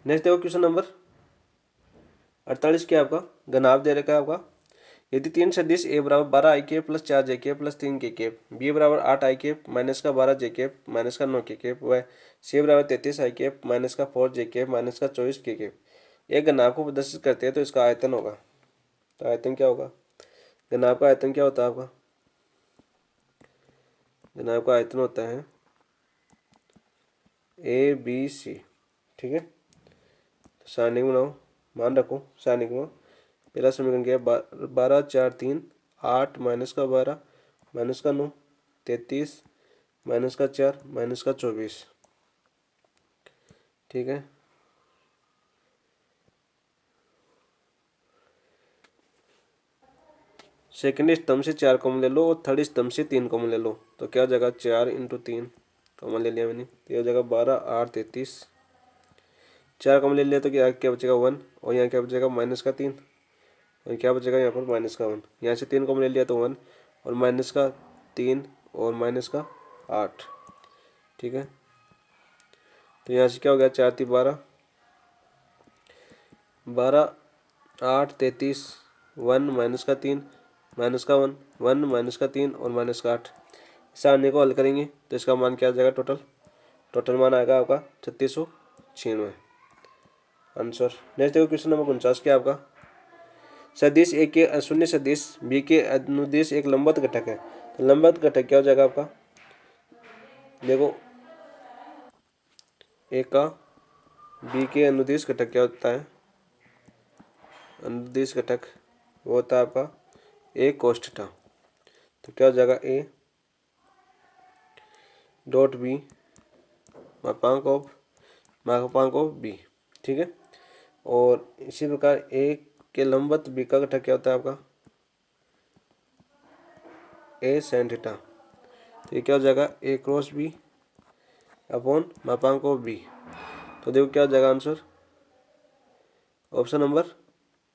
नेक्स्ट देखो क्वेश्चन नंबर 48 क्या आपका घनाभ दे रखा है आपका। यदि 3 सदिश ए बराबर 12 आई कैप प्लस 4 जे कैप प्लस 3 के कैप, बी बराबर 8 आई कैप माइनस का 12 जे कैप माइनस का 9 के कैप, व सी बराबर 33 आई कैप माइनस का 4 जे कैप माइनस का 24 के कैप एक घनाभ को प्रदर्शित करते हैं, तो इसका आयतन होगा। तो आयतन क्या होगा, घनाभ का आयतन क्या होता है आपका, घनाभ का आयतन होता है ABC। ठीक है, तो सारणी बनाओ, मान रखो सारणी को। पहला समीकरण क्या है 12 4 3 8 माइनस का 12 माइनस का 9 33 माइनस का 4 माइनस का 24। ठीक है, सेकंड स्तंभ से 4 कॉमन ले लो और थर्ड स्तंभ से 3 कॉमन ले लो, तो क्या हो जाएगा 4 × 3 कॉमन ले लिया मैंने, तो हो जाएगा 12 8 33। 4 कॉमन ले लिया तो क्या क्या बचेगा 1 और यहाँ क्या बचेगा माइनस का 3 और क्या बचेगा यहाँ पर माइनस का 1। यहाँ से 3 कॉमन ले लिया तो 1 और माइनस का 3 और माइनस का 8। ठीक है, तो यहाँ से क्या हो गया 4 3 12 12 8 33 1 माइनस का 3 माइनस का 1 1 माइनस का 3 और माइनस का 8। इस सारणी को हल करेंगे तो इसका मान क्या आ जाएगा टोटल मान आएगा आपका 3696 आंसर। नेक्स्ट देखो क्वेश्चन नंबर 49 क्या आपका। सदिश ए के अशून्य सदिश बी के अनुदिश एक लंबवत घटक है, तो लंबवत घटक क्या हो जाएगा आपका, देखो ए का बी के अनुदिश घटक क्या होता है, अनुदिश घटक वो होता है आपका ए cos थीटा। तो क्या हो जाएगा ए डॉट बी मापांक ऑफ बी। ठीक है, और इसी प्रकार ए के लंबवत बी का घटक क्या होता है आपका ए sin थीटा। तो ये क्या हो जाएगा ए क्रॉस बी अपॉन मापांक ऑफ बी। तो देखो क्या हो जाएगा आंसर, ऑप्शन नंबर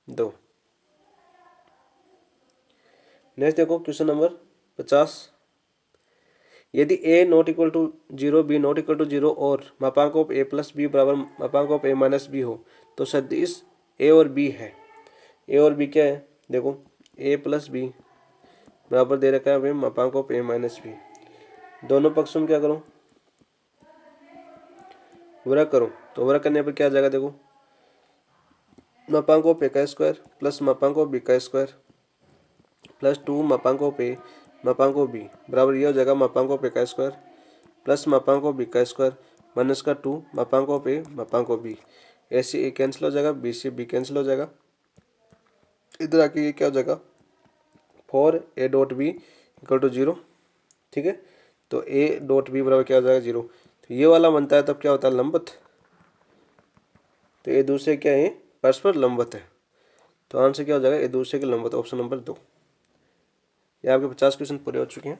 2। नेक्स्ट देखो क्वेश्चन नंबर 50। यदि a not equal to 0 b not equal to 0 और मापांक ऑफ a प्लस बी बराबर मापांक ऑफ a माइनस बी हो, तो सदिश a और b है। a और b क्या है, देखो a प्लस बी बराबर दे रखा है हमें मापांक ऑफ a माइनस बी। दोनों पक्षों में क्या करो वर्ग करो, तो वर्ग करने पर क्या आ जाएगा, देखो मापांक ऑफ a का स्क्वायर प्लस मापांक ऑफ b का स्क्वायर प्लस 2 मापांक ऑफ a मापांक ऑफ b बराबर ये हो जाएगा मापांक ऑफ a का स्क्वायर प्लस मापांक ऑफ b का स्क्वायर माइनस का 2 मापांक ऑफ a मापांक ऑफ b। ऐसे a कैंसिल हो जाएगा, b से b कैंसिल हो जाएगा, इधर आके ये क्या हो जाएगा 4a dot b equal to 0। ठीक है, तो a डॉट b बराबर क्या हो जाएगा 0। तो ये वाला बनता है तब क्या होता है लंबवत, तो ये दूसरे क्या है परस्पर लंबवत है। तो आंसर क्या हो जाएगा ये दूसरे के लंबवत, ऑप्शन नंबर 2। ये आपके 50 क्वेश्चन पूरे हो चुके हैं।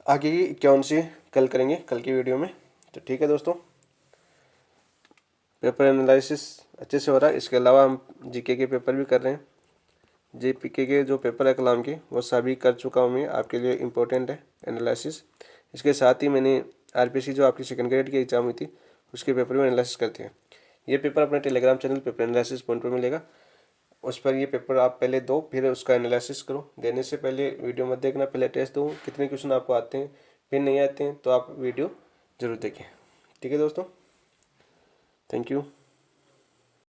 आगे की 51 से कल करेंगे कल की वीडियो में। तो ठीक है दोस्तों, पेपर एनालिसिस अच्छे से हो रहा है। इसके अलावा हम जीके के पेपर भी कर रहे हैं। जेपीके के जो पेपर है कलाम के वो सभी कर चुका हूँ मैं, आपके लिए इम्पोर्टेंट है एनालिसिस। इसके साथ ही मैंने आरपीसी जो आपकी सेकंड ग्रेड की एग्जाम हुई थी उसके पेपर में एनालिसिस करते हैं। ये पेपर अपने Telegram channel paper analysis point पर मिलेगा। उस पर ये पेपर आप पहले दो, फिर उसका एनालिसिस करो। देने से पहले वीडियो मत देखना, पहले टेस्ट दो कितने क्वेश्चन आपको आते हैं, फिर नहीं आते हैं तो आप वीडियो ज़रूर देखें। ठीक है दोस्तों, थैंक यू।